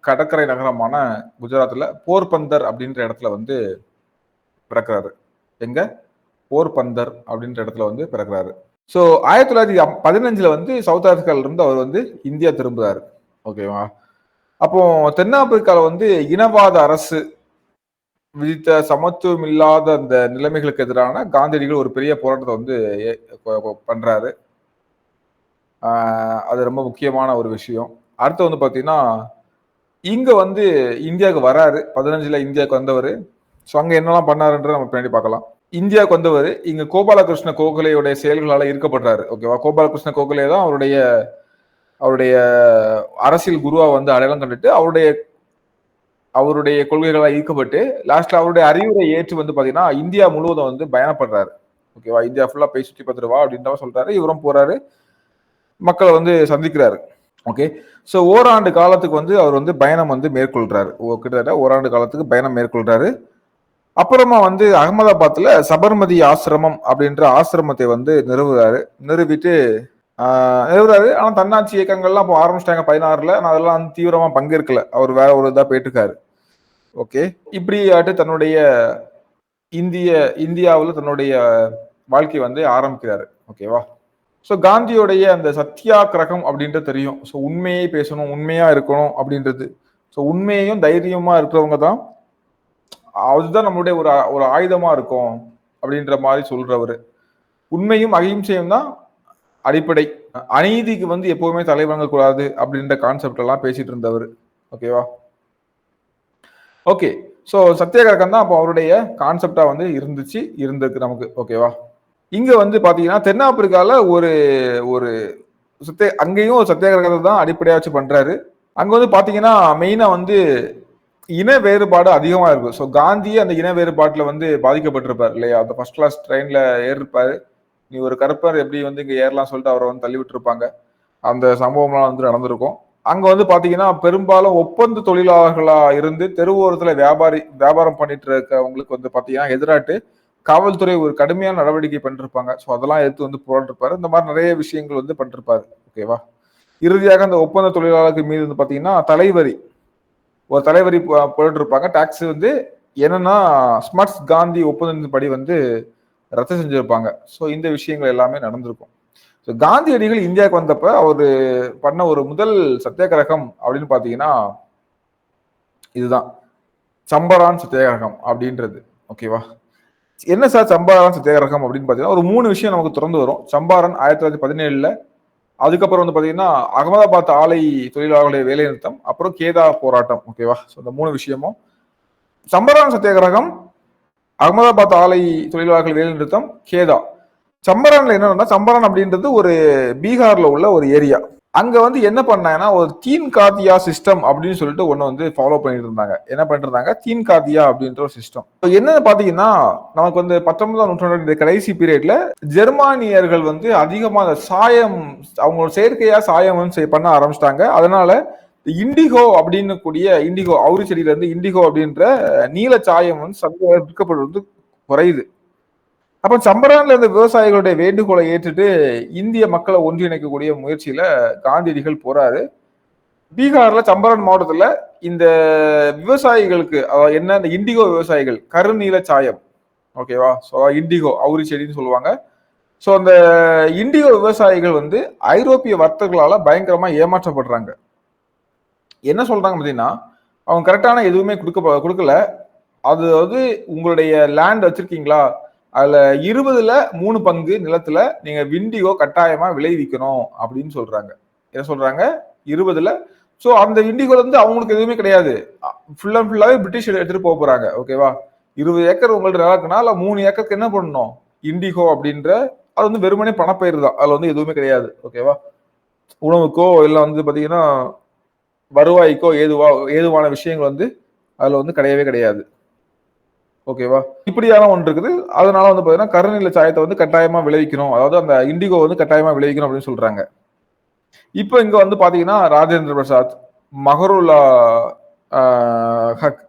கடற்கரை நகரமான குஜராத்ல போர்பந்தர் அப்படின்ற இடத்துல வந்து பிறக்கிறாரு. எங்க, போர்பந்தர் அப்படின்ற இடத்துல வந்து பிறக்கிறாரு. ஸோ 1915 வந்து சவுத் ஆப்பிரிக்கால இருந்து அவர் வந்து இந்தியா திரும்புறாரு. ஓகேவா. அப்போ தென்னாப்பிரிக்கால வந்து இனவாத அரசு விதித்த சமத்துவம் இல்லாத அந்த நிலைமைகளுக்கு எதிரான காந்தியடிகள் ஒரு பெரிய போராட்டத்தை வந்து பண்றாரு. அது ரொம்ப முக்கியமான ஒரு விஷயம். அடுத்து வந்து பாத்தீங்கன்னா இங்க வந்து இந்தியாவுக்கு வராரு. 15 இந்தியாவுக்கு வந்தவர். ஸோ அங்க என்னெல்லாம் பண்ணாருன்றத நம்ம பின்னாடி பார்க்கலாம். இந்தியாவுக்கு வந்தவர் இங்க கோபாலகிருஷ்ண கோகலேயுடைய செயல்களால ஈர்க்கப்படுறாரு. ஓகேவா? கோபாலகிருஷ்ண கோகலே தான் அவருடைய அவருடைய அரசியல் குருவா வந்து அடையாளம் கண்டுட்டு அவருடைய அவருடைய கொள்கைகளால் ஈர்க்கப்பட்டு லாஸ்ட்ல அவருடைய அறிவுரை ஏற்று வந்து பாத்தீங்கன்னா இந்தியா முழுவதும் வந்து பயணப்படுறாரு. ஓகேவா? இந்தியா ஃபுல்லா போய் சுற்றி பார்த்துட்டு வா அப்படின்ற சொல்றாரு. இவரும் போறாரு, மக்களை வந்து சந்திக்கிறாரு. ஓகே. ஸோ ஓராண்டு காலத்துக்கு வந்து அவர் வந்து பயணம் வந்து மேற்கொள்றாரு. கிட்டத்தட்ட ஓராண்டு காலத்துக்கு பயணம் மேற்கொள்றாரு. அப்புறமா வந்து அகமதாபாத்ல சபர்மதி ஆசிரமம் அப்படின்ற ஆசிரமத்தை வந்து நிறுவிட்டு நிறுவுறாரு. ஆனா தன்னாட்சி இயக்கங்கள்லாம் அப்போ ஆரம்பிச்சிட்டாங்க 16ல. நான் அதெல்லாம் வந்து தீவிரமா பங்கேற்கல. அவர் வேற ஒரு இதா போயிட்டு இருக்காரு. ஓகே. இப்படி ஆட்டு தன்னுடைய இந்தியாவில் தன்னுடைய வாழ்க்கை வந்து ஆரம்பிக்கிறாரு. ஓகேவா? ஸோ காந்தியோடைய அந்த சத்தியாகிரகம் அப்படின்றது தெரியும். ஸோ உண்மையை பேசணும், உண்மையா இருக்கணும் அப்படின்றது. ஸோ உண்மையையும் தைரியமா இருக்கிறவங்க தான் அதுதான் நம்மளுடைய ஒரு ஒரு ஆயுதமா இருக்கும் அப்படின்ற மாதிரி சொல்றவரு. உண்மையும் அகிம்சையும் தான் அடிப்படை. அநீதிக்கு வந்து எப்பவுமே தலைவணங்க கூடாது அப்படின்ற கான்செப்ட் எல்லாம் பேசிட்டு இருந்தவர். ஓகேவா? ஓகே. ஸோ சத்தியாகிரகம் தான் அப்போ அவருடைய கான்செப்டா வந்து இருந்திருக்கு நமக்கு. ஓகேவா? இங்க வந்து பாத்தீங்கன்னா தென்னாப்பிரிக்கால ஒரு ஒரு அங்கேயும் சத்தியாகிரகத்தை தான் அடிப்படையா வச்சு பண்றாரு. அங்க வந்து பாத்தீங்கன்னா மெயினா வந்து இன வேறுபாடு அதிகமா இருக்கும். ஸோ காந்தியே அந்த இன வேறுபாட்டுல வந்து பாதிக்கப்பட்டிருப்பாரு இல்லையா? அந்த ஃபர்ஸ்ட் கிளாஸ் ட்ரெயின்ல ஏறிருப்பாரு. நீ ஒரு கருப்பர் எப்படி வந்து இங்க ஏறலாம் சொல்லிட்டு அவரை வந்து தள்ளி விட்டுருப்பாங்க. அந்த சம்பவம்லாம் வந்து நடந்திருக்கும். அங்க வந்து பாத்தீங்கன்னா பெரும்பாலும் ஒப்பந்த தொழிலாளர்களா இருந்து தெருவோரத்துல வியாபாரம் பண்ணிட்டு இருக்கவங்களுக்கு வந்து பாத்தீங்கன்னா எதிராட்டு காவல்துறை ஒரு கடுமையான நடவடிக்கை பண்ணிருப்பாங்க. ஸோ அதெல்லாம் எடுத்து வந்து போட்டிருப்பாரு. இந்த மாதிரி நிறைய விஷயங்கள் வந்து பண்ணிருப்பாரு. ஓகேவா? இறுதியாக அந்த ஒப்பந்த தொழிலாளருக்கு மீது வந்து பாத்தீங்கன்னா ஒரு தலைவரி போட்டு இருப்பாங்க. டாக்ஸ் வந்து என்னன்னா ஸ்மார்ட்ஸ் காந்தி ஒப்பந்தத்தின்படி வந்து ரத்து செஞ்சிருப்பாங்க. ஸோ இந்த விஷயங்கள் எல்லாமே நடந்திருக்கும். ஸோ காந்தியடிகள் இந்தியாவுக்கு வந்தப்ப அவரு பண்ண ஒரு முதல் சத்தியாகிரகம் அப்படின்னு பாத்தீங்கன்னா இதுதான் சம்பரான் சத்தியாகிரகம் அப்படின்றது. ஓகேவா? என்ன சார் சம்பாரன் சத்தியாகிரகம் அப்படின்னு பாத்தீங்கன்னா ஒரு 3 விஷயம் நமக்கு தொடர்ந்து வரும். சம்பாரன் 1917ல, அதுக்கப்புறம் வந்து பாத்தீங்கன்னா அகமதாபாத் ஆலை தொழிலாளர்களுடைய வேலை நிறுத்தம், அப்புறம் கேதா போராட்டம். ஓகேவா? ஸோ இந்த 3 விஷயமும் சம்பரான் சத்தியாகிரகம், அகமதாபாத் ஆலை தொழிலாளர்கள் வேலை நிறுத்தம், கேதா. சம்பரான்ல என்னன்னா சம்பரான் அப்படின்றது ஒரு பீகார்ல உள்ள ஒரு ஏரியா. அங்க வந்து என்ன பண்ணாங்கன்னா ஒரு தீன் காதியா சிஸ்டம் அப்படின்னு சொல்லிட்டு ஒண்ணு வந்து ஃபாலோ பண்ணிட்டு இருந்தாங்க. என்ன பண்ணிட்டு இருந்தாங்க? தீன் காதியா அப்படின்ற ஒரு சிஸ்டம். என்னன்னு பாத்தீங்கன்னா நமக்கு வந்து 19ஆம் நூற்றாண்டு கடைசி பீரியட்ல ஜெர்மானியர்கள் வந்து அதிகமா சாயம் அவங்களோட செயற்கையா சாயம் வந்து பண்ண ஆரம்பிச்சிட்டாங்க. அதனால இண்டிகோ அப்படின்னு கூடிய இண்டிகோ அவுரி செடியில இருந்து இண்டிகோ அப்படின்ற நீல சாயம் வந்து விற்கப்படுவது குறையுது. அப்ப சம்பரான்ல இருந்த விவசாயிகளுடைய வேண்டுகோளை ஏற்றுட்டு இந்திய மக்களை ஒன்றிணைக்கக்கூடிய முயற்சியில காந்தியடிகள் போறாரு. பீகார்ல சம்பரான் மாவட்டத்துல இந்த விவசாயிகளுக்கு என்ன இந்த இண்டிகோ விவசாயிகள் கருநீல சாயம். ஓகேவா? ஸோ இண்டிகோ அவுரி செடின்னு சொல்லுவாங்க. ஸோ அந்த இண்டிகோ விவசாயிகள் வந்து ஐரோப்பிய வர்த்தகர்களால பயங்கரமா ஏமாற்றப்படுறாங்க. என்ன சொல்றாங்க பார்த்தீங்கன்னா அவங்க கரெக்டான எதுவுமே கொடுக்கல. அதாவது உங்களுடைய லேண்ட் வச்சிருக்கீங்களா? அதுல 20ல 3 பங்கு நிலத்துல நீங்க விண்டிகோ கட்டாயமா விளைவிக்கணும் அப்படின்னு சொல்றாங்க. என்ன சொல்றாங்க? 20ல. ஸோ அந்த விண்டிகோல வந்து அவங்களுக்கு எதுவுமே கிடையாது. ஃபுல் அண்ட் ஃபுல்லாவே பிரிட்டிஷ் எடுத்துட்டு போக போறாங்க. ஓகேவா? 20 ஏக்கர் உங்கள்ட்ட நிலக்குனா 3 ஏக்கருக்கு என்ன பண்ணணும்? இண்டிகோ அப்படின்ற அது வந்து வெறுமனே பணப்பயிர் தான். அதுல வந்து எதுவுமே கிடையாது. ஓகேவா? உணவுக்கோ இல்ல வந்து பாத்தீங்கன்னா வருவாய்க்கோ ஏதுவான விஷயங்கள் வந்து அதுல வந்து கிடையவே கிடையாது. ஓகேவா? இப்படியான ஒன்று இருக்குது. அதனால வந்து பாத்தீங்கன்னா கருநில சாயத்தை வந்து கட்டாயமா விளைவிக்கணும். அதாவது அந்த இண்டிகோ வந்து கட்டாயமா விளைவிக்கணும் அப்படின்னு சொல்றாங்க. இப்போ இங்க வந்து பாத்தீங்கன்னா ராஜேந்திர பிரசாத், மஹருல்லா ஹக்,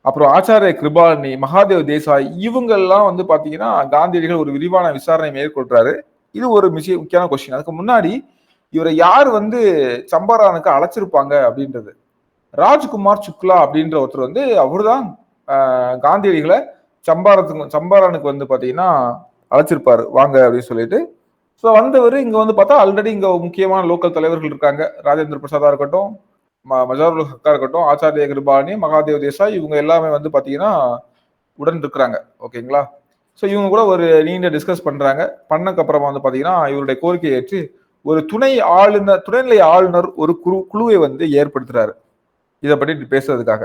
அப்புறம் ஆச்சாரிய கிருபாலினி, மகாதேவ் தேசாய் இவங்க எல்லாம் வந்து பாத்தீங்கன்னா காந்தியடிகள் ஒரு விரிவான விசாரணை மேற்கொள்றாரு. இது ஒரு முக்கியமான கொஸ்டின். அதுக்கு முன்னாடி இவரை யார் வந்து சம்பரானுக்கு அழைச்சிருப்பாங்க அப்படின்றது. ராஜ்குமார் சுக்லா அப்படின்ற ஒருத்தர் வந்து அவர்தான் காந்தியடிகளை சம்பாரனுக்கு வந்து பாத்தீங்கன்னா அழைச்சிருப்பாரு வாங்க அப்படின்னு சொல்லிட்டு. ஸோ வந்தவர் இங்க வந்து பார்த்தா ஆல்ரெடி இங்க முக்கியமான லோக்கல் தலைவர்கள் இருக்காங்க. ராஜேந்திர பிரசாதா இருக்கட்டும், மஜாருல் ஹக்கா இருக்கட்டும், ஆச்சாரிய கிருபாலினி, மகாதேவ் தேசாய் இவங்க எல்லாமே வந்து பாத்தீங்கன்னா உடன் இருக்கிறாங்க. ஓகேங்களா? ஸோ இவங்க கூட ஒரு நீண்ட டிஸ்கஸ் பண்றாங்க. பண்ணக்கு அப்புறமா வந்து பாத்தீங்கன்னா இவருடைய கோரிக்கையை ஏற்று ஒரு துணைநிலை ஆளுநர் ஒரு குழுவை வந்து ஏற்படுத்துறாரு. இதை பற்றி பேசுறதுக்காக.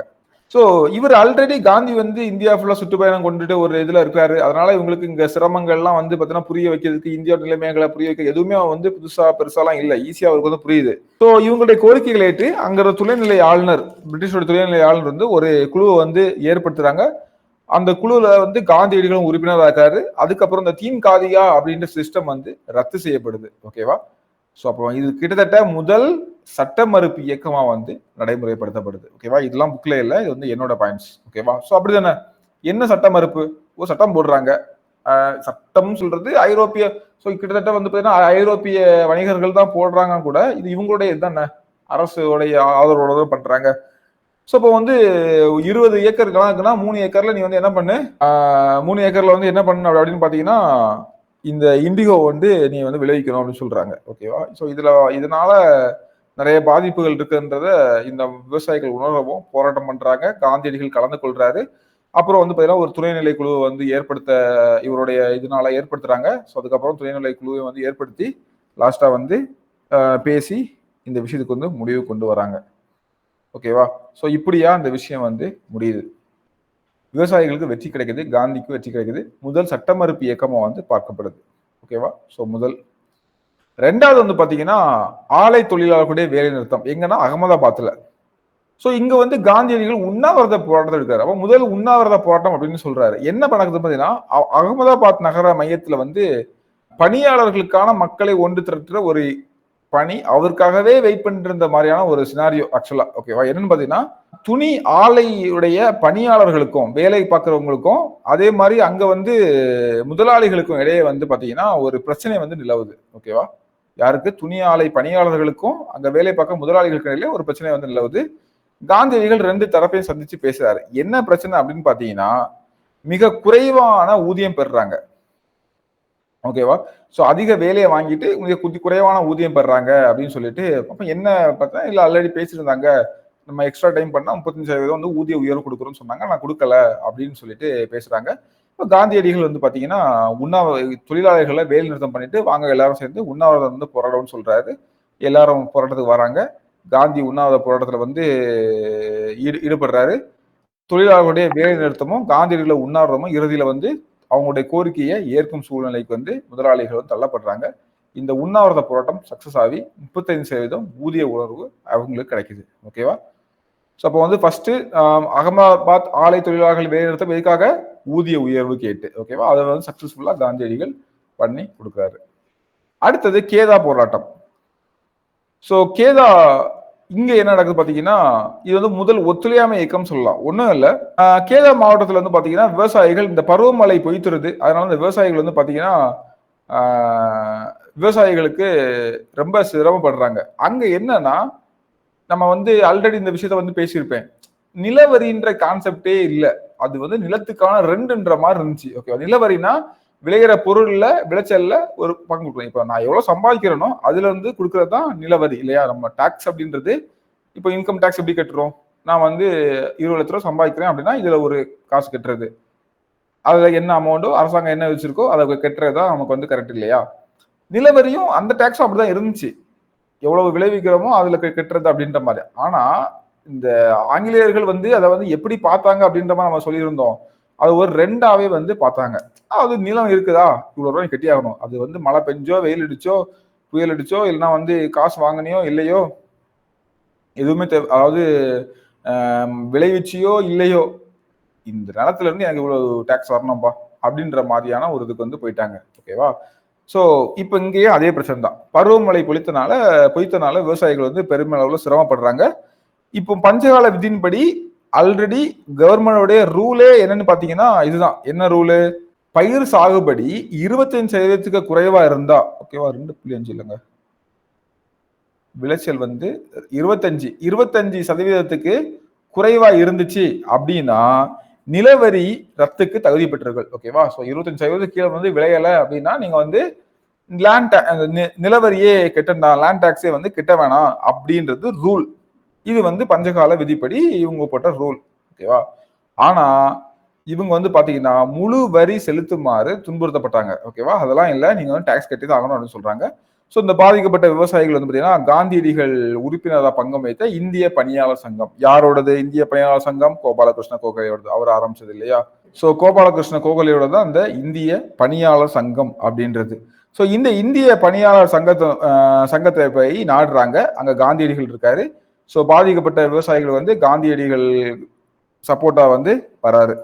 ஸோ இவர் ஆல்ரெடி காந்தி வந்து இந்தியா ஃபுல்லா சுற்றுப்பயணம் கொண்டுட்டு ஒரு இதுல இருக்காரு. அதனால இவங்களுக்கு இங்க சிரமங்கள்லாம் வந்து பார்த்தீங்கன்னா புரிய வைக்கிறதுக்கு, இந்தியாவோட நிலைமைகளை புரிய வைக்க எதுவுமே வந்து புதுசா பெருசாலாம் இல்ல. ஈஸியா அவருக்கு வந்து புரியுது. ஸோ இவங்களுடைய கோரிக்கைகளை ஏற்று அங்க ஒரு துணைநிலை ஆளுநர், பிரிட்டிஷோட துணைநிலை ஆளுநர் வந்து ஒரு குழுவை வந்து ஏற்படுத்துறாங்க. அந்த குழுல வந்து காந்தியடிகளும் உறுப்பினராக இருக்காரு. அதுக்கப்புறம் இந்த தீன் காதியா அப்படின்ற சிஸ்டம் வந்து ரத்து செய்யப்படுது. ஓகேவா? ஸோ அப்போ இது கிட்டத்தட்ட முதல் சட்ட மறுப்பு இயக்கமா வந்து நடைமுறைப்படுத்தப்படுது. ஓகேவா? இதெல்லாம் புக்ல இல்ல. இது வந்து என்னோட பாயிண்ட்ஸ். ஓகேவா? ஸோ அப்படிதானே. என்ன சட்ட மறுப்பு? ஒரு சட்டம் போடுறாங்க. சட்டம் சொல்றது ஐரோப்பிய, ஸோ கிட்டத்தட்ட வந்து பார்த்தீங்கன்னா ஐரோப்பிய வணிகர்கள் தான் போடுறாங்க கூட. இது இவங்களுடைய இதுதானே, அரசுடைய ஆதரவோட தான் பண்றாங்க. ஸோ இப்போ வந்து 20 ஏக்கர் கணக்குனா 3 ஏக்கர்ல நீ வந்து என்ன பண்ணு, 3 ஏக்கர்ல வந்து என்ன பண்ணு அப்படின்னு பார்த்தீங்கன்னா, இந்த இண்டிகோ வந்து நீ வந்து விளைவிக்கணும் அப்படின்னு சொல்றாங்க. ஓகேவா? ஸோ இதனால நிறைய பாதிப்புகள் இருக்குன்றத இந்த விவசாயிகள் உணரவும் போராட்டம் பண்றாங்க. காந்தியடிகள் கலந்து கொள்றாரு. அப்புறம் வந்து பார்த்தீங்கன்னா ஒரு துணைநிலை குழுவை வந்து இவருடைய இதனால ஏற்படுத்துறாங்க. ஸோ அதுக்கப்புறம் துணைநிலை குழுவை வந்து ஏற்படுத்தி லாஸ்டா வந்து பேசி இந்த விஷயத்துக்கு வந்து முடிவு கொண்டு வராங்க. ஓகேவா? ஸோ இப்படியா அந்த விஷயம் வந்து முடியுது. விவசாயிகளுக்கு வெற்றி கிடைக்குது, காந்திக்கு வெற்றி கிடைக்குது. முதல் சட்ட மறுப்பு இயக்கமா வந்து பார்க்கப்படுது. ஓகேவா? ஸோ முதல். 2வது வந்து பாத்தீங்கன்னா ஆலை தொழிலாளர்களுடைய வேலை நிறுத்தம். எங்கன்னா அகமதாபாத்ல. ஸோ இங்க வந்து காந்தியடிகள் உண்ணாவிரத போராட்டம் எடுக்காரு. அப்ப முதல் உண்ணாவிரத போராட்டம் அப்படின்னு சொல்றாரு. என்ன நடக்குது பாத்தீங்கன்னா அகமதாபாத் நகர மையத்துல வந்து பணியாளர்களுக்கான மக்களை ஒன்று திரட்டுற ஒரு பணி, அவருக்காகவே வெயிட் பண்ணிட்டு இருந்த மாதிரியான ஒரு சினாரியோ ஆக்சுவலா. ஓகேவா? என்னன்னு பாத்தீங்கன்னா துணி ஆலையுடைய பணியாளர்களுக்கும் வேலை பார்க்கறவங்களுக்கும் அதே மாதிரி அங்க வந்து முதலாளிகளுக்கும் இடையே வந்து பாத்தீங்கன்னா ஒரு பிரச்சனை வந்து நிலவுது. ஓகேவா? யாருக்கு? துணி ஆலை பணியாளர்களுக்கும் அங்க வேலை பார்க்க முதலாளிகளுக்கும் இடையில ஒரு பிரச்சனை வந்து நிலவுது. காந்தியடிகள் 2 தரப்பையும் சந்திச்சு பேசுறாரு. என்ன பிரச்சனை அப்படின்னு பாத்தீங்கன்னா மிக குறைவான ஊதியம் பெறுறாங்க. ஓகேவா? ஸோ அதிக வேலையை வாங்கிட்டு மிக குறைவான ஊதியம் பெறாங்க அப்படின்னு சொல்லிட்டு, அப்ப என்ன பார்த்தா இல்ல ஆல்ரெடி பேசியிருந்தாங்க. நம்ம எக்ஸ்ட்ரா டைம் பண்ணா 35% வந்து ஊதிய உயர்வு கொடுக்குறோம்னு சொன்னாங்க. நான் கொடுக்கல அப்படின்னு சொல்லிட்டு பேசுறாங்க. இப்ப காந்தியடிகள் வந்து பாத்தீங்கன்னா தொழிலாளர்களை வேலை நிறுத்தம் பண்ணிட்டு வாங்க எல்லாரும் சேர்ந்து உண்ணாவிரதம் வந்து போராடும்னு சொல்றாரு. எல்லாரும் போராட்டத்துக்கு வராங்க. காந்தி உண்ணாவிரத போராட்டத்துல வந்து ஈடுபடுறாரு. தொழிலாளர்களுடைய வேலை நிறுத்தமும் காந்தியடிகள உண்ணாவிரதமும் இறுதியில வந்து அவங்களுடைய கோரிக்கையை ஏற்கும் சூழ்நிலைக்கு வந்து முதலாளிகள் வந்து தள்ளப்படுறாங்க. இந்த உண்ணாவிரத போராட்டம் சக்சஸ் ஆகி 35% ஊதிய உயர்வு அவங்களுக்கு கிடைக்குது. ஓகேவா? ஸோ அப்போ வந்து ஃபர்ஸ்ட் அகமதாபாத் ஆலை தொழிலாளர்கள் வேலைநிறுத்தம் எதுக்காக? ஊதிய உயர்வு கேட்டு. ஓகேவா? அதை வந்து சக்சஸ்ஃபுல்லா காந்தியடிகள் பண்ணி கொடுக்குறாரு. அடுத்தது கேதா போராட்டம். ஸோ கேதா இங்க என்ன நடக்குது பாத்தீங்கன்னா இது வந்து முதல் ஒத்துழையாமை இயக்கம் சொல்லலாம். ஒன்றும் இல்லை. கேதா மாவட்டத்தில் வந்து பாத்தீங்கன்னா விவசாயிகள் இந்த பருவமழை பொய்த்துருது. அதனால இந்த விவசாயிகள் வந்து பாத்தீங்கன்னா விவசாயிகளுக்கு ரொம்ப சிரமப்படுறாங்க. அங்க என்னன்னா நம்ம வந்து ஆல்ரெடி இந்த விஷயத்த வந்து பேசியிருப்பேன். நிலவரின்ற கான்செப்டே இல்ல. அது வந்து நிலத்துக்கான ரெண்டுன்ற மாதிரி இருந்துச்சு. ஓகே, நிலவரினா விளையிற பொருள்ல விளைச்சல்ல ஒரு பங்கு கொடுக்கணும். இப்ப நான் எவ்வளவு சம்பாதிக்கிறேனோ அதுல இருந்து கொடுக்கறது தான் நிலவரி இல்லையா? நம்ம டாக்ஸ் அப்படின்றது இப்போ இன்கம் டாக்ஸ் எப்படி கட்டுறோம்? நான் வந்து 20 லட்ச ரூபா சம்பாதிக்கிறேன் அப்படின்னா இதுல ஒரு காசு கட்டுறது. அதுல என்ன அமௌண்ட்டோ அரசாங்கம் என்ன வச்சிருக்கோ அதை கட்டுறதுதான் நமக்கு வந்து கரெக்ட் இல்லையா? நிலவரியும் அந்த டாக்ஸும் அப்படிதான் இருந்துச்சு. எவ்வளவு விளைவிக்கிறோமோ அதுல கட்டுறது அப்படின்ற மாதிரி. ஆனா இந்த ஆங்கிலேயர்கள் வந்து அதை வந்து எப்படி பார்த்தாங்க அப்படின்ற மாதிரி நம்ம சொல்லியிருந்தோம். அது ஒரு ரெண்டாவே வந்து பார்த்தாங்க. அது நிலம் இருக்குதா, இவ்வளவு ரூபாய் கட்டி ஆகணும். அது வந்து மழை பெஞ்சோ வெயில் அடிச்சோ புயல் அடிச்சோ இல்லைன்னா வந்து காசு வாங்கினியோ இல்லையோ எதுவுமே அதாவது விளைவிச்சியோ இல்லையோ இந்த நிலத்துல இருந்து எனக்கு இவ்வளவு டாக்ஸ் வரணும்பா அப்படின்ற மாதிரியான ஒரு இதுக்கு வந்து போயிட்டாங்க. ஓகேவா? ஸோ இப்போ இங்கேயே அதே பிரச்சனை தான். பருவமழை பொய்த்தனால விவசாயிகள் வந்து பெருமளவில் சிரமப்படுறாங்க. இப்போ பஞ்சகால விதியின்படி ஆல்ரெடி கவர்மெண்டோடைய ரூலே என்னன்னு பாத்தீங்கன்னா இதுதான். என்ன ரூலு? பயிர் சாகுபடி 25% குறைவா இருந்தா, ஓகேவா? 2.5 இல்லைங்க, விளைச்சல் வந்து 25% குறைவா இருந்துச்சு அப்படின்னா நிலவரி ரத்துக்கு தகுதி பெற்றவர்கள். ஓகேவா? ஸோ 25% கீழே வந்து விளையலை அப்படின்னா நீங்க வந்து நிலவரியே கெட்டா லேண்ட் டாக்ஸே வந்து கெட்ட வேணாம் அப்படின்றது ரூல். இது வந்து பஞ்சகால விதிப்படி இவங்க போட்ட ரூல். ஓகேவா? ஆனா இவங்க வந்து பாத்தீங்கன்னா முழு வரி செலுத்துமாறு துன்புறுத்தப்பட்டாங்க. ஓகேவா? அதெல்லாம் இல்ல, நீங்க வந்து டாக்ஸ் கட்டி தான் ஆகணும் அப்படின்னு சொல்றாங்க. ஸோ இந்த பாதிக்கப்பட்ட விவசாயிகள் வந்து பார்த்தீங்கன்னா காந்தியடிகள் உறுப்பினராக பங்கம் வைத்த இந்திய பணியாளர் சங்கம். யாரோடது இந்திய பணியாளர் சங்கம்? கோபாலகிருஷ்ண கோகலேயோடது. அவர் ஆரம்பிச்சது இல்லையா? ஸோ கோபாலகிருஷ்ண கோகலேயோட தான் இந்த இந்திய பணியாளர் சங்கம் அப்படின்றது. ஸோ இந்த இந்திய பணியாளர் சங்கத்தை போய் நாடுறாங்க. அங்க காந்தியடிகள் இருக்காரு. ஸோ பாதிக்கப்பட்ட விவசாயிகள் வந்து காந்தியடிகள் சப்போர்ட்டா வந்து வராரு.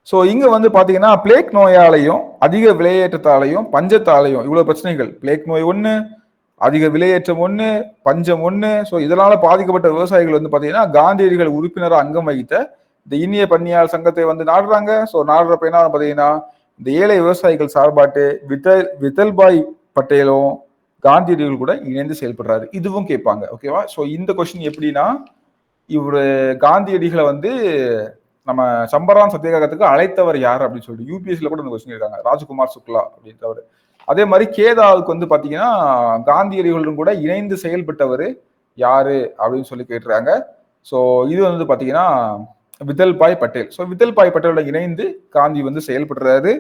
ஸோ இங்க வந்து பாத்தீங்கன்னா பிளேக் நோயாலையும் அதிக விலையேற்றத்தாலையும் பஞ்சத்தாலையும் இவ்வளவு பிரச்சனைகள். பிளேக் நோய் ஒண்ணு, அதிக விலையேற்றம் ஒண்ணு, பஞ்சம் ஒண்ணு. ஸோ இதனால பாதிக்கப்பட்ட விவசாயிகள் வந்து பாத்தீங்கன்னா காந்தியடிகள் உறுப்பினராக அங்கம் வகித்த இந்த இந்திய பணியாளர் சங்கத்தை வந்து நாடுறாங்க. ஸோ நாடுறப்ப என்ன பாத்தீங்கன்னா இந்த ஏழை விவசாயிகள் சார்பாட்டு வித்தல்பாய் பட்டேலும் காந்தியடிகள் கூட இணைந்து செயல்படுறாரு. இதுவும் கேட்பாங்க. ஓகேவா? ஸோ இந்த கொஸ்டின் எப்படின்னா இவரு காந்தியடிகளை வந்து நம்ம சம்பரான் சத்தியாகிரகத்துக்கு அழைத்தவர் யார் அப்படின்னு சொல்லிட்டு யூபிஎஸ்சில கூட இந்த கொஸ்டின் இருக்காங்க. ராஜ்குமார் சுக்லா அப்படின்றவர். அதே மாதிரி கேதாவுக்கு வந்து பாத்தீங்கன்னா காந்தியடிகளுடன் கூட இணைந்து செயல்பட்டவர் யாரு அப்படின்னு சொல்லி கேட்டுறாங்க. ஸோ இது வந்து பாத்தீங்கன்னா வித்தல்பாய் பட்டேல். ஸோ வித்தல்பாய் பட்டேலோட இணைந்து காந்தி வந்து செயல்படுறாரு.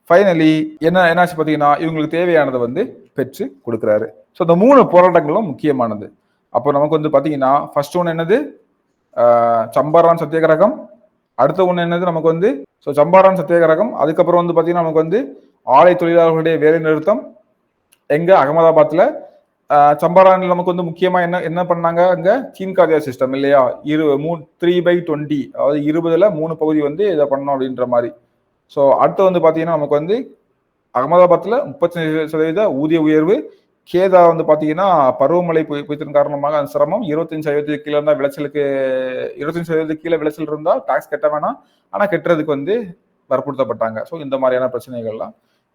ஃபைனலி என்னாச்சு பாத்தீங்கன்னா இவங்களுக்கு தேவையானதை வந்து பெற்று கொடுக்குறாரு. ஸோ இந்த 3 போராட்டங்களும் முக்கியமானது. அப்போ நமக்கு வந்து பாத்தீங்கன்னா ஃபர்ஸ்ட் ஒன்று என்னது? சம்பரான் சத்தியாகிரகம். அடுத்த ஒண்ணு என்னது நமக்கு வந்து சம்பரான் சத்தியாகிரகம். அதுக்கப்புறம் வந்து பாத்தீங்கன்னா நமக்கு வந்து ஆலை தொழிலாளர்களுடைய வேலை நிறுத்தம் எங்க? அகமதாபாத்ல. சம்பரான்ல நமக்கு வந்து முக்கியமா என்ன பண்ணாங்க? அங்க தீன்காதியா சிஸ்டம் இல்லையா? 3/20, அதாவது 20ல 3 பகுதி வந்து இதை பண்ணோம் அப்படின்ற மாதிரி. ஸோ அடுத்து வந்து பாத்தீங்கன்னா நமக்கு வந்து அகமதாபாத்ல 35% ஊதிய உயர்வு. கேதா வந்து பாத்தீங்கன்னா பருவமழை பொய்த்ததன் காரணமாக அந்த சிரமம். 25% கீழே இருந்தா விளைச்சலுக்கு 25% கீழே விளைச்சல் இருந்தா டாக்ஸ் கட்ட வேணாம், ஆனா கட்டுறதுக்கு வந்து வற்புறுத்தப்பட்டாங்க. ஸோ இந்த மாதிரியான பிரச்சனைகள்லாம்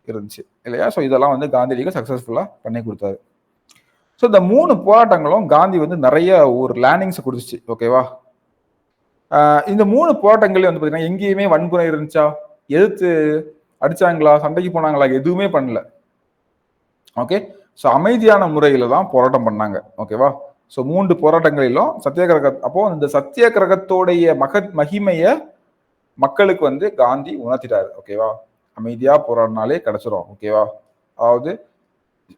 இருந்துச்சு இல்லையா? ஸோ இதெல்லாம் வந்து காந்தியடிகள் சக்சஸ்ஃபுல்லா பண்ணி கொடுத்தாரு. ஸோ இந்த 3 போராட்டங்களும் காந்தி வந்து நிறைய ஒரு லேர்னிங்ஸ் கொடுத்துச்சு. ஓகேவா? இந்த 3 போராட்டங்கள்ல வந்து பாத்தீங்கன்னா எங்கேயுமே வன்முறை இருந்துச்சா? எதிர்த்து அடிச்சாங்களா? சண்டைக்கு போனாங்களா? எதுவுமே பண்ணல. ஓகே. ஸோ அமைதியான முறையில தான் போராட்டம் பண்ணாங்க. ஓகேவா? ஸோ 3 போராட்டங்களிலும் அப்போ இந்த சத்தியாகிரகத்தோடைய மகிமைய மக்களுக்கு வந்து காந்தி உணர்த்திட்டாரு. ஓகேவா? அமைதியா போராடினாலே கிடைச்சிரும். ஓகேவா? அதாவது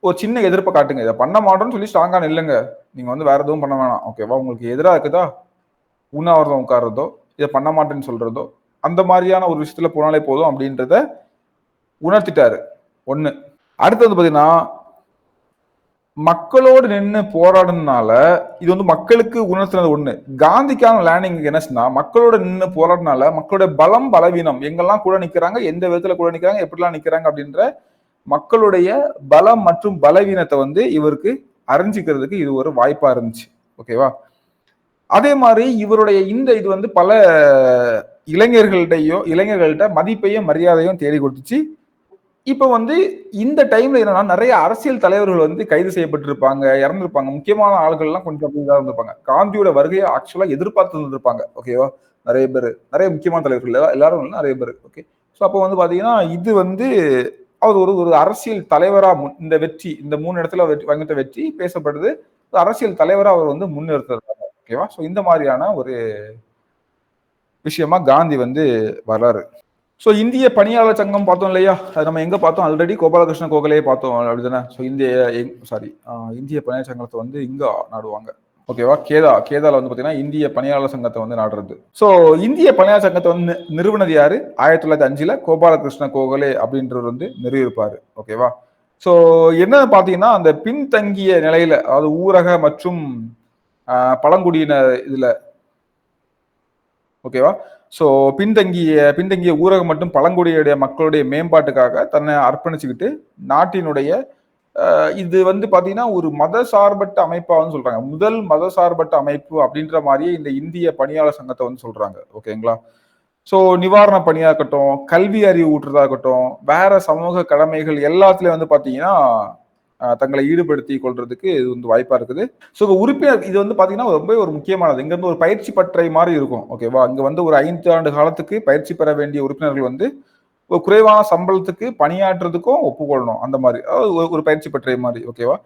ஒரு சின்ன எதிர்ப்பை காட்டுங்க. இதை பண்ண மாட்டோம்னு சொல்லி ஸ்ட்ராங்கா நில்லுங்க. நீங்க வந்து வேற எதுவும் பண்ண வேணாம். ஓகேவா? உங்களுக்கு எதிராக இருக்குதா? உண்ணாவிரதம் உட்கார்றதோ, இதை பண்ண மாட்டேன்னு சொல்றதோ, அந்த மாதிரியான ஒரு விஷயத்துல போனாலே போதும் அப்படின்றத உணர்த்திட்டாரு. ஒண்ணு. அடுத்து வந்து பாத்தீங்கன்னா மக்களோடு நின்று போராடுனால இது வந்து மக்களுக்கு உணர்த்தினது ஒண்ணு. காந்திக்கான லேர்னிங் என்னச்சுன்னா மக்களோட நின்று போராடினால மக்களுடைய பலம் பலவீனம் எங்கெல்லாம் கூட நிக்கிறாங்க, எந்த விதத்துல கூட நிக்கிறாங்க, எப்படிலாம் நிக்கிறாங்க அப்படின்ற மக்களுடைய பலம் மற்றும் பலவீனத்தை வந்து இவருக்கு அறிஞ்சிக்கிறதுக்கு இது ஒரு வாய்ப்பா இருந்துச்சு. ஓகேவா? அதே மாதிரி இவருடைய இது வந்து பல இளைஞர்கள்ட்ட மதிப்பையும் மரியாதையும் தேடி கொடுத்துச்சு. இப்ப வந்து இந்த டைம்ல என்னன்னா நிறைய அரசியல் தலைவர்கள் வந்து கைது செய்யப்பட்டிருப்பாங்க, இறந்திருப்பாங்க. முக்கியமான ஆள்கள் எல்லாம் கொஞ்சம் அப்படிதான் இருந்திருப்பாங்க. காந்தியோட வருகையை ஆக்சுவலா எதிர்பார்த்து இருந்திருப்பாங்க. ஓகேவா? நிறைய பேர், நிறைய முக்கியமான தலைவர்கள் எல்லாரும் நிறைய பேர். ஓகே. ஸோ அப்போ வந்து பாத்தீங்கன்னா இது வந்து அவர் ஒரு அரசியல் தலைவரா இந்த வெற்றி, இந்த 3 இடத்துல வாங்கிட்ட வெற்றி பேசப்படுது. அரசியல் தலைவரா அவர் வந்து முன்னிறுத்துறாங்க. ஓகேவா? ஸோ இந்த மாதிரியான ஒரு விஷயமா காந்தி வந்து வர்றாரு. ஸோ இந்திய பணியாளர் சங்கம் பார்த்தோம் இல்லையா? அது நம்ம எங்க பார்த்தோம்? ஆல்ரெடி கோபாலகிருஷ்ண கோகலே பார்த்தோம் அப்படிதானே? ஸோ இந்திய பணியாளர் சங்கத்தை வந்து இங்க நாடுவாங்க. ஓகேவா? கேதால வந்து பாத்தீங்கன்னா இந்திய பணியாளர் சங்கத்தை வந்து நாடுறது. ஸோ இந்திய பணியாளர் சங்கத்தை வந்து நிறுவனது யாரு? 1905 கோபாலகிருஷ்ண கோகலே அப்படின்றவர் வந்து நிறுவியிருப்பாரு. ஓகேவா? ஸோ என்ன பாத்தீங்கன்னா அந்த பின்தங்கிய நிலையில, அதாவது ஊரக மற்றும் பழங்குடியினர் இதுல, ஓகேவா? ஸோ பின்தங்கிய ஊரக மற்றும் பழங்குடியுடைய மக்களுடைய மேம்பாட்டுக்காக தன்னை அர்ப்பணிச்சுக்கிட்டு நாட்டினுடைய இது வந்து பாத்தீங்கன்னா ஒரு மத சார்பற்ற அமைப்பா வந்து சொல்றாங்க. முதல் மத சார்பற்ற அமைப்பு அப்படின்ற மாதிரியே இந்த இந்திய பணியாளர் சங்கத்தை வந்து சொல்றாங்க. ஓகேங்களா? ஸோ நிவாரண பணியா இருக்கட்டும், கல்வி அறிவு ஊட்டுறதா இருக்கட்டும், வேற சமூக கடமைகள் எல்லாத்துலயும் வந்து பாத்தீங்கன்னா தங்களை ஈடுபடுத்தி கொள்றதுக்கு இது வந்து வாய்ப்பா இருக்குது. ஸோ உறுப்பினர் இது வந்து பாத்தீங்கன்னா ரொம்ப ஒரு முக்கியமானது. இங்க இருந்து ஒரு பயிற்சி பற்றை மாதிரி இருக்கும். ஓகேவா? இங்க வந்து ஒரு 5 ஆண்டு காலத்துக்கு பயிற்சி பெற வேண்டிய உறுப்பினர்கள் வந்து ஒரு குறைவான சம்பளத்துக்கு பணியாற்றுறதுக்கும் ஒப்புக்கொள்ளணும். அந்த மாதிரி ஒரு பயிற்சி பற்றை மாதிரி. ஓகேவா?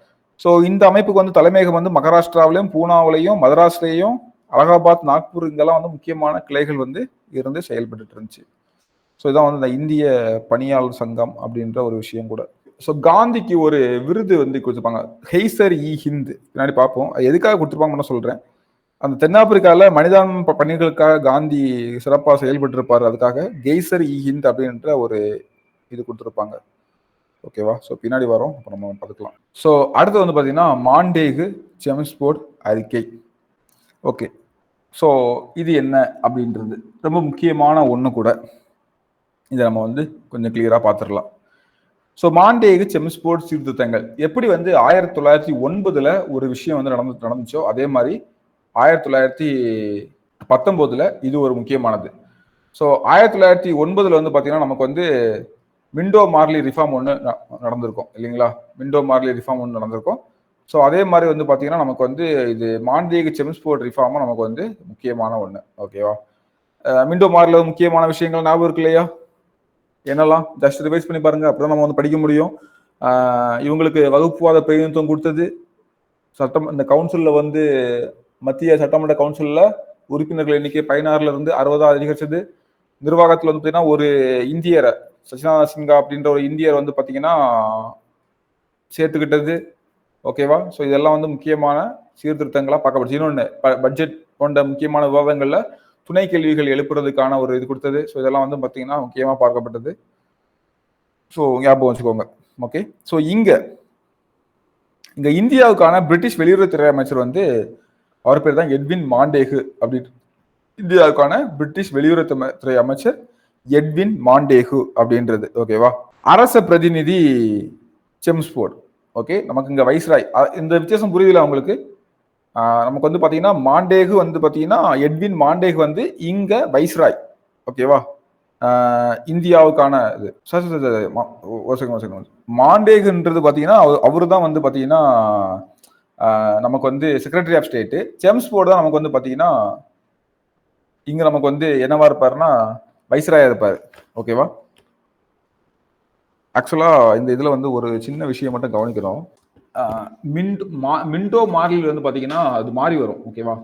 ஸோ இந்த அமைப்புக்கு வந்து தலைமையகம் வந்து மகாராஷ்டிராவிலையும், பூனாவிலையும், மதராஸ்லையும், அலகாபாத், நாக்பூர் இங்கெல்லாம் வந்து முக்கியமான கிளைகள் வந்து இருந்து செயல்பட்டு இருந்துச்சு. ஸோ இதான் வந்து இந்த இந்திய பணியாளர் சங்கம் அப்படின்ற ஒரு விஷயம் கூட. ஸோ காந்திக்கு ஒரு விருது வந்து கொடுத்துருப்பாங்க, ஹெய்சர் இ ஹிந்த். பின்னாடி பார்ப்போம் எதுக்காக கொடுத்துருப்பாங்கன்னு சொல்றேன். அந்த தென்னாப்பிரிக்கால மனிதாபிமான பணிகளுக்காக காந்தி சிறப்பாக செயல்பட்டு இருப்பாரு, அதுக்காக கெய்சர் இ ஹிந்த் அப்படின்ற ஒரு இது கொடுத்துருப்பாங்க. ஓகேவா? ஸோ பின்னாடி வரோம், அப்போ நம்ம பார்த்துக்கலாம். ஸோ அடுத்து வந்து பார்த்தீங்கன்னா மாண்டேகு செம்ஸ்போர்ட் அறிக்கை. ஓகே, ஸோ இது என்ன அப்படின்றது ரொம்ப முக்கியமான ஒன்று கூட. இதை நம்ம வந்து கொஞ்சம் கிளியராக பார்த்துடலாம். ஸோ மாண்டேகு செம்ஸ்போர்ட் சீர்திருத்தங்கள் எப்படி வந்து 1909 ஒரு விஷயம் வந்து நடந்துச்சோ அதே மாதிரி 1919 இது ஒரு முக்கியமானது. ஸோ 1909 வந்து பார்த்தீங்கன்னா நமக்கு வந்து மிண்டோ மார்லி ரிஃபார்ம் ஒன்று நடந்திருக்கும் இல்லைங்களா? மிண்டோ மார்லி ரிஃபார்ம் ஒன்று நடந்திருக்கும். ஸோ அதே மாதிரி வந்து பார்த்தீங்கன்னா நமக்கு வந்து இது மாண்டேகு செம்ஸ்போர்ட் ரிஃபார்மும் நமக்கு வந்து முக்கியமான ஒன்று. ஓகேவா? மிண்டோ மார்ல முக்கியமான விஷயங்கள் ஞாபகம் இருக்கு இல்லையா? என்னெல்லாம் ஜஸ்ட் ரிவைஸ் பண்ணி பாருங்க, அப்பதான் நம்ம வந்து படிக்க முடியும். இவங்களுக்கு வகுப்புவாத பிரதிநிதித்துவம் கொடுத்தது, சட்டம் இந்த கவுன்சில்ல வந்து மத்திய சட்டமன்ற கவுன்சில்ல உறுப்பினர்கள் எண்ணிக்கை 16ல இருந்து 60 அதிகரிச்சது. நிர்வாகத்தில் வந்து பார்த்தீங்கன்னா ஒரு இந்தியரை, சச்சிதானந்த சின்ஹா அப்படின்ற ஒரு இந்தியர் வந்து பார்த்தீங்கன்னா சேர்த்துக்கிட்டது. ஓகேவா? ஸோ இதெல்லாம் வந்து முக்கியமான சீர்திருத்தங்களா பார்க்கப்படுச்சு. இன்னொன்று பட்ஜெட் போன்ற முக்கியமான விவாதங்கள்ல துணை கேள்விகள் எழுப்புறதுக்கான ஒரு இது கொடுத்தது. ஸோ இதெல்லாம் வந்து பார்த்தீங்கன்னா முக்கியமாக பார்க்கப்பட்டது. ஸோ ஞாபகம் வச்சுக்கோங்க. ஓகே, ஸோ இங்க இந்தியாவுக்கான பிரிட்டிஷ் வெளியுறவுத்துறை அமைச்சர் வந்து அவர் பேர் தான் எட்வின் மாண்டேகு அப்படின்னு. இந்தியாவுக்கான பிரிட்டிஷ் வெளியுறவுத்துறை அமைச்சர் எட்வின் மாண்டேகு அப்படின்றது. ஓகேவா? அரச பிரதிநிதி செம்ஸ்போர்ட். ஓகே, நமக்கு இங்க வைஸ்ராய், இந்த வித்தியாசம் புரியுதுல உங்களுக்கு? நமக்கு வந்து பாத்தீங்கன்னா மாண்டேகு வந்து பாத்தீங்கன்னா எட்வின் மாண்டேகு வந்து இங்க வைஸ்ராய். ஓகேவா? இந்தியாவுக்கான இது மாண்டேகுன்றது பாத்தீங்கன்னா அவரு தான் வந்து பாத்தீங்கன்னா நமக்கு வந்து செக்ரட்டரி ஆஃப் ஸ்டேட். செம்ஸ்போர்ட் தான் நமக்கு வந்து பாத்தீங்கன்னா இங்க நமக்கு வந்து என்னவா இருப்பாருன்னா வைஸ்ராயா இருப்பாரு. ஓகேவா? ஆக்சுவலா இந்த இதுல வந்து ஒரு சின்ன விஷயம் மட்டும் கவனிக்கணும். மிண்டோ மார்லில் வந்து பாத்தீங்கன்னா அது மாறி வரும். ஓகேவா?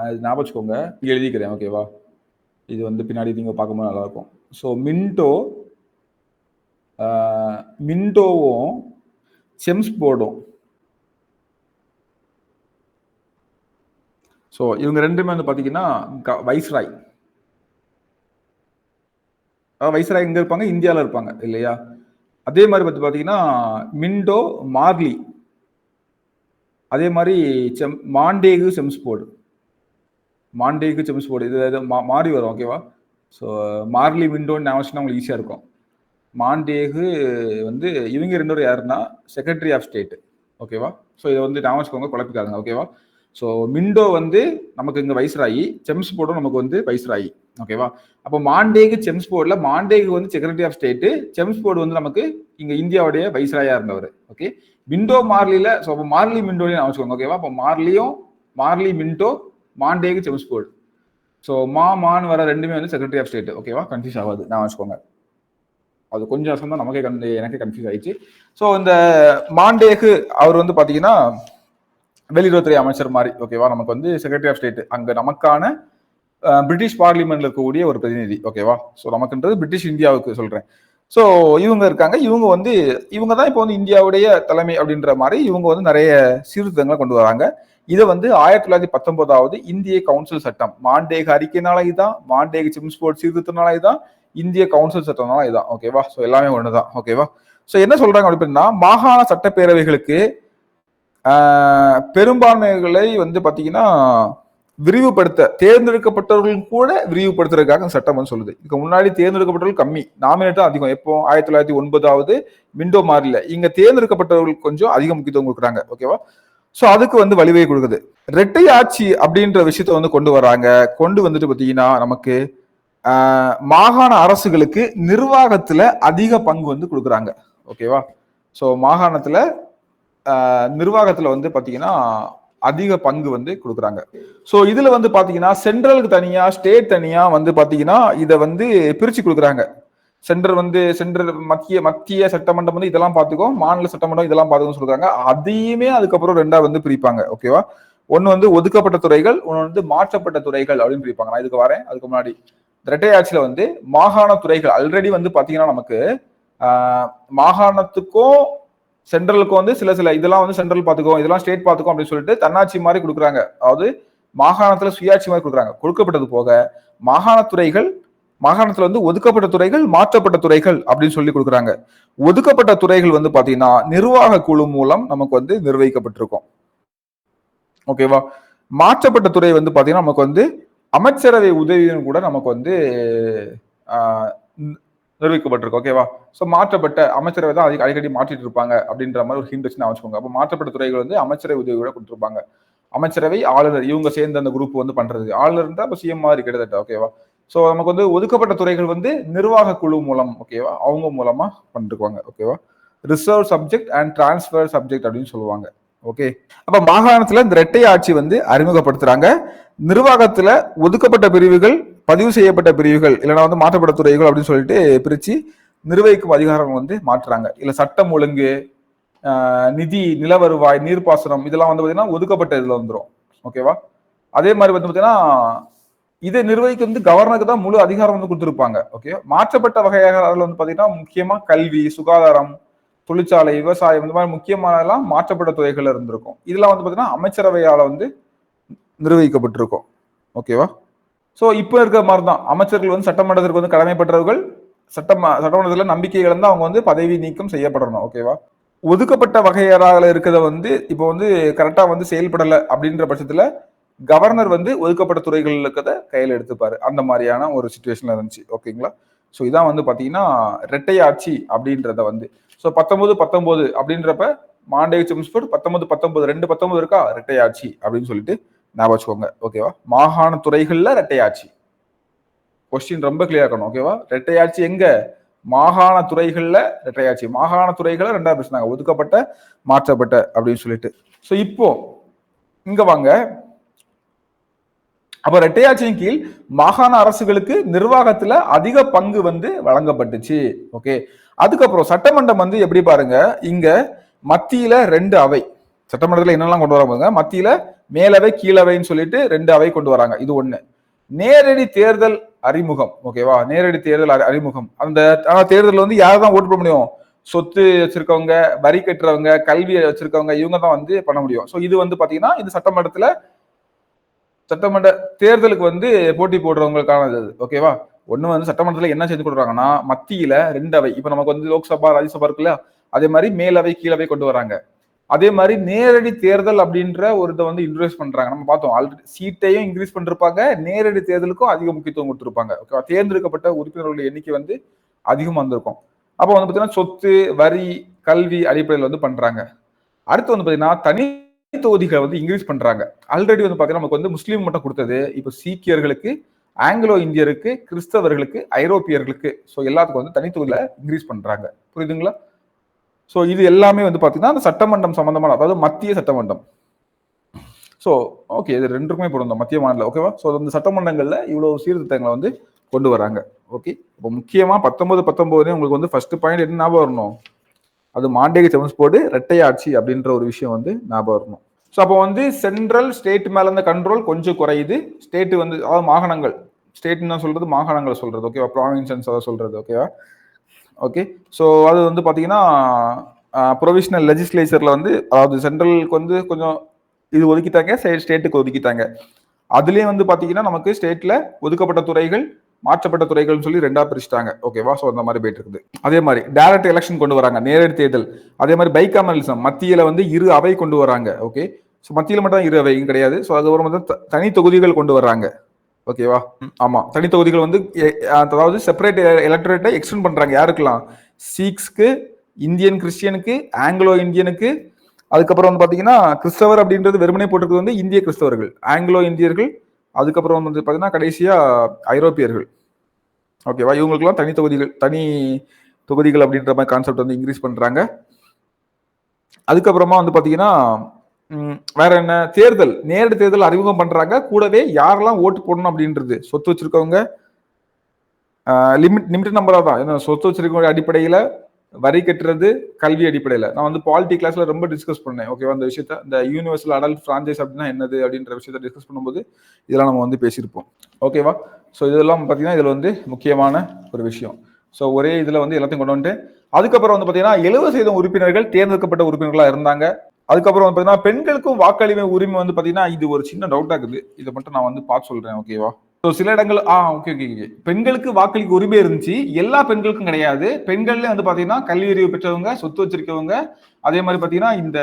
இது ஞாபகம் வச்சுக்கோங்க, எழுதிக்கிறேன். ஓகேவா? இது வந்து பின்னாடி நீங்க பார்க்கும்போது நல்லா இருக்கும். ஸோ மிண்டோவும் செம்ஸ்போர்டும், ஸோ இவங்க ரெண்டுமே வந்து பாத்தீங்கன்னா வைஸ்ராய். வைஸ்ராய் எங்க இருப்பாங்க? இந்தியாவில் இருப்பாங்க இல்லையா? அதே மாதிரி வந்து பாத்தீங்கன்னா மிண்டோ மார்லி, அதே மாதிரி மாண்டேகு செம்ஸ்போர்டு, இது மாறி வரும். ஓகேவா? ஸோ மார்லி மிண்டோன்னு ஞாபகம் உங்களுக்கு ஈஸியாக இருக்கும். மாண்டேகு வந்து இவங்க ரெண்டு பேரும் யாருன்னா செக்ரட்டரி ஆஃப் ஸ்டேட். ஓகேவா? ஸோ இதை வந்து ஞாபகம் வச்சுக்கோங்க, குழப்பிக்காதுங்க. ஓகேவா? ஸோ மிண்டோ வந்து நமக்கு இங்கே வைஸ்ராயி, செம்ஸ்போர்டும் நமக்கு வந்து வைஸ்ராயி. ஓகேவா? அப்போ மாண்டேகு செம்ஸ்போர்ட்ல மாண்டேகு வந்து செக்ரட்டரி ஆஃப் ஸ்டேட், செம்ஸ்போர்ட் வந்து நமக்கு இங்க இந்தியாவுடைய வைஸ்ராயா இருந்தவர். ஓகே, மிண்டோ மார்லில, ஸோ அப்போ மார்லி மிண்டோலையும் நான் வச்சுக்கோங்க. ஓகேவா? அப்போ Morley Minto, Montagu Chelmsford. So மான்னு வர ரெண்டுமே வந்து செக்ரட்டரி ஆஃப் ஸ்டேட். ஓகேவா? கன்ஃபியூஸ் ஆகாது, நான் வச்சுக்கோங்க. அது கொஞ்சம் வருஷம் தான் எனக்கு கன்ஃபியூஸ் ஆயிடுச்சு. ஸோ இந்த மாண்டேகு அவர் வந்து பாத்தீங்கன்னா வெளியுறவுத்துறை அமைச்சர் மாதிரி. ஓகேவா? நமக்கு வந்து செக்ரட்டரி ஆஃப் ஸ்டேட், அங்க நமக்கான பிரிட்டிஷ் பார்லிமெண்ட்ல இருக்கக்கூடிய ஒரு பிரதிநிதி. ஓகேவா? ஸோ நமக்குன்றது பிரிட்டிஷ் இந்தியாவுக்கு சொல்றேன். ஸோ இவங்க இருக்காங்க, இவங்க தான் இப்போ வந்து இந்தியாவுடைய தலைமை அப்படின்ற மாதிரி இவங்க வந்து நிறைய சீர்திருத்தங்களை கொண்டு வராங்க. இதை வந்து 1919 இந்திய கவுன்சில் சட்டம், மாண்டேகு அறிக்கைனால இதுதான், மாண்டேகு செம்ஸ்போர்ட் சீர்திருத்தனால இதுதான், இந்திய கவுன்சில் சட்டம்னால இதுதான். ஓகேவா? ஸோ எல்லாமே ஒண்ணுதான். ஓகேவா? ஸோ என்ன சொல்றாங்க அப்படின்னா, மாகாண சட்டப்பேரவைகளுக்கு பெரும்பான்மைகளை வந்து பாத்தீங்கன்னா விரிவுபடுத்த, தேர்ந்தெடுக்கப்பட்டவர்கள் கூட விரிவுபடுத்துறதுக்காக சட்டம் வந்து சொல்லுது. இதுக்கு முன்னாடி தேர்ந்தெடுக்கப்பட்டவர்கள் கம்மி, நாமினேட்டும் அதிகம். எப்போ? 1909 மிண்டோ மார்லில. இங்க தேர்ந்தெடுக்கப்பட்டவர்களுக்கு கொஞ்சம் அதிக முக்கியத்துவம் கொடுக்குறாங்க. ஓகேவா? ஸோ அதுக்கு வந்து வழிவகை கொடுக்குது. இரட்டை ஆட்சி அப்படின்ற விஷயத்த வந்து கொண்டு வராங்க. கொண்டு வந்துட்டு பாத்தீங்கன்னா நமக்கு மாகாண அரசுகளுக்கு நிர்வாகத்துல அதிக பங்கு வந்து கொடுக்குறாங்க. ஓகேவா? ஸோ மாகாணத்துல நிர்வாகத்துல வந்து பாத்தீங்கன்னா அதிக பங்கு வந்து கொடுக்குறாங்க. ஸோ இதுல வந்து பாத்தீங்கன்னா சென்ட்ரலுக்கு தனியா, ஸ்டேட் தனியா வந்து பாத்தீங்கன்னா இதை வந்து பிரிச்சு கொடுக்குறாங்க. சென்ட்ரல் மத்திய சட்டமன்றம் வந்து இதெல்லாம் பார்த்துக்கோ, மாநில சட்டமன்றம் இதெல்லாம் பார்த்துக்கோன்னு சொல்றாங்க. அதையுமே அதுக்கப்புறம் ரெண்டா வந்து பிரிப்பாங்க. ஓகேவா? ஒன்னு வந்து ஒதுக்கப்பட்ட துறைகள், ஒன்னு வந்து மாற்றப்பட்ட துறைகள் அப்படின்னு பிரிப்பாங்க. நான் இதுக்கு வரேன். அதுக்கு முன்னாடி இரட்டை ஆட்சியில வந்து மாகாண துறைகள் ஆல்ரெடி வந்து பாத்தீங்கன்னா நமக்கு மாகாணத்துக்கும் சென்ட்ரலுக்கும் வந்து சில இதெல்லாம் வந்து சென்ட்ரல் பார்த்துக்கோ, இதெல்லாம் ஸ்டேட் பார்த்துக்கோ அப்படின்னு சொல்லிட்டு தன்னாட்சி மாதிரி கொடுக்குறாங்க. அதாவது மாகாணத்துல சுயாட்சி மாதிரி கொடுக்குறாங்க. கொடுக்கப்பட்டது போக மாகாணத்துல வந்து ஒதுக்கப்பட்ட துறைகள், மாற்றப்பட்ட துறைகள் அப்படின்னு சொல்லி கொடுக்குறாங்க. ஒதுக்கப்பட்ட துறைகள் வந்து பாத்தீங்கன்னா நிர்வாக குழு மூலம் நமக்கு வந்து நிர்வகிக்கப்பட்டிருக்கும். ஓகேவா? மாற்றப்பட்ட துறை வந்து பாத்தீங்கன்னா நமக்கு வந்து அமைச்சரவை உதவியும் கூட நமக்கு வந்து நிர்வகிக்கப்பட்டிருக்கும். ஓகேவா? ஸோ மாற்றப்பட்ட அமைச்சரவை தான் அடிக்கடி மாற்றிட்டு இருப்பாங்க அப்படின்ற மாதிரி ஒரு ஹிண்ட் வச்சு வச்சுக்கோங்க. அப்போ மாற்றப்பட்ட துறைகள் வந்து அமைச்சரவை உதவி கூட கொடுத்துருப்பாங்க. அமைச்சரவை, ஆளுநர் இவங்க சேர்ந்த அந்த குரூப் வந்து பண்றது. ஆளுநர் தான் இப்போ சிஎம் மாதிரி கிட்டத்தட்ட. ஓகேவா? ஸோ நமக்கு வந்து ஒதுக்கப்பட்ட துறைகள் வந்து நிர்வாக குழு மூலம், ஓகேவா, அவங்க மூலமா பண்ணிருக்குவாங்க. ஓகேவா? Reserve subject and transfer subject அப்படின்னு சொல்லுவாங்க. ஓகே, அப்ப மாகாணத்துல இந்த இரட்டை ஆட்சி வந்து அறிமுகப்படுத்துறாங்க. நிர்வாகத்துல ஒதுக்கப்பட்ட பிரிவுகள், பதிவு செய்யப்பட்ட பிரிவுகள், இல்லைன்னா வந்து மாற்றப்பட்ட துறைகள் அப்படின்னு சொல்லிட்டு பிரிச்சு நிர்வகிக்கும் அதிகாரம் வந்து மாற்றுறாங்க. இல்ல சட்டம் ஒழுங்கு, நிதி, நில வருவாய், நீர்ப்பாசனம் இதெல்லாம் வந்து பாத்தீங்கன்னா ஒதுக்கப்பட்ட இதுல வந்துடும். ஓகேவா? அதே மாதிரி வந்து பாத்தீங்கன்னா இதை நிர்வகிக்க வந்து கவர்னருக்கு தான் முழு அதிகாரம் வந்து கொடுத்துருப்பாங்க. ஓகே, மாற்றப்பட்ட வகையாக அதுல வந்து பாத்தீங்கன்னா முக்கியமா கல்வி, சுகாதாரம், தொழிற்சாலை, விவசாயம் இந்த மாதிரி முக்கியமானதெல்லாம் மாற்றப்பட்ட துறைகள் இருந்திருக்கும். இதெல்லாம் வந்து பாத்தீங்கன்னா அமைச்சரவையால வந்து நிர்வகிக்கப்பட்டிருக்கும். ஓகேவா? சோ இப்ப இருக்கிற மாதிரிதான் அமைச்சர்கள் வந்து சட்டமன்றத்திற்கு வந்து கடமைப்பட்டவர்கள். சட்டமன்றத்துல நம்பிக்கை இழந்து அவங்க வந்து பதவி நீக்கம் செய்யப்படணும். ஓகேவா? ஒதுக்கப்பட்ட வகையறாக இருக்கிறத வந்து இப்போ வந்து கரெக்டா வந்து செயல்படலை அப்படின்ற பட்சத்துல கவர்னர் வந்து ஒதுக்கப்பட்ட துறைகள் இருக்கிறத கையில் எடுத்துப்பாரு. அந்த மாதிரியான ஒரு சுச்சுவேஷன்ல இருந்துச்சு. ஓகேங்களா? ஸோ இதான் வந்து பாத்தீங்கன்னா இரட்டை ஆட்சி அப்படின்றத வந்து 1919 அப்படின்றப்ப மாண்டேக செம்ஸ்போர்ட் 1919 2 இருக்கா இரட்டை ஆட்சி அப்படின்னு சொல்லிட்டு ஞாபகம் வச்சுக்கோங்க. ஓகேவா? மாகாண துறைகள்ல இரட்டை ஆட்சி. கொஸ்டின் ரொம்ப கிளியர் இருக்கணும். ஓகேவா? இரட்டை ஆட்சி எங்க? மாகாண துறைகள்ல இரட்டை ஆட்சி. மாகாண துறைகளை ரெண்டாவது பேசினாங்க, ஒதுக்கப்பட்ட, மாற்றப்பட்ட அப்படின்னு சொல்லிட்டு. ஸோ இப்போ இங்க வாங்க. அப்ப இரட்டையாட்சியின் கீழ் மாகாண அரசுகளுக்கு நிர்வாகத்துல அதிக பங்கு வந்து வழங்கப்பட்டுச்சு. ஓகே, அதுக்கப்புறம் சட்டமன்றம் வந்து எப்படி பாருங்க, இங்க மத்தியில 2 அவை. சட்டமன்றத்துல என்னெல்லாம் கொண்டு வராங்க, மத்தியில மேலவை, கீழவைன்னு சொல்லிட்டு 2 அவை கொண்டு வராங்க. இது ஒண்ணு. நேரடி தேர்தல் அறிமுகம். ஓகேவா? நேரடி தேர்தல் அறிமுகம். அந்த தேர்தல் வந்து யார் தான் ஓட்டு போட முடியும்? சொத்து வச்சிருக்கவங்க, வரி கட்டுறவங்க, கல்வி வச்சிருக்கவங்க, இவங்க தான் வந்து பண்ண முடியும். ஸோ இது வந்து பாத்தீங்கன்னா இந்த சட்டமன்றத்துல சட்டமன்ற தேர்தலுக்கு வந்து போட்டி போடுறவங்களுக்கானது. ஓகேவா? ஒண்ணு வந்து சட்டமன்றத்துல என்ன செஞ்சு கொடுக்குறாங்கன்னா மத்தியில 2 அவை. இப்ப நமக்கு வந்து லோக்சபா, ராஜ்யசபா இருக்குல்ல, அதே மாதிரி மேலவை, கீழவை கொண்டு வராங்க. அதே மாதிரி நேரடி தேர்தல் அப்படின்ற ஒரு இதை வந்து இன்க்ரீஸ் பண்றாங்க. நம்ம பார்த்தோம் ஆல்ரெடி சீட்டையும் இன்க்ரீஸ் பண்ணிருப்பாங்க, நேரடி தேர்தலுக்கும் அதிக முக்கியத்துவம் கொடுத்துருப்பாங்க. ஓகேவா? தேர்ந்தெடுக்கப்பட்ட உறுப்பினர்களுடைய எண்ணிக்கை வந்து அதிகம் வந்திருக்கும். அப்போ வந்து பாத்தீங்கன்னா சொத்து, வரி, கல்வி அடிப்படையில் வந்து பண்றாங்க. அடுத்து வந்து பாத்தீங்கன்னா தனி தொகுதிகளை வந்து இன்க்ரீஸ் பண்றாங்க. ஆல்ரெடி வந்து பாத்தீங்கன்னா நமக்கு வந்து முஸ்லீம் மட்டும் கொடுத்தது, இப்போ சீக்கியர்களுக்கு, ஆங்கிலோ இந்தியருக்கு, கிறிஸ்தவர்களுக்கு, ஐரோப்பியர்களுக்கு, ஸோ எல்லாத்துக்கும் வந்து தனி தொகுதியில இன்க்ரீஸ் பண்றாங்க. புரியுதுங்களா? ஸோ இது எல்லாமே வந்து பாத்தீங்கன்னா அந்த சட்டமன்றம் சம்பந்தமான, அதாவது மத்திய சட்டமன்றம். ஸோ ஓகே, இது ரெண்டுக்குமே பொருந்தும், மத்திய மாநில. ஓகேவா? ஸோ அந்த சட்டமன்றங்கள்ல இவ்வளவு சீர்திருத்தங்களை வந்து கொண்டு வராங்க. ஓகே, இப்போ முக்கியமா 1919 உங்களுக்கு வந்து ஃபர்ஸ்ட் பாயிண்ட் என்ன ஞாபகம் வரணும், அது மாண்டேக செம்ஸ்போர்டு இரட்டை ஆட்சி அப்படின்ற ஒரு விஷயம் வந்து ஞாபகம் வரணும். ஸோ அப்போ வந்து சென்ட்ரல் ஸ்டேட் மேல இருந்த கண்ட்ரோல் கொஞ்சம் குறையுது. ஸ்டேட் வந்து அதாவது மாகாணங்கள், ஸ்டேட்னு சொல்றது மாகாணங்களை சொல்றது. ஓகேவா? ப்ராவின்சன்ஸ் அதை சொல்றது. ஓகேவா? ஓகே, ஸோ அது வந்து பாத்தீங்கன்னா ப்ரொவிஷனல் லெஜிஸ்லேச்சர்ல வந்து அதாவது சென்ட்ரலுக்கு வந்து கொஞ்சம் இது ஒதுக்கிட்டாங்க, ஸ்டேட்டுக்கு ஒதுக்கிட்டாங்க. அதுலயும் வந்து பாத்தீங்கன்னா நமக்கு ஸ்டேட்ல ஒதுக்கப்பட்ட துறைகள், மாற்றப்பட்ட துறைகள்னு சொல்லி 2ஆ பிரிச்சுட்டாங்க. ஓகேவா? ஸோ அந்த மாதிரி போயிட்டு இருக்குது. அதே மாதிரி டைரக்ட் எலெக்ஷன் கொண்டு வராங்க, நேரடி தேர்தல். அதே மாதிரி பைகாமரலிசம், மத்தியில வந்து 2 அவை கொண்டு வராங்க. ஓகே, ஸோ மத்தியில மட்டும் தான் 2 அவை கிடையாது. ஸோ அது ஒரு தனி தொகுதிகள் கொண்டு வர்றாங்க. ஓகேவா? ஆமா, தனி தொகுதிகள் வந்து அதாவது செப்பரேட் எலக்டரேட்டை எக்ஸ்டெண்ட் பண்றாங்க. யாருக்கெல்லாம்? சீக்ஸ்க்கு, இந்தியன் கிறிஸ்டியனுக்கு, ஆங்கிலோ இந்தியனுக்கு, அதுக்கப்புறம் வந்து பாத்தீங்கன்னா கிறிஸ்தவர் அப்படின்றது வெறுமனே போட்டிருக்கிறது வந்து இந்திய கிறிஸ்தவர்கள், ஆங்கிலோ இந்தியர்கள், அதுக்கப்புறம் வந்து பாத்தீங்கன்னா கடைசியா ஐரோப்பியர்கள். ஓகேவா? இவங்களுக்குலாம் தனி தொகுதிகள் அப்படின்ற மாதிரி கான்செப்ட் வந்து இன்க்ரீஸ் பண்றாங்க. அதுக்கப்புறமா வந்து பாத்தீங்கன்னா வேற என்ன, தேர்தல், நேரடி தேர்தல் அறிமுகம் பண்றாங்க. கூடவே யாரெல்லாம் ஓட்டு போடணும் அப்படின்றது, சொத்து வச்சிருக்கவங்க, லிமிட் நம்பரா தான், ஏன்னா சொத்து வச்சிருக்கவங்க அடிப்படையில, வரி கட்டுறது, கல்வி அடிப்படையில. நான் வந்து பாலிட்டி கிளாஸ்ல ரொம்ப டிஸ்கஸ் பண்ணேன். ஓகேவா? அந்த விஷயத்த, இந்த யூனிவர்சல் அடல்ட் பிரான்சைஸ் அப்படின்னா என்னது அப்படின்ற விஷயத்த டிஸ்கஸ் பண்ணும்போது இதெல்லாம் நம்ம வந்து பேசியிருப்போம். ஓகேவா? ஸோ இதெல்லாம் பார்த்தீங்கன்னா இதுல வந்து முக்கியமான ஒரு விஷயம். ஸோ ஒரே இதுல வந்து எல்லாத்தையும் கொண்டு வந்துட்டு அதுக்கப்புறம் வந்து பாத்தீங்கன்னா 70% உறுப்பினர்கள் தேர்ந்தெடுக்கப்பட்ட உறுப்பினர்களா இருந்தாங்க. அதுக்கப்புறம் வந்து பாத்தீங்கன்னா பெண்களுக்கும் வாக்களிமை உரிமை வந்து பாத்தீங்கன்னா இது ஒரு சின்ன டவுட்டா இருக்குது. இதை மட்டும் நான் வந்து பார்த்து சொல்றேன். ஓகேவா? ஸோ சில இடங்கள் ஓகே ஓகே ஓகே. பெண்களுக்கு வாக்களிக்க உரிமை இருந்துச்சு. எல்லா பெண்களுக்கும் கிடையாது. பெண்கள்ல வந்து பாத்தீங்கன்னா கல்வி அறிவு பெற்றவங்க, சொத்து வச்சிருக்கவங்க, அதே மாதிரி பாத்தீங்கன்னா இந்த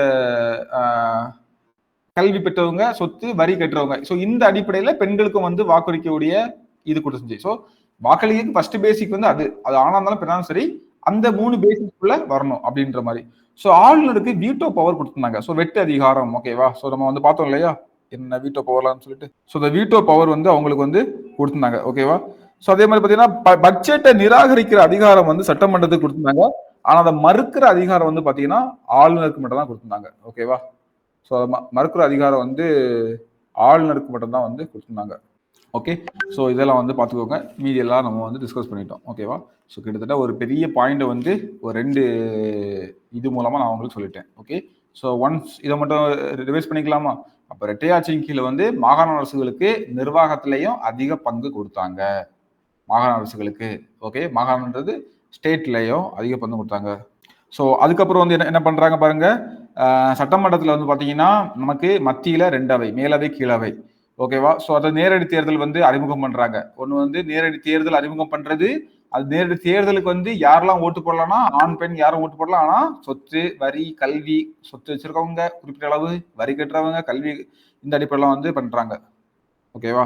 கல்வி பெற்றவங்க, சொத்து வரி கட்டுறவங்க. ஸோ இந்த அடிப்படையில பெண்களுக்கும் வந்து வாக்களிக்கக்கூடிய இது கொடுத்துச்சு. ஸோ வாக்களிக்கு ஃபர்ஸ்ட் பேசிக் வந்து அது ஆனா இருந்தாலும் பெண்ணாலும் சரி அந்த 3 பேசிக்குள்ள வரணும் அப்படின்ற மாதிரி. ஸோ ஆளுநருக்கு வீட்டோ பவர் கொடுத்துருந்தாங்க. ஸோ வெட்டு அதிகாரம். ஓகேவா? ஸோ நம்ம வந்து பார்த்தோம் இல்லையா என்ன வீட்டோ பவர்லான்னு சொல்லிட்டு. ஸோ இந்த வீட்டோ பவர் வந்து அவங்களுக்கு வந்து கொடுத்துருந்தாங்க. ஓகேவா? ஸோ அதே மாதிரி பார்த்தீங்கன்னா பட்ஜெட்டை நிராகரிக்கிற அதிகாரம் வந்து சட்டமன்றத்துக்கு கொடுத்துருந்தாங்க. ஆனா அதை மறுக்கிற அதிகாரம் வந்து பார்த்தீங்கன்னா ஆளுநருக்கு மட்டும் தான் கொடுத்துருந்தாங்க. ஓகேவா? ஸோ மறுக்கிற அதிகாரம் வந்து ஆளுநருக்கு மட்டும்தான் வந்து கொடுத்துருந்தாங்க. ஓகே. ஸோ இதெல்லாம் வந்து பார்த்துக்கோங்க. மீதி எல்லாம் நம்ம வந்து டிஸ்கஸ் பண்ணிட்டோம். ஓகேவா? ஸோ கிட்டத்தட்ட ஒரு பெரிய பாயிண்ட்டை வந்து ஒரு 2 இது மூலமாக நான் உங்களுக்கு சொல்லிட்டேன். ஓகே. ஸோ ஒன்ஸ் இதை மட்டும் ரிவைஸ் பண்ணிக்கலாமா? அப்போ இரட்டையாட்சியின் கீழே வந்து மாகாண அரசுகளுக்கு நிர்வாகத்திலையும் அதிக பங்கு கொடுத்தாங்க. மாகாண அரசுகளுக்கு. ஓகே. மாகாணன்றது ஸ்டேட்லையும் அதிக பங்கு கொடுத்தாங்க. ஸோ அதுக்கப்புறம் வந்து என்ன பண்றாங்க பாருங்க. சட்டமன்றத்தில் வந்து பார்த்தீங்கன்னா நமக்கு மத்தியில் 2 அவை, மேலவை கீழவை. ஓகேவா? ஸோ அதை நேரடி தேர்தல் வந்து அறிமுகம் பண்றாங்க. ஒன்று வந்து நேரடி தேர்தல் அறிமுகம் பண்றது. அது நேரடி தேர்தலுக்கு வந்து யாரெல்லாம் ஓட்டு போடலாம்னா ஆண் பெண் யாரும் ஓட்டு போடலாம். ஆனா சொத்து, வரி, கல்வி, சொத்து வச்சிருக்கவங்க, குறிப்பிட்ட அளவு வரி கட்டுறவங்க, கல்வி இந்த அடிப்படையெல்லாம் வந்து பண்றாங்க. ஓகேவா?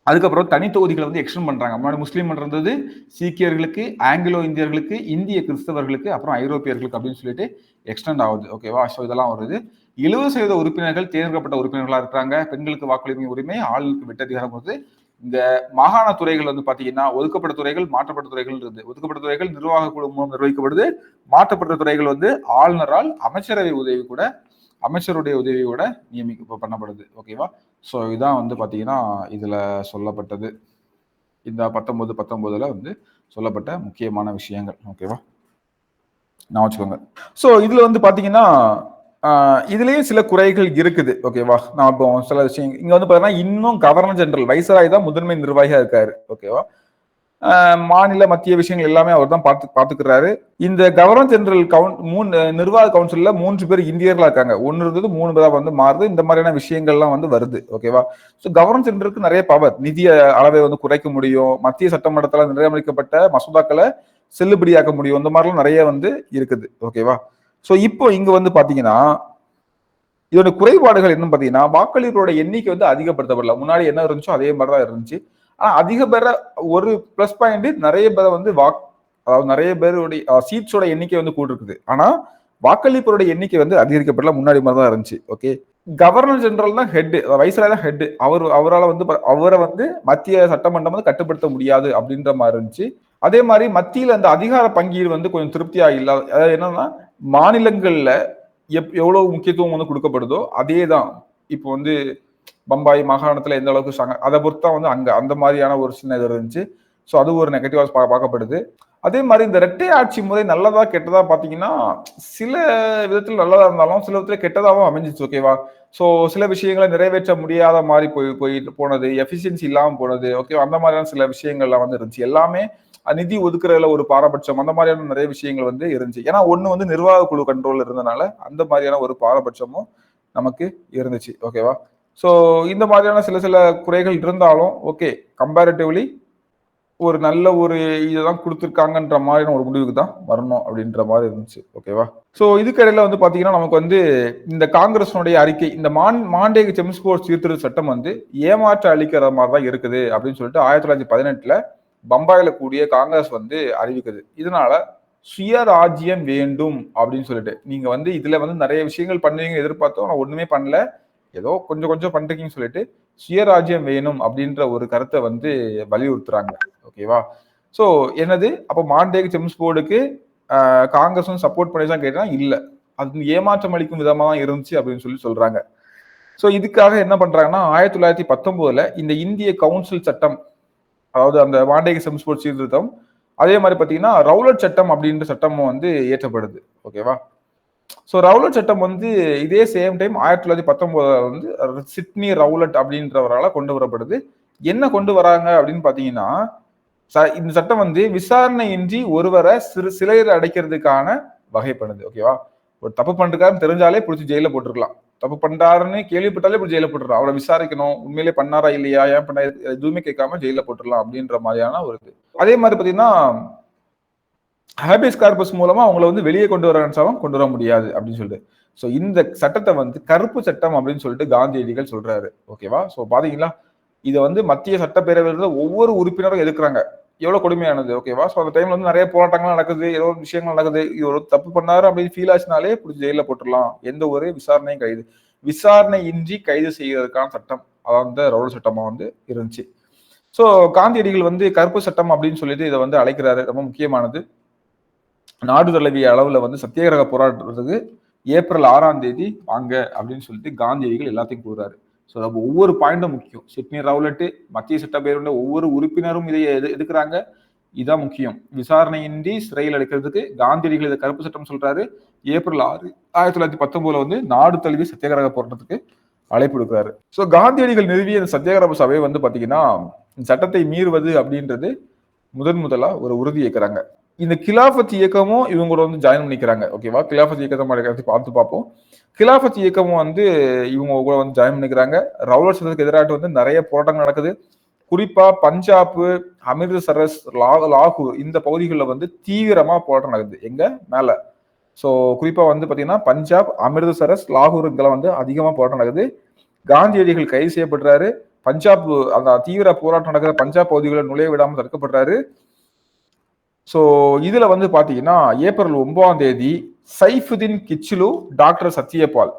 அதுக்கப்புறம் தனி தொகுதிகளை வந்து எக்ஸ்டெண்ட் பண்றாங்க. முன்னாடி முஸ்லீம் இருந்தது சீக்கியர்களுக்கு, ஆங்கிலோ இந்தியர்களுக்கு, இந்திய கிறிஸ்தவர்களுக்கு, அப்புறம் ஐரோப்பியர்களுக்கு அப்படின்னு சொல்லிட்டு எக்ஸ்டெண்ட் ஆகுது. ஓகேவா? ஸோ இதெல்லாம் வருது. 70% உறுப்பினர்கள் தேர்ந்தெடுக்கப்பட்ட உறுப்பினர்களா இருக்கிறாங்க. பெண்களுக்கு வாக்குரிமை உரிமை, ஆளுநருக்கு வெட்டதிகாரம் வருது. இந்த மாகாண துறைகள் வந்து பாத்தீங்கன்னா ஒதுக்கப்பட்ட துறைகள், மாற்றப்பட்ட துறைகள் இருந்து ஒதுக்கப்பட்ட துறைகள் நிர்வாக குழு மூலம் நிர்வகிக்கப்படுது. மாற்றப்பட்ட துறைகள் வந்து ஆளுநரால் அமைச்சரவை உதவி கூட அமைச்சருடைய உதவியோட பண்ணப்படுது. ஓகேவா? ஸோ இதான் வந்து பாத்தீங்கன்னா இதுல சொல்லப்பட்டது. இந்த 19 வந்து சொல்லப்பட்ட முக்கியமான விஷயங்கள். ஓகேவா? நான் வச்சுக்கோங்க. ஸோ இதுல வந்து பாத்தீங்கன்னா இதுலயும் சில குறைகள் இருக்குது. ஓகேவா? நான் இப்போ சில விஷயம் இங்க வந்து பாத்தீங்கன்னா இன்னும் கவர்னர் ஜெனரல் வைஸ்ராய் தான் முதன்மை நிர்வாகியா இருக்காரு. ஓகேவா? மாநில மத்திய விஷயங்கள் எல்லாமே அவர் தான் பாத்துக்கிறாரு. இந்த கவர்னர் ஜெனரல் நிர்வாக கவுன்சில்ல 3 பேர் இந்தியர்களா இருக்காங்க. 1 இருந்தது 3 பேரா வந்து மாறுது. இந்த மாதிரியான விஷயங்கள்லாம் வந்து வருது. ஓகேவா? ஸோ கவர்னர் ஜெனரலுக்கு நிறைய பவர், நிதி அளவை வந்து குறைக்க முடியும், மத்திய சட்டமன்றத்தில் நிறைவேற்றப்பட்ட மசோதாக்களை செல்லுபடியாக்க முடியும். இந்த மாதிரிலாம் நிறைய வந்து இருக்குது. ஓகேவா? ஸோ இப்போ இங்க வந்து பாத்தீங்கன்னா இதோட குறைபாடுகள் என்னன்னு பாத்தீங்கன்னா வாக்களிப்போட எண்ணிக்கை வந்து அதிகப்படுத்தப்படல. முன்னாடி என்ன இருந்துச்சோ அதே மாதிரிதான் இருந்துச்சு. ஆனா அதிக பேர ஒரு பிளஸ் பாயிண்ட் நிறைய பேரை வந்து அதாவது நிறைய பேருடைய சீட்ஸோட எண்ணிக்கை வந்து கூட்டிருக்குது. ஆனா வாக்களிப்போட எண்ணிக்கை வந்து அதிகரிக்கப்படல. முன்னாடி மாதிரி தான் இருந்துச்சு. ஓகே. கவர்னர் ஜெனரல் தான் ஹெட், வைஸ்ராய் தான் ஹெட். அவரால் வந்து அவரை வந்து மத்திய சட்டமன்றம் வந்து கட்டுப்படுத்த முடியாது அப்படின்ற மாதிரி இருந்துச்சு. அதே மாதிரி மத்தியில் அந்த அதிகார பங்கீடு வந்து கொஞ்சம் திருப்தியா இல்லாத, அதாவது என்னன்னா மாநிலங்கள்ல எவ்வளவு முக்கியத்துவம் வந்து கொடுக்கப்படுதோ அதே தான் இப்போ வந்து பம்பாய் மாகாணத்துல எந்த அளவுக்கு அதை பொறுத்தான் வந்து அங்க அந்த மாதிரியான ஒரு சின்ன இது இருந்துச்சு. ஸோ அது ஒரு நெகட்டிவா பார்க்கப்படுது. அதே மாதிரி இந்த இரட்டை ஆட்சி முறை நல்லதா கெட்டதா பாத்தீங்கன்னா சில விதத்துல நல்லதா இருந்தாலும் சில விதத்துல கெட்டதாகவும் அமைஞ்சிச்சு. ஓகேவா? ஸோ சில விஷயங்களை நிறைவேற்ற முடியாத மாதிரி போயிட்டு போனது, எஃபிஷியன்சி இல்லாமல் போனது. ஓகேவா? அந்த மாதிரியான சில விஷயங்கள்லாம் வந்து இருந்துச்சு. எல்லாமே நிதி ஒதுக்குறதுல ஒரு பாரபட்சம், அந்த மாதிரியான நிறைய விஷயங்கள் வந்து இருந்துச்சு. ஏன்னா ஒண்ணு வந்து நிர்வாக குழு கண்ட்ரோல் இருந்தனால அந்த மாதிரியான ஒரு பாரபட்சமும் நமக்கு இருந்துச்சு. ஓகேவா? ஸோ இந்த மாதிரியான சில சில குறைகள் இருந்தாலும் ஓகே, கம்பேரிட்டிவ்லி ஒரு நல்ல ஒரு இதுதான் கொடுத்துருக்காங்கன்ற மாதிரியான ஒரு முடிவுக்கு தான் வரணும் அப்படின்ற மாதிரி இருந்துச்சு. ஓகேவா? ஸோ இதுக்கிடையில வந்து பாத்தீங்கன்னா நமக்கு வந்து இந்த காங்கிரஸனுடைய அறிக்கை, இந்த மாண்டேக செம்ஸ்போர்ட் சீர்திருத்த சட்டம் வந்து ஏமாற்ற அளிக்கிற மாதிரி தான் இருக்குது அப்படின்னு சொல்லிட்டு 1918 பம்பாயில கூடிய காங்கிரஸ் வந்து அறிவிக்குது. இதனால சுயராஜ்யம் வேண்டும் அப்படின்னு சொல்லிட்டு நீங்க வந்து இதுல வந்து நிறைய விஷயங்கள் பண்ணுவீங்க எதிர்பார்த்தோம், ஆனா ஒண்ணுமே பண்ணல, ஏதோ கொஞ்சம் கொஞ்சம் பண்றீங்கன்னு சொல்லிட்டு சுயராஜ்யம் வேணும் அப்படின்ற ஒரு கருத்தை வந்து வலியுறுத்துறாங்க. ஓகேவா? சோ என்னது அப்ப மாண்டேக் செம்ஸ்போர்டுக்கு காங்கிரஸும் சப்போர்ட் பண்ணிதான் கேட்டா இல்ல, அது ஏமாற்றம் அளிக்கும் விதமா தான் இருந்துச்சு அப்படின்னு சொல்றாங்க. சோ இதுக்காக என்ன பண்றாங்கன்னா 1919 இந்த இந்திய கவுன்சில் சட்டம், அதாவது அந்த மாண்டேக செம்ஸ்போர்ட் சீர்திருத்தம், அதே மாதிரி பாத்தீங்கன்னா ரவுலட் சட்டம் அப்படின்ற சட்டமும் வந்து ஏற்றப்படுது. ஓகேவா? ஸோ ரவுலட் சட்டம் வந்து இதே சேம் டைம் 1919 வந்து சிட்னி ரவுலட் அப்படின்றவரால கொண்டு வரப்படுது. என்ன கொண்டு வராங்க அப்படின்னு பாத்தீங்கன்னா இந்த சட்டம் வந்து விசாரணையின்றி ஒருவரை சிறையில் அடைக்கிறதுக்கான வகைப்படுது. ஓகேவா? ஒரு தப்பு பண்றாருன்னு தெரிஞ்சாலே பிடிச்சி ஜெயில போட்டுருக்கலாம். தப்பு பண்றாருன்னு கேள்விப்பட்டாலே இப்படி ஜெயில போட்டுருலாம். அவரை விசாரிக்கணும், உண்மையிலே பண்ணாரா இல்லையா, ஏன் பண்ண, எதுவுமே கேட்காம ஜெயில போட்டுடலாம் அப்படின்ற மாதிரியான ஒரு இது. அதே மாதிரி பாத்தீங்கன்னா ஹேபியஸ் கார்பஸ் மூலமா அவங்கள வந்து வெளியே கொண்டு வர நினைச்சாலும் கொண்டு வர முடியாது அப்படின்னு சொல்லிட்டு. ஸோ இந்த சட்டத்தை வந்து கருப்பு சட்டம் அப்படின்னு சொல்லிட்டு காந்தியடிகள் சொல்றாரு. ஓகேவா? ஸோ பாத்தீங்களா, இதை வந்து மத்திய சட்டப்பேரவையில் ஒவ்வொரு உறுப்பினரும் எதிர்க்கிறாங்க. எவ்வளவு கொடுமையானது. ஓகேவா? ஸோ அந்த டைம்ல வந்து நிறைய போராட்டங்கள் நடக்குது, ஏதோ விஷயங்கள் நடக்குது. இது ஒரு தப்பு பண்ணாரு அப்படின்னு ஃபீல் ஆச்சுனாலே பிடிச்சி ஜெயில போட்டுடலாம், எந்த ஒரு விசாரணையும் கைது விசாரணையின்றி கைது செய்யறதுக்கான சட்டம் அதாவது ரவுலட் சட்டமா வந்து இருந்துச்சு. ஸோ காந்தியடிகள் வந்து கருப்பு சட்டம் அப்படின்னு சொல்லிட்டு இதை வந்து அழைக்கிறாரு. ரொம்ப முக்கியமானது. நாடு தழுவிய அளவுல வந்து சத்தியாகிரக போராட்டத்துக்கு ஏப்ரல் 6ஆம் தேதி வாங்க அப்படின்னு சொல்லிட்டு காந்தியடிகள் எல்லாத்தையும் கூறுறாரு. ஸோ அப்போ ஒவ்வொரு பாயிண்டும் முக்கியம். சிட்னி ரவுலட், மத்திய சட்டப்பேரவையில் ஒவ்வொரு உறுப்பினரும் இதை எதுக்குறாங்க. இதான் முக்கியம். விசாரணையின்றி சிறையில் அடைக்கிறதுக்கு காந்தியடிகள் இதை கருப்பு சட்டம் சொல்றாரு. ஏப்ரல் 6, 1919 வந்து நாடு தழுவிய சத்தியாகிரக போராட்டத்துக்கு அழைப்பு கொடுக்கிறாரு. ஸோ காந்தியடிகள் நிறுவிய இந்த சத்தியாகிரக சபை வந்து பாத்தீங்கன்னா சட்டத்தை மீறுவது அப்படின்றது முதலா ஒரு உறுதி ஏற்கிறாங்க. இந்த கிலாஃபத் இயக்கமும் இவங்களோட வந்து ஜாயின் பண்ணிக்கிறாங்க. ஓகேவா? கிலாஃபத் இயக்கத்தை பார்த்து பார்ப்போம். கிலாஃபத் இயக்கமும் வந்து இவங்க கூட வந்து ஜாயின் பண்ணிக்கிறாங்க. ரவுலட் சட்டத்துக்கு எதிராக வந்து நிறைய போராட்டங்கள் நடக்குது. குறிப்பா பஞ்சாப், அமிர்தசரஸ், லாகூர் இந்த பகுதிகளில் வந்து தீவிரமா போராட்டம் நடக்குது. எங்க மேல. ஸோ குறிப்பா வந்து பாத்தீங்கன்னா பஞ்சாப், அமிர்தசரஸ், லாகூருக்கெல்லாம் வந்து அதிகமா போராட்டம் நடக்குது. காந்தியடிகள் கைது செய்யப்படுறாரு. பஞ்சாப் அந்த தீவிர போராட்டம் நடக்கிற பஞ்சாப் பகுதிகளை நுழைய விடாமல் தடுக்கப்படுறாரு. ஸோ இதுல வந்து பாத்தீங்கன்னா ஏப்ரல் 9ஆம் தேதி சைஃபுதீன் கிச்லு, டாக்டர் சத்யபால்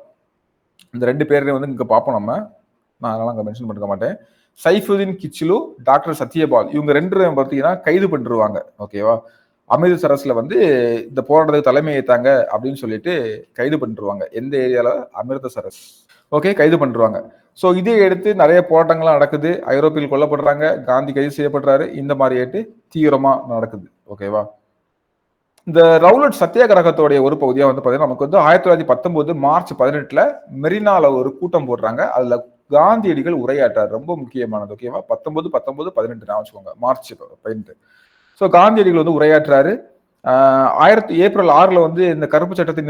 இந்த 2 பேரையும் வந்து இங்க பார்ப்போம். நான் அதெல்லாம் அங்க மென்ஷன் பண்ணிக்க மாட்டேன். சைஃபுதீன் கிச்லு, டாக்டர் சத்யபால் இவங்க 2 பேரும் பார்த்தீங்கன்னா கைது பண்ணிருவாங்க. ஓகேவா? அமிர்தசரஸ்ல வந்து இந்த போராட்டத்துக்கு தலைமை ஏத்தாங்க அப்படின்னு சொல்லிட்டு கைது பண்ணிருவாங்க. எந்த ஏரியால? அமிர்தசரஸ். ஓகே, கைது பண்ணிருவாங்க. ஸோ இதை எடுத்து நிறைய போராட்டங்கள்லாம் நடக்குது. ஐரோப்பியில் கொல்லப்படுறாங்க, காந்தி கைது செய்யப்படுறாரு. இந்த மாதிரி ஏட்டு தீவிரமா நடக்குது. ஓகேவா? இந்த ரவுலட் சத்தியாகிரகத்தோடைய ஒரு பகுதியா வந்து பாத்தீங்கன்னா நமக்கு வந்து 1919 மார்ச் 18 மெரினால ஒரு கூட்டம் போடுறாங்க. அதுல காந்தியடிகள் உரையாற்றார். ரொம்ப முக்கியமானது. ஓகேவா? 19, 18 நான் வச்சுக்கோங்க. மார்ச் 18. ஸோ காந்தியடிகள் வந்து உரையாற்றாரு. ஏப்ரல் 6 வந்து இந்த கருப்பு சட்டத்தை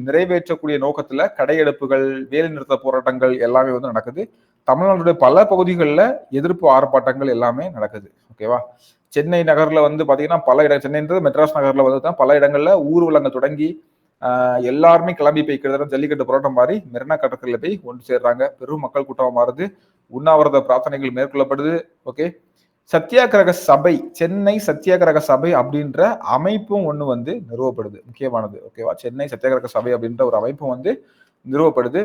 நிறைவேற்றக்கூடிய நோக்கத்துல கடையெடுப்புகள், வேலைநிறுத்த போராட்டங்கள் எல்லாமே வந்து நடக்குது. தமிழ்நாட்டுடைய பல பகுதிகளில் எதிர்ப்பு ஆர்ப்பாட்டங்கள் எல்லாமே நடக்குது. ஓகேவா? சென்னை நகர்ல வந்து பாத்தீங்கன்னா சென்னைன்றது மெட்ராஸ் நகர்ல வந்து தான் பல இடங்கள்ல ஊர்வலங்கள் தொடங்கி எல்லாருமே கிளம்பி போய் கிட்டத்தட்ட ஜல்லிக்கட்டு போராட்டம் மாதிரி மெரினா கடற்கரையில போய் ஒன்று சேர்றாங்க. பெரும் மக்கள் கூட்டமாக மாறுது. உண்ணாவிரத பிரார்த்தனைகள் மேற்கொள்ளப்படுது. ஓகே, சத்தியாகிரக சபை, சென்னை சத்தியாகிரக சபை அப்படின்ற அமைப்பும் ஒண்ணு வந்து நிறுவப்படுது. முக்கியமானது. ஓகேவா? சென்னை சத்தியாகிரக சபை அப்படின்ற ஒரு அமைப்பும் வந்து நிறுவப்படுது.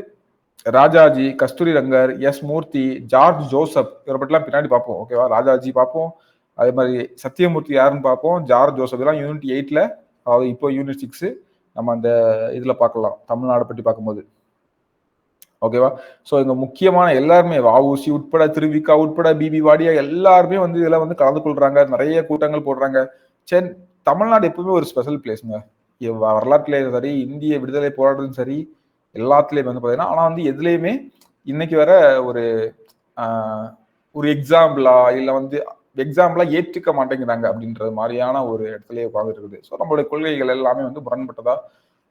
ராஜாஜி, கஸ்தூரி ரங்கர், எஸ் மூர்த்தி, ஜார்ஜ் ஜோசப் இவரை பற்றிலாம் பின்னாடி பார்ப்போம். ஓகேவா? ராஜாஜி பார்ப்போம். அதே மாதிரி சத்தியமூர்த்தி யாருன்னு பார்ப்போம். ஜார்ஜ் ஜோசப் எல்லாம் யூனிட் 8ல, அதாவது இப்போ யூனிட் 6 நம்ம அந்த இதுல பார்க்கலாம், தமிழ்நாடு பற்றி பார்க்கும்போது. ஓகேவா? ஸோ இங்க முக்கியமான எல்லாருமே வஉசி உட்பட, திருவிக்கா உட்பட, பிபி வாடியா எல்லாருமே வந்து இதுல வந்து கலந்து கொள்றாங்க. நிறைய கூட்டங்கள் போடுறாங்க. தமிழ்நாடு எப்பவுமே ஒரு ஸ்பெஷல் பிளேஸ்ங்க. வரலாற்றுலயும் சரி, இந்திய விடுதலை போராட்டத்திலும் சரி, எல்லாத்துலயும் வந்து பாத்தீங்கன்னா, ஆனா வந்து எதுலையுமே இன்னைக்கு வர ஒரு எக்ஸாம்பிளா இல்ல வந்து எக்ஸாம்பிளா ஏற்றுக்க மாட்டேங்கிறாங்க அப்படின்றது மாதிரியான ஒரு இடத்துலயே உட்காந்துட்டு இருக்குது. ஸோ நம்மளுடைய கொள்கைகள் எல்லாமே வந்து முரண்பட்டதா,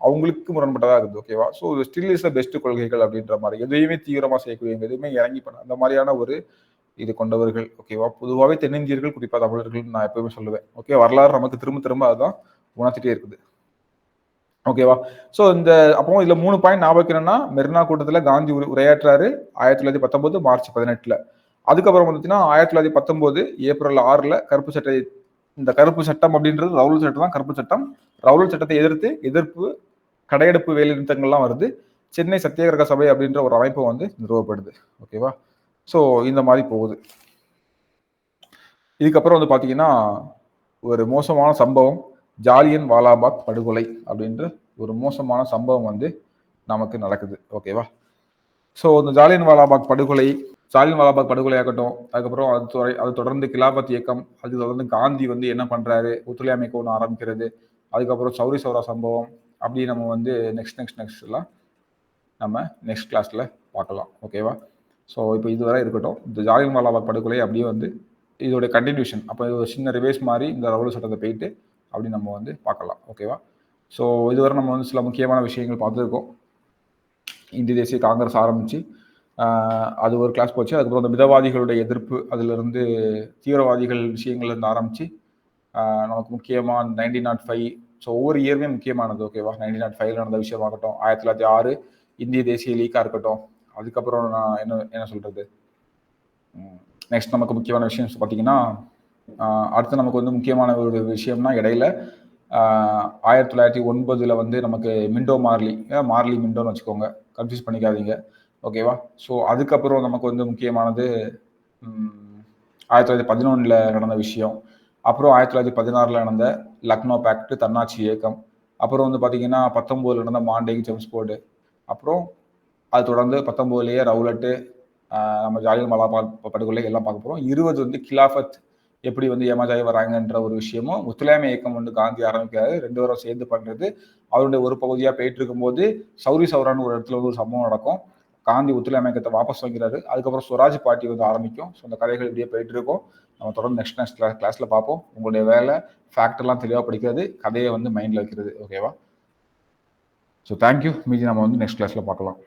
அவங்களுக்கு முரண்பட்டதா இருக்குது. ஓகேவா? ஸோ ஸ்டில் இஸ் பெஸ்ட் கொள்கைகள் அப்படின்ற மாதிரி எதையுமே தீவிரமா செய்யக்கூடிய, எதையுமே இறங்கி பண்ண அந்த மாதிரியான ஒரு இது கொண்டவர்கள். ஓகேவா? பொதுவாகவே தென்னிந்தியர்கள், குறிப்பா தமிழர்கள் நான் எப்பவுமே சொல்லுவேன். ஓகே, வரலாறு நமக்கு திரும்ப திரும்ப அதுதான் உணர்த்திட்டே இருக்குது. ஓகேவா? ஸோ இந்த அப்போ இதுல 3 பாயிண்ட் ஞாபகம் வைக்கணும்னா, மெரினா கூட்டத்துல காந்தி உரையாற்றாரு 1919 மார்ச் 18. அதுக்கப்புறம் வந்துச்சுன்னா 1919 ஏப்ரல் 6 இந்த கருப்பு சட்டம் அப்படின்றது ரவுலட் சட்டம் தான். கருப்பு சட்டம். ரவுலட் சட்டத்தை எதிர்ப்பு கடையெடுப்பு வேலை நிறுத்தங்கள்லாம் வருது. சென்னை சத்தியாகிரக சபை அப்படின்ற ஒரு அமைப்பு வந்து நிறுவப்படுது. ஓகேவா? ஸோ இந்த மாதிரி போகுது. இதுக்கப்புறம் வந்து பாத்தீங்கன்னா ஒரு மோசமான சம்பவம், ஜாலியன் வாலாபாக் படுகொலை அப்படின்ற ஒரு மோசமான சம்பவம் வந்து நமக்கு நடக்குது. ஓகேவா? ஸோ இந்த ஜாலியன் வாலாபாக் படுகொலை ஆகட்டும், அதுக்கப்புறம் அது தொடர்ந்து கிலாபத் இயக்கம், அது தொடர்ந்து காந்தி வந்து என்ன பண்றாரு, ஒத்துழையாமை ஒன்று ஆரம்பிக்கிறது, அதுக்கப்புறம் சௌரி சௌரா சம்பவம், அப்படி நம்ம வந்து நெக்ஸ்ட் எல்லாம் நம்ம நெக்ஸ்ட் கிளாஸ்ல பார்க்கலாம். ஓகேவா? ஸோ இப்போ இதுவரை இருக்கட்டும். இந்த ஜாலியன் வாலாபாக் படுகொலை அப்படியே வந்து இதோட கண்டினியூஷன். அப்போ இது ஒரு சின்ன ரிவைஸ் மாதிரி இந்த ரவுலட் சட்டத்தை போயிட்டு அப்படி நம்ம வந்து பார்க்கலாம். ஓகேவா? ஸோ இதுவரை நம்ம வந்து சில முக்கியமான விஷயங்கள் பார்த்துருக்கோம். இந்திய தேசிய காங்கிரஸ் ஆரம்பித்து அது ஒரு கிளாஸ் போச்சு. அதுக்கப்புறம் அந்த மிதவாதிகளுடைய எதிர்ப்பு, அதிலிருந்து தீவிரவாதிகள் விஷயங்கள்லேருந்து ஆரம்பித்து நமக்கு முக்கியமாக 1905. ஸோ ஒவ்வொரு இயருமே முக்கியமானது. ஓகேவா? 1905 நடந்த விஷயமாகட்டும், 1906 இந்திய தேசிய லீக்காக இருக்கட்டும், அதுக்கப்புறம் நான் என்ன என்ன சொல்கிறது, நெக்ஸ்ட் நமக்கு முக்கியமான விஷயம் பார்த்தீங்கன்னா, அடுத்து நமக்கு வந்து முக்கியமான ஒரு விஷயம்னா இடையில 1909 வந்து நமக்கு மிண்டோ மார்லி, மார்லி மிண்டோன்னு வச்சுக்கோங்க, கன்ஃபியூஸ் பண்ணிக்காதீங்க. ஓகேவா? ஸோ அதுக்கப்புறம் நமக்கு வந்து முக்கியமானது 1911 நடந்த விஷயம். அப்புறம் 1916 நடந்த லக்னோ பேக்ட், தன்னாட்சி இயக்கம். அப்புறம் வந்து பார்த்தீங்கன்னா 19 நடந்த மாண்டேக் ஜெம்ஸ்போர்டு. அப்புறம் அது தொடர்ந்து 19லயே ரவுலட்டு, நம்ம ஜாலியன் வாலாபாக் படுகொலை எல்லாம் பார்க்க போகிறோம். 20 வந்து கிலாஃபத் எப்படி வந்து ஏமாஜாயி வராங்கன்ற ஒரு விஷயமும், ஒத்துழையாமை இயக்கம் வந்து காந்தி ஆரம்பிக்கிறாரு. 2 பேரும் சேர்ந்து பண்ணுறது. அவருடைய ஒரு பகுதியாக போயிட்டு இருக்கும்போது சௌரி சௌரான்னு ஒரு இடத்துல வந்து ஒரு சம்பவம் நடக்கும். காந்தி ஒத்துழையாமை இயக்கத்தை வாபஸ் வாங்கிறாரு. அதுக்கப்புறம் ஸ்வராஜ் பார்ட்டி வந்து ஆரம்பிக்கும். ஸோ அந்த கதைகள் இப்படியே போயிட்டு இருக்கும். நம்ம தொடர்ந்து நெக்ஸ்ட் கிளாஸில் பார்ப்போம். உங்களுடைய வேலை ஃபேக்டெல்லாம் தெளிவாக படிக்கிறது, கதையை வந்து மைண்டில் வைக்கிறது. ஓகேவா? So thank you. மீதி நம்ம வந்து நெக்ஸ்ட் கிளாஸில் பார்க்கலாம்.